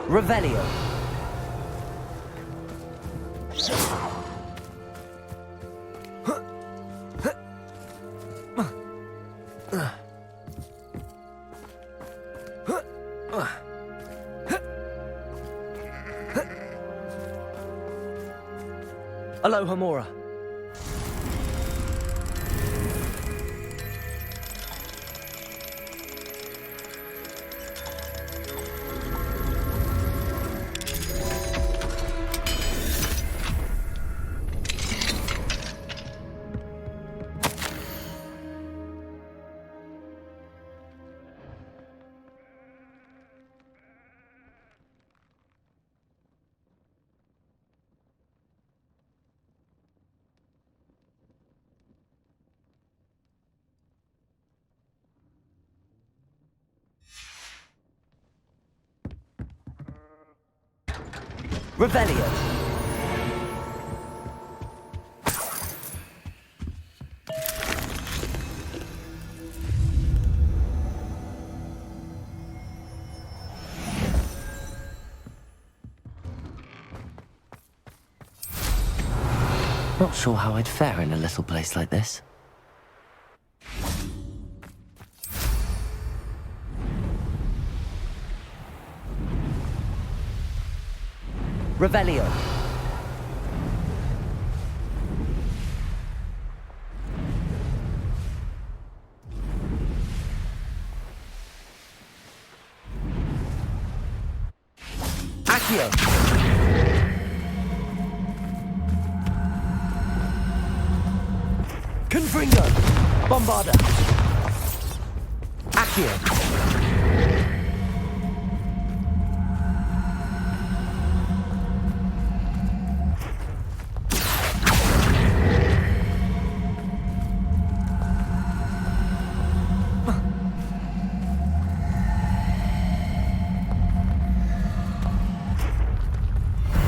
Revelio. Alohomora. Revelio. Not sure how I'd fare in a little place like this. Revelio. Accio. Confringo. Bombarda. Accio.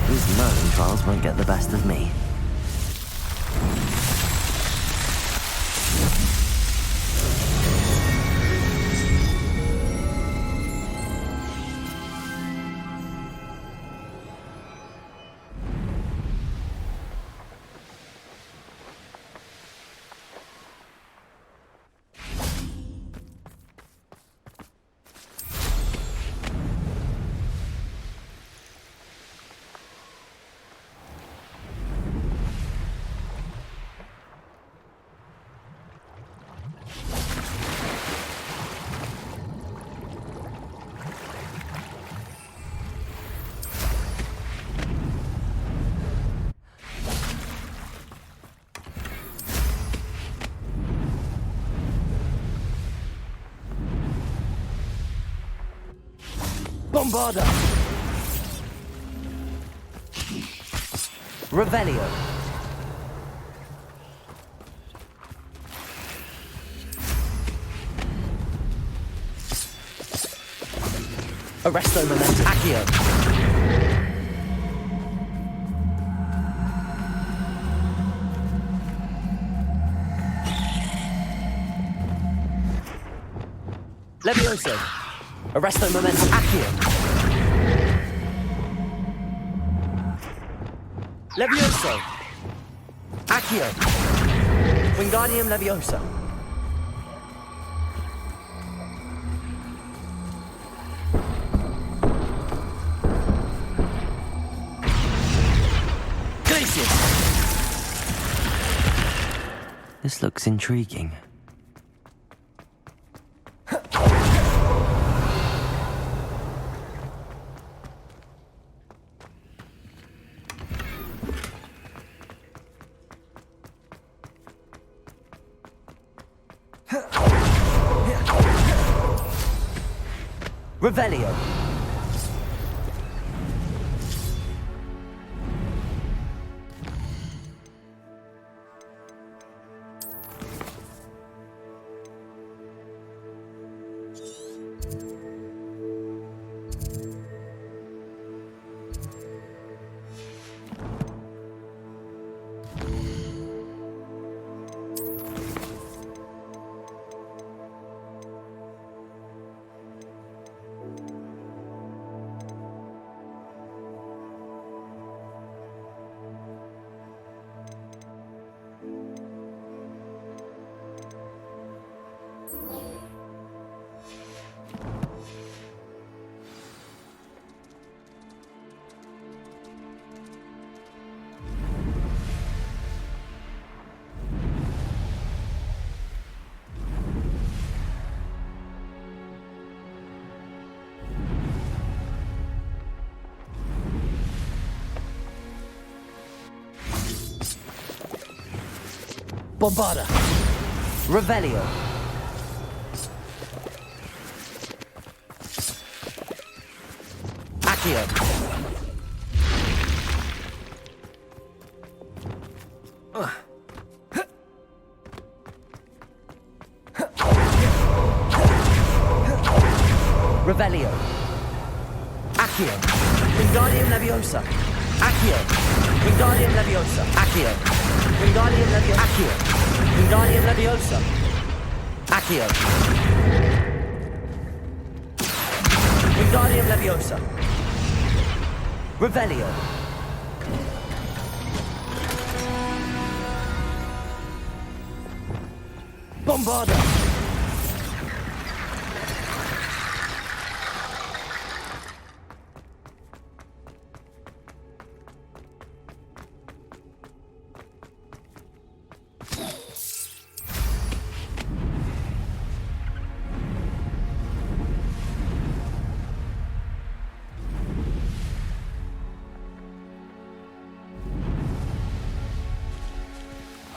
These Merlin trials won't get the best of me. Bombarda. Revelio. Arresto momentum. Accio. Levioso. Arresto momentum. Accio. Levioso. Accio. Wingardium Levioso. Glacius. This looks intriguing. Revelio. Bombarda. Revelio. Accio. Revelio. Accio. Wingardium Leviosa. Accio. Wingardium Leviosa. Accio. Wingardium Leviosa. Accio. Wingardium Leviosa. Accio. Wingardium Leviosa. Revelio. Bombarda.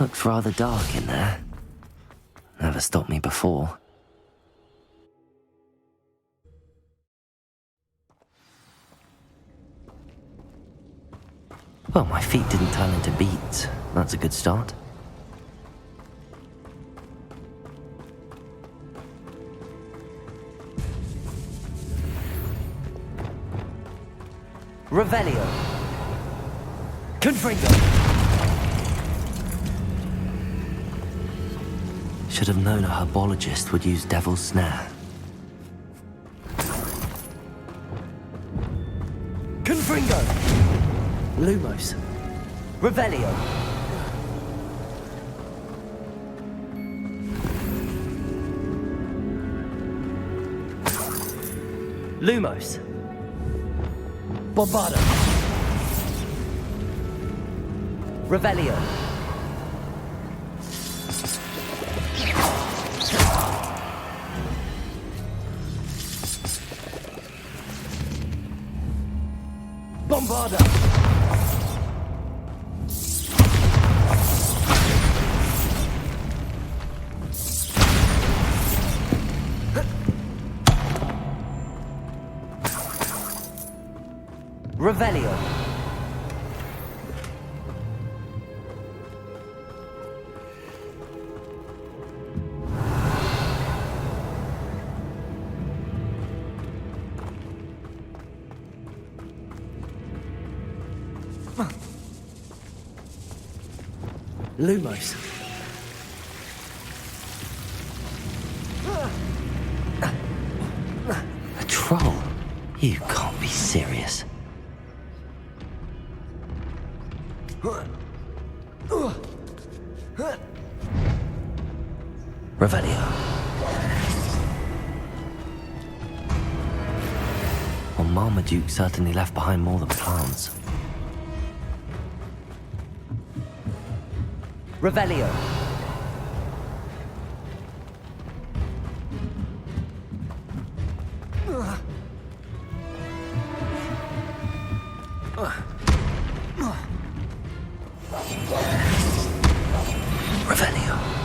Looks rather dark in there. Never stopped me before. Well, my feet didn't turn into beets. That's a good start. Revelio. Confringo. Should have known a herbologist would use Devil's Snare. Confringo! Lumos. Revelio. Lumos. Bombarda. Revelio. Bombarda! Revelio. Lumos. A troll? You can't be serious. Revelio. Well, Marmaduke certainly left behind more than plants. Revelio. Revelio.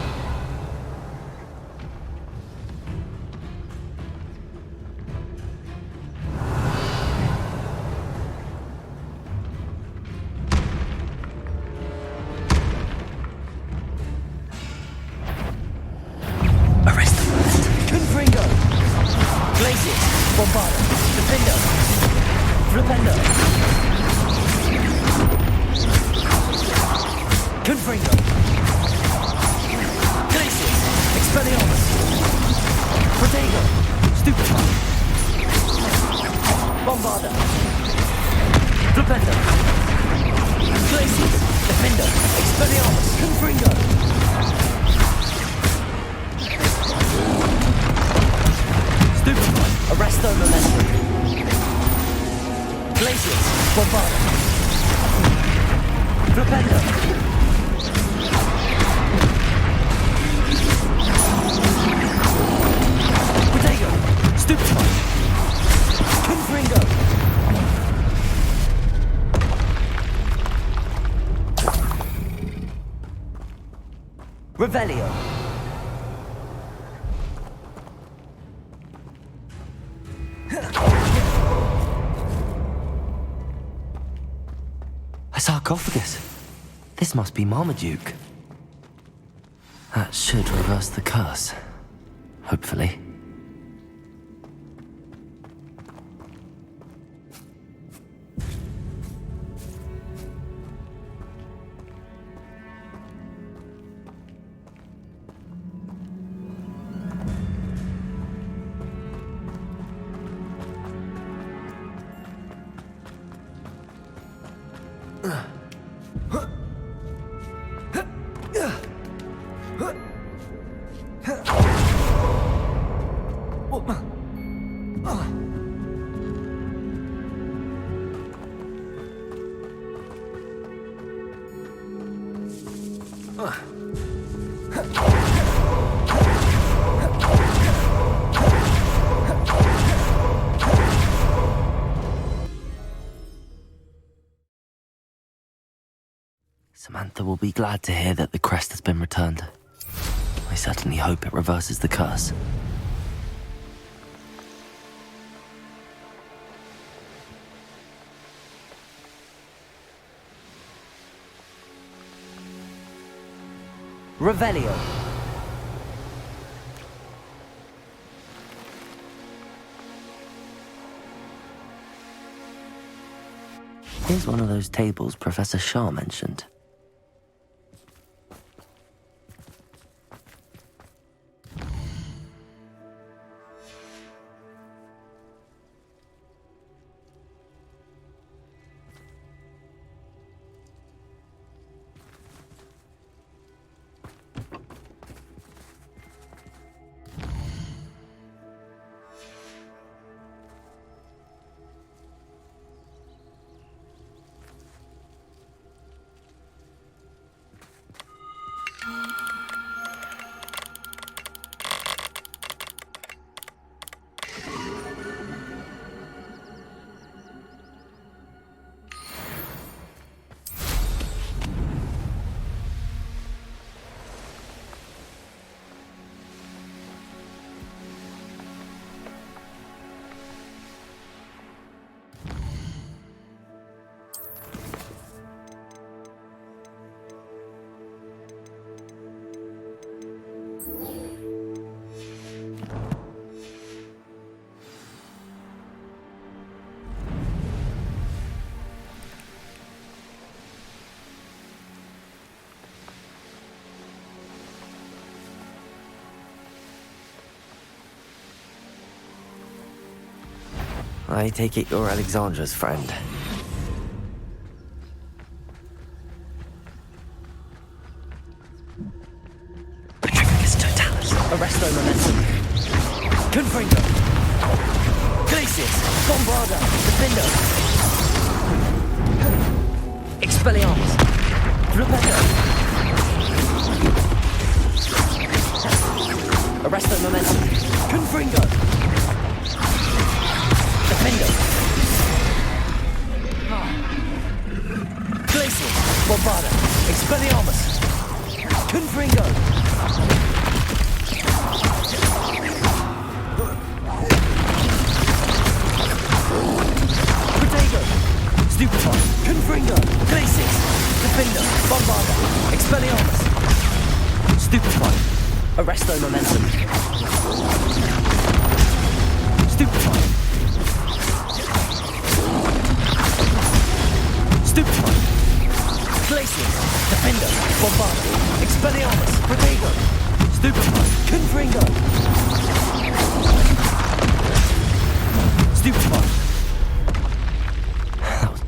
Revelio. A sarcophagus. This must be Marmaduke. That should reverse the curse. Hopefully. Samantha will be glad to hear that the crest has been returned. I certainly hope it reverses the curse. Revelio. Here's one of those tables Professor Shah mentioned. I take it you're Alexandra's friend. Petrificus Totalis. Arresto Momentum. Confringo. Glacius. Bombarda. Defender. Expelliarmus. Repello. Arresto Momentum. Confringo. Defender. Glacius. Bombarda. Expelliarmus. Confringo. Protego. Stupefy. Confringo. Glacius. Defender. Bombarda. Expelliarmus. Stupefy. Arresto Momentum. Stupefy. Stupefy. Glacius. Defender. Bombarda. Expelliarmus. Protego. Stupefy. Confringo. Stupefy.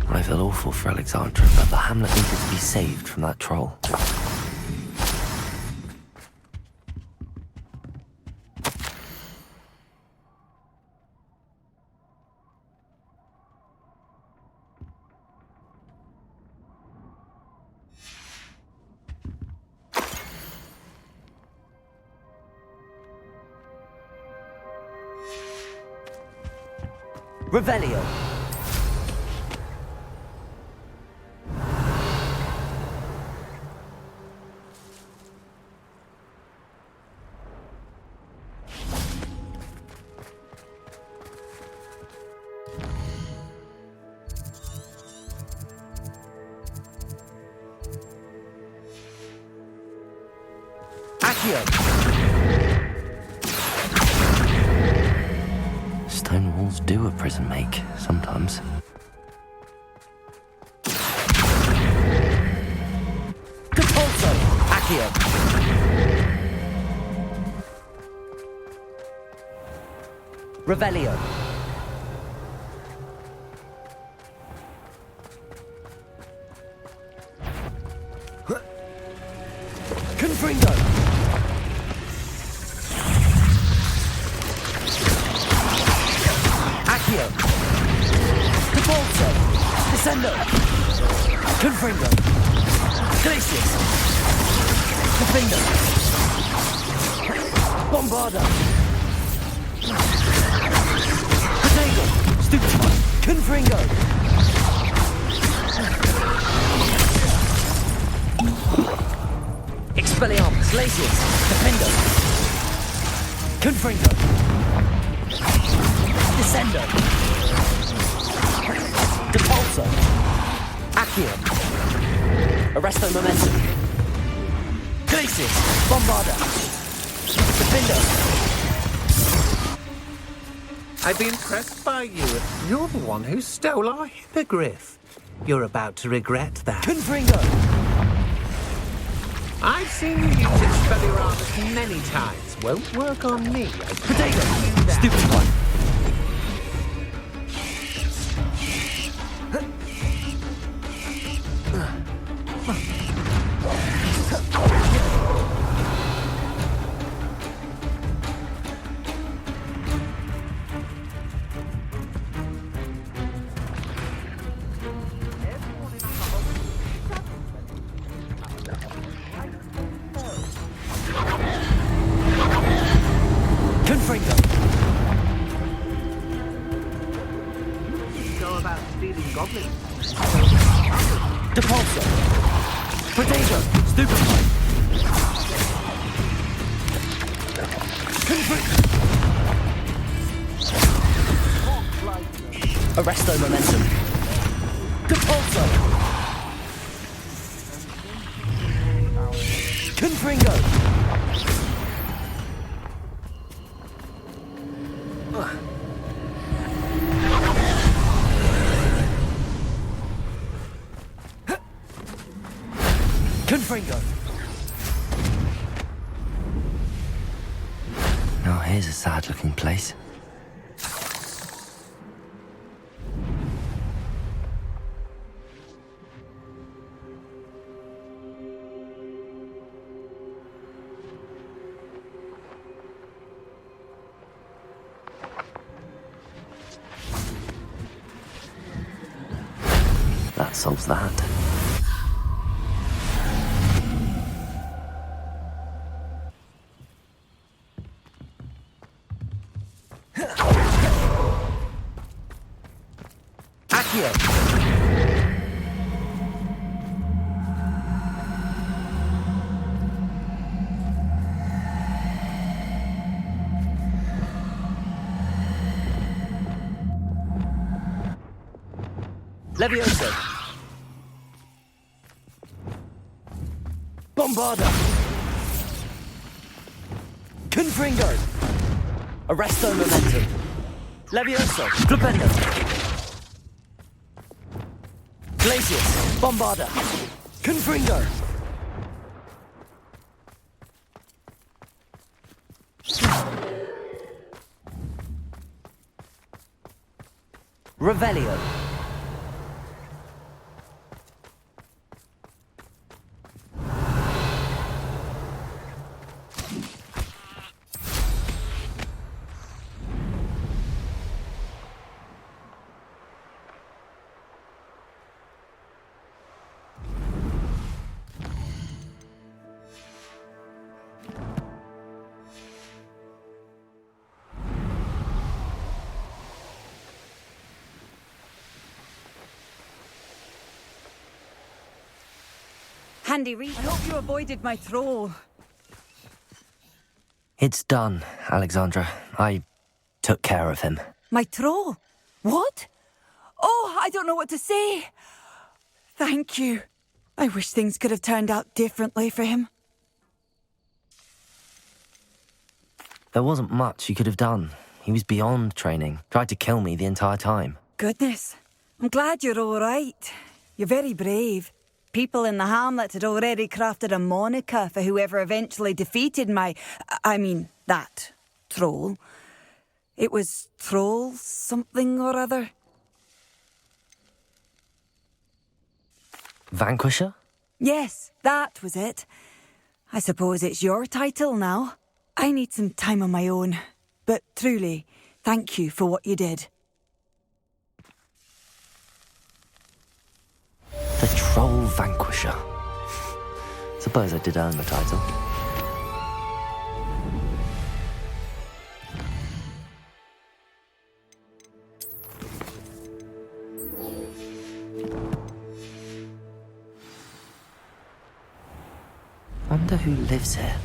I feel awful for Alexandra, but the hamlet needed to be saved from that troll. Revelio. Accio! Stone walls do a prison make, sometimes. Depulso! Accio! Revelio! Confringo! Accio! Depulso! Descendo! Confringo! Glacius! Defendo! Bombarda! Potato! Stupefy! Confringo! Expelliarmus! Glacius! Defendo! Confringo! Descendo! Depulso! Accio! Arresto Momentum! Glacius! Bombarda! Defendo! I'd be impressed by you if you're the one who stole our hippogriff. You're about to regret that. Confringo! I've seen you use Expelliarmus many times. Won't work on me. Potato! Stupid one! Confringo! Go about stealing goblins. Depulso! Potato! Stupefy! Confringo! Arresto Momentum! Depulso! Confringo! Confringo! Now here's a sad-looking place. That solves that. Accio! Levioso! Bombarda! Confringo! Arresto Momentum! Levioso! Flipendo! Glacius! Bombarda! Confringo! Revelio! Handy Reed, I hope you avoided my troll. It's done, Alexandra. I took care of him. My troll? What? Oh, I don't know what to say. Thank you. I wish things could have turned out differently for him. There wasn't much he could have done. He was beyond training. Tried to kill me the entire time. Goodness. I'm glad you're all right. You're very brave. People in the hamlet had already crafted a moniker for whoever eventually defeated that troll. It was Troll something or other. Vanquisher? Yes, that was it. I suppose it's your title now. I need some time on my own. But truly, thank you for what you did. The Troll Vanquisher. Suppose I did earn the title. Wonder who lives here.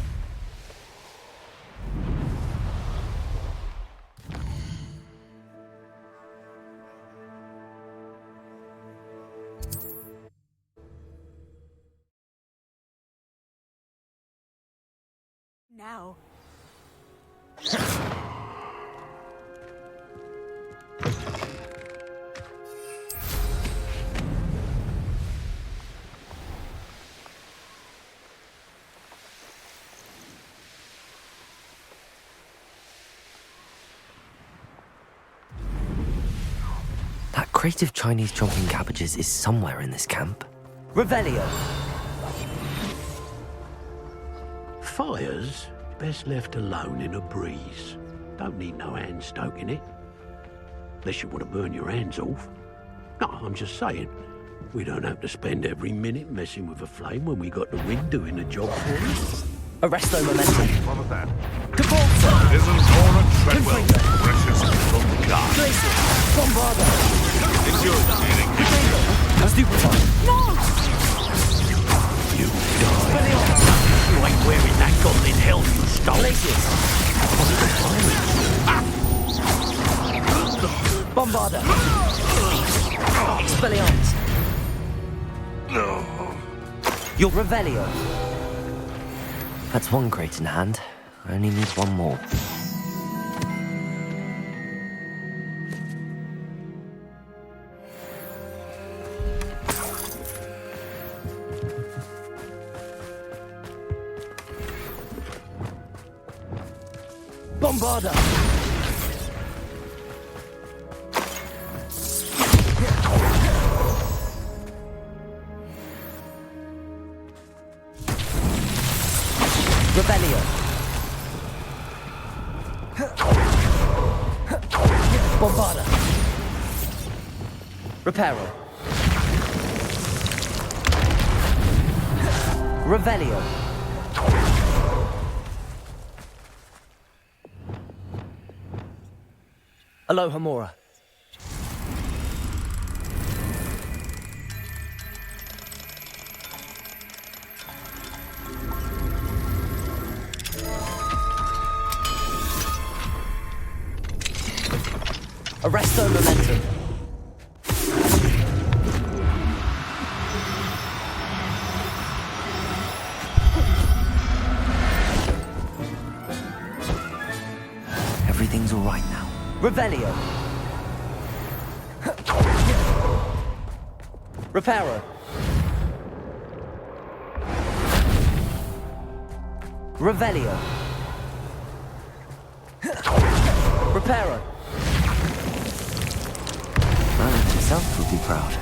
Now. That crate of Chinese chomping cabbages is somewhere in this camp. Revelio! Fires best left alone in a breeze. Don't need no hand stoking it. Unless you want to burn your hands off. No, I'm just saying. We don't have to spend every minute messing with a flame when we got the wind doing the job for us. Arresto momentum. What was that? Default! Isn't Laura Treadwell precious little guard? Bombarda! It's yours, Eating. Stupefy! No! You die. You ain't wearing that goblin helm you stole. Bombarda! Expelliarmus! Your Revelio! That's one crate in hand. I only need one more. Bombarda! Rebellion. Bombarda. Reparo. Revelio. Aloha Mora. Arresto momentum. Everything's all right now. Revelio. Reparo. Revelio. Reparo. Merlin himself would be proud.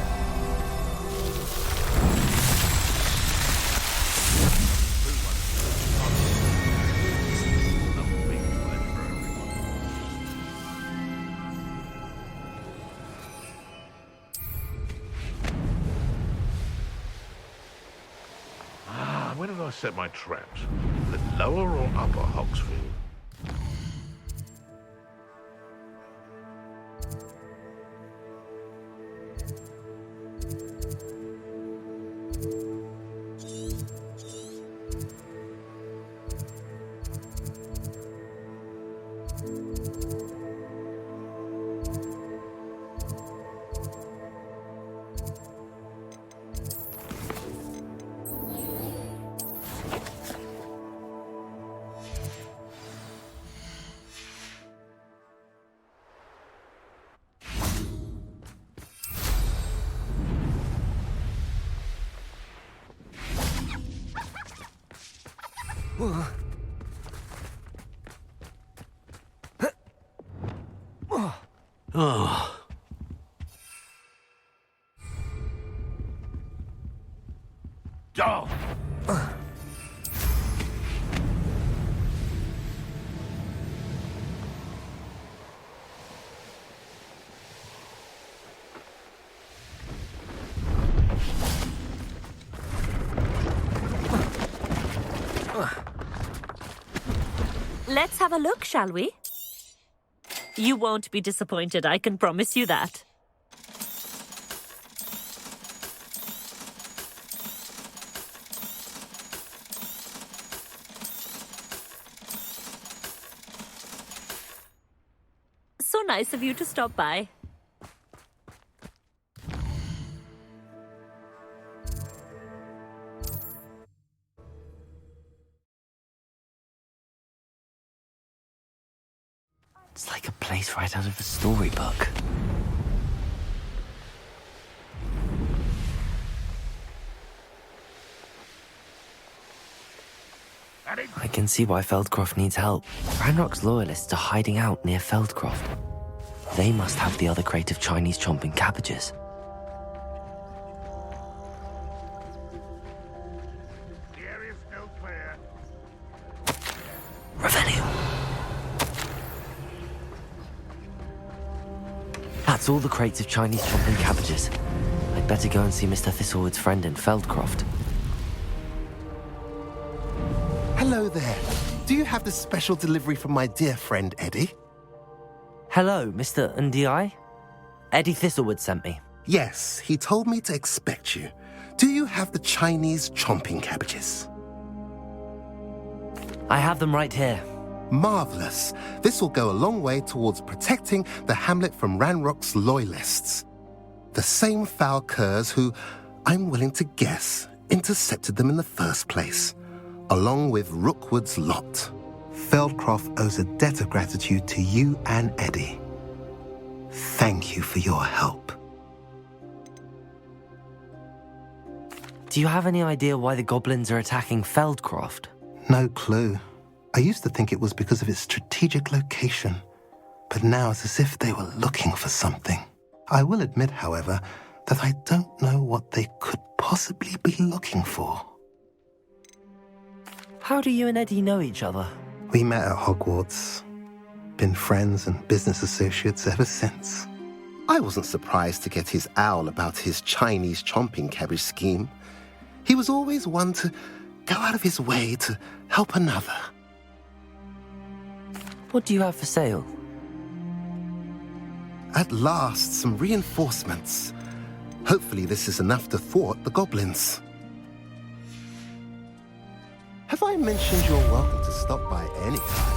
Where did I set my traps? The lower or upper Hogsfield? Oh. Oh. Let's have a look, shall we? You won't be disappointed, I can promise you that. So nice of you to stop by. It's like a place right out of a storybook. I can see why Feldcroft needs help. Ranrock's loyalists are hiding out near Feldcroft. They must have the other crate of Chinese chomping cabbages. The area's still clear. Revelio! That's all the crates of Chinese chomping cabbages. I'd better go and see Mr. Thistlewood's friend in Feldcroft. Hello there. Do you have the special delivery from my dear friend Eddie? Hello, Mr. Ndi? Eddie Thistlewood sent me. Yes, he told me to expect you. Do you have the Chinese chomping cabbages? I have them right here. Marvelous. This will go a long way towards protecting the hamlet from Ranrock's loyalists. The same foul curs who, I'm willing to guess, intercepted them in the first place, along with Rookwood's lot. Feldcroft owes a debt of gratitude to you and Eddie. Thank you for your help. Do you have any idea why the goblins are attacking Feldcroft? No clue. I used to think it was because of its strategic location, but now it's as if they were looking for something. I will admit, however, that I don't know what they could possibly be looking for. How do you and Eddie know each other? We met at Hogwarts. Been friends and business associates ever since. I wasn't surprised to get his owl about his Chinese chomping cabbage scheme. He was always one to go out of his way to help another. What do you have for sale? At last, some reinforcements. Hopefully this is enough to thwart the goblins. Have I mentioned you're welcome to stop by any time?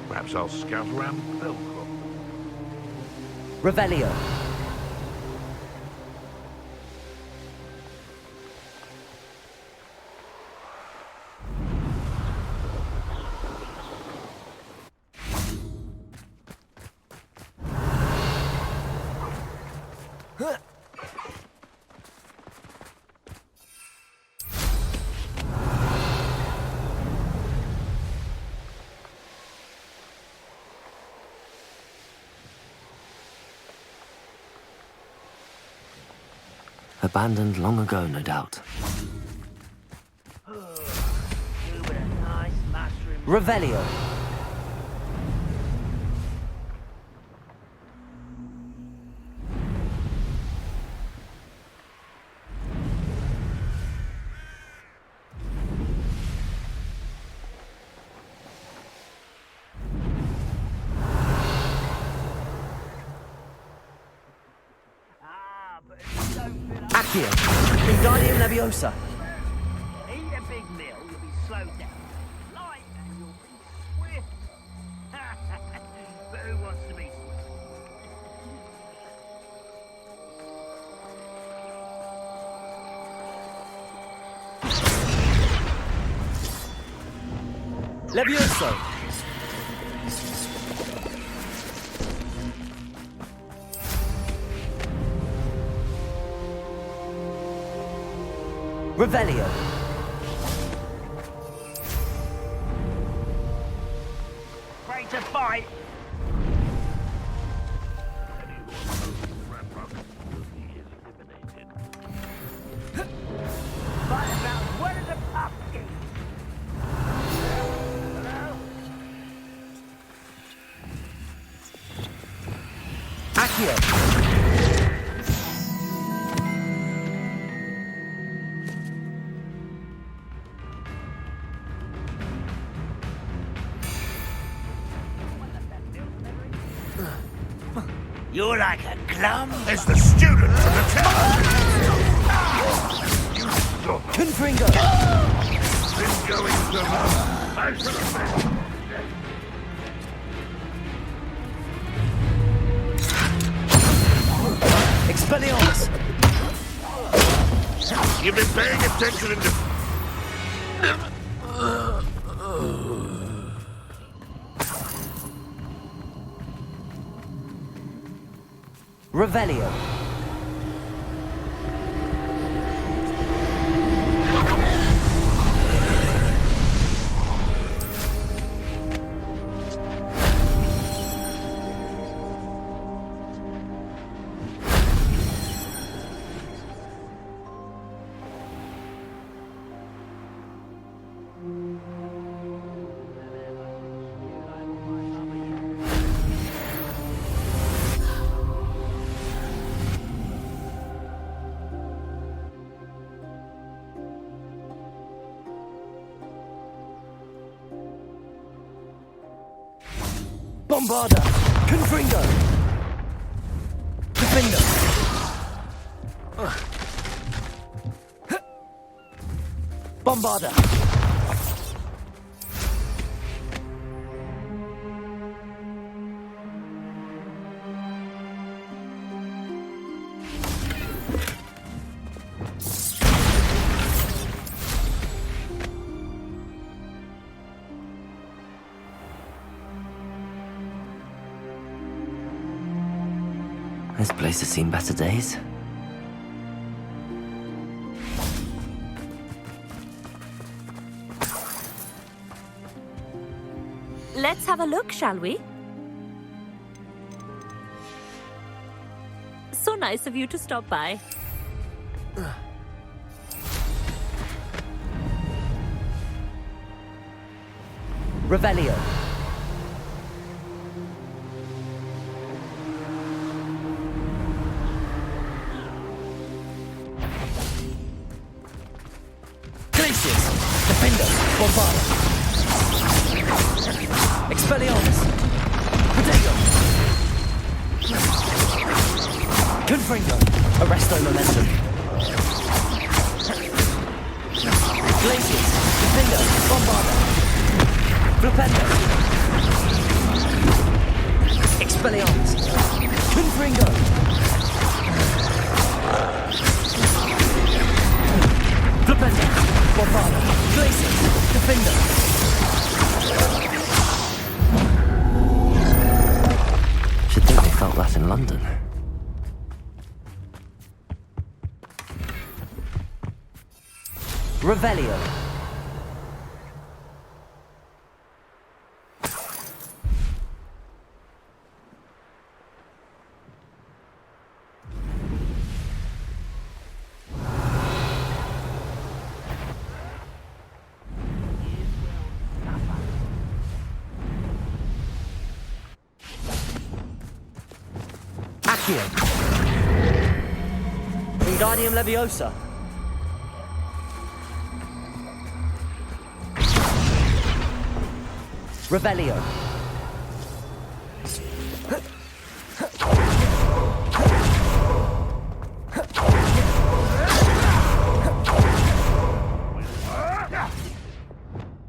Perhaps I'll scout around Feldcroft. Revelio. Abandoned long ago, no doubt. Revelio. Accio. Wingardium Leviosa. Eat a big meal, you'll be slowed down. Light and you'll be swift. But Levioso! Revelio! Ready to fight. Fight about one of the pumpkins. Accio! You're like a glum. It's the student from the town. Confringo! Been going to her. Expelliarmus! You've been paying attention in the... Revelio! Bombarda! Confringo! Defender! Bombarda! This place has seen better days. Let's have a look, shall we? So nice of you to stop by. Revelio! Defender! Bombarda! Expelliarmus! Protego! Confringo! Arresto Momentum! Glacius! Defender! Bombarda! Flipendo! Expelliarmus! Confringo! Flipendo! Bombarda! Glacius! Defender! Should think they felt that in London. Revelio. Accio. Wingardium Leviosa. Revelio.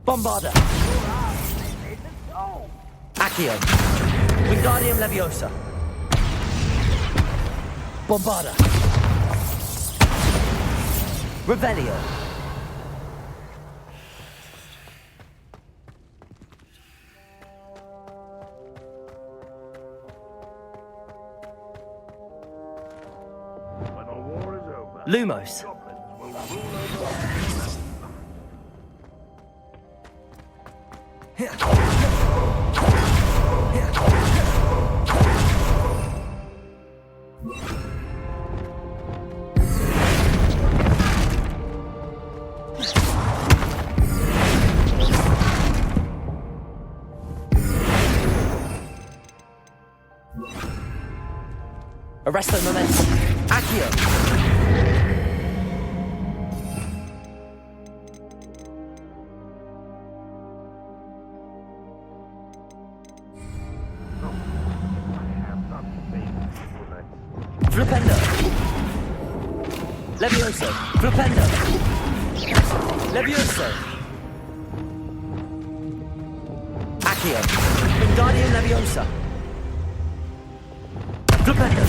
Bombarda. Accio. Wingardium Leviosa. Bombarda. Revelio. Lumos. Arresto momentum. Accio. Flipendo. Levioso. Flipendo. Levioso. Accio. Wingardium Leviosa. Flipendo.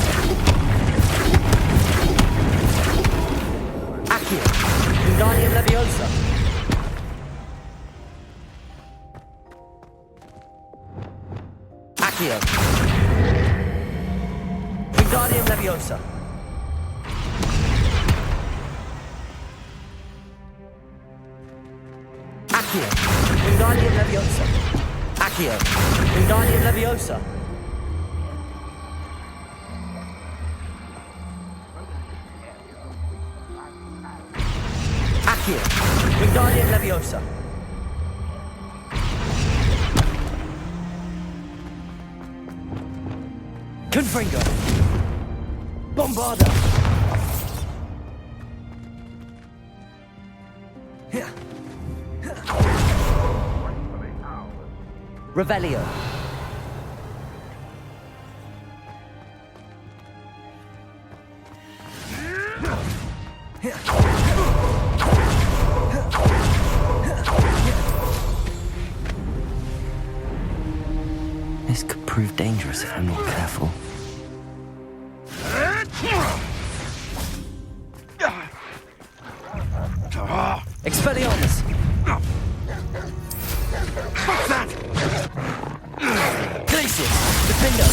Accio. Wingardium Leviosa. Accio. Wingardium Leviosa. Accio. Wingardium Leviosa. Accio. Wingardium Leviosa. Accio. Wingardium Leviosa. Confringo. Bombarda. Revelio. This could prove dangerous if I'm not careful. Expelliarmus! What's that? Glacius! Defender!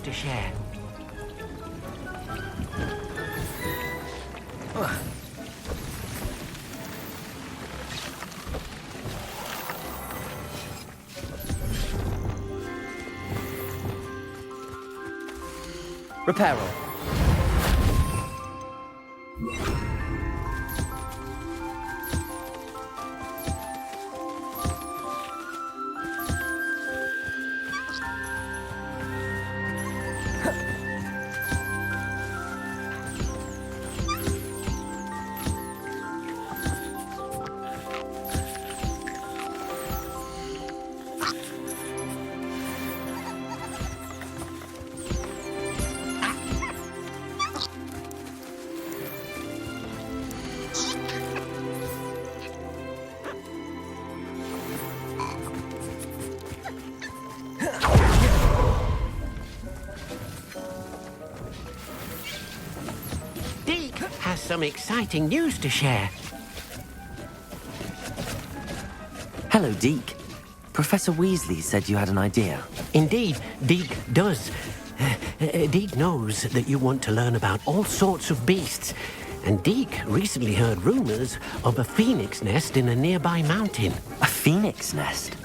To share. Reparo. Has some exciting news to share. Hello, Deke. Professor Weasley said you had an idea. Indeed, Deke does. Deke knows that you want to learn about all sorts of beasts, and Deke recently heard rumors of a phoenix nest in a nearby mountain. A phoenix nest?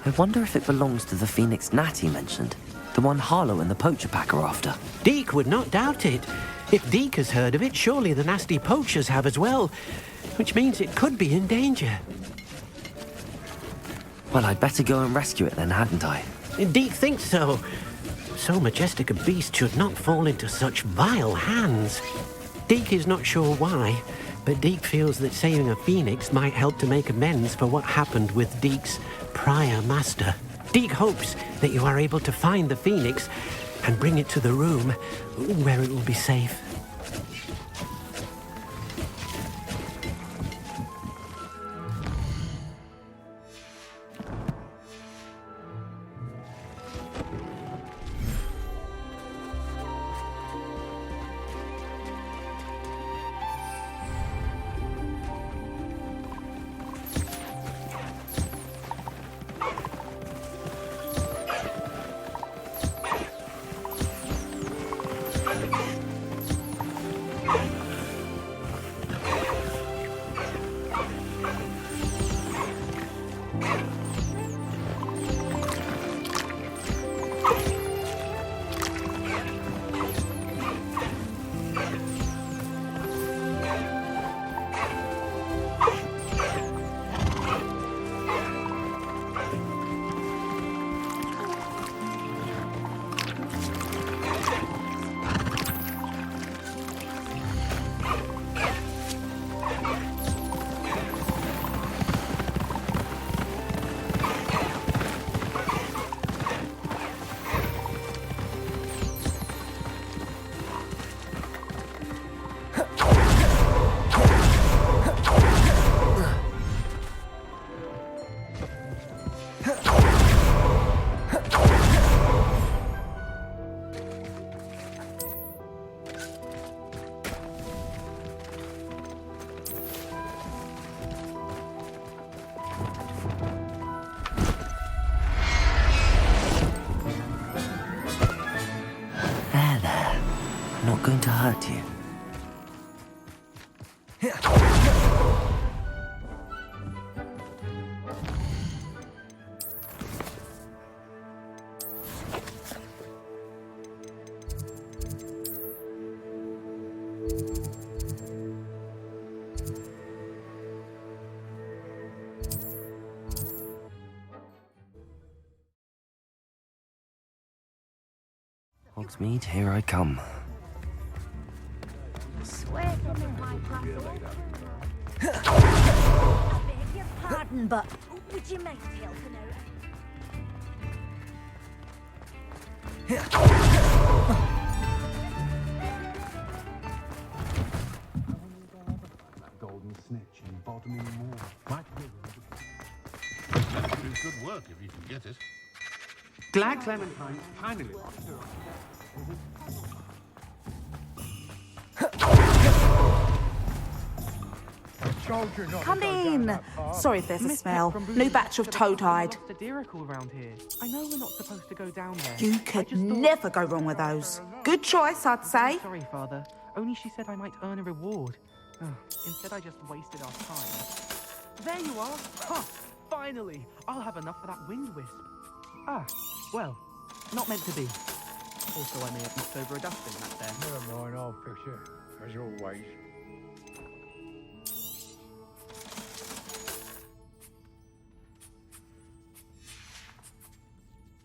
I wonder if it belongs to the phoenix Natty mentioned, the one Harlow and the poacher pack are after. Deke would not doubt it. If Deke has heard of it, surely the nasty poachers have as well, which means it could be in danger. Well, I'd better go and rescue it then, hadn't I? Deke thinks so. So majestic a beast should not fall into such vile hands. Deke is not sure why, but Deke feels that saving a phoenix might help to make amends for what happened with Deke's prior master. Deke hopes that you are able to find the phoenix and bring it to the room where it will be safe. not going to hurt you. Hogsmeade, here I come. I beg your pardon, but would you mind helping Golden snitch in Bodmin Moor. Do good work if you can get it. Glad Clementine finally. Come in. Sorry if there's a smell. New batch of toad-hide. Around here. I know we're not supposed to go down there. You could never go wrong with those. Good choice, I'd say. Sorry, Father. Only she said I might earn a reward. Oh, instead, I just wasted our time. There you are. Ha! Finally, I'll have enough for that wind wisp. Ah, well, not meant to be. Also, I may have knocked over a dustbin back there. Never mind, I'll fix it, as always.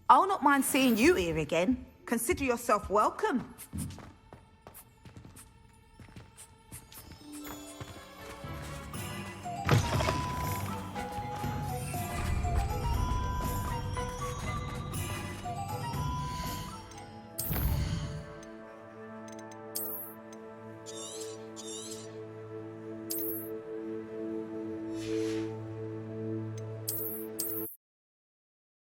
I'll not mind seeing you here again. Consider yourself welcome.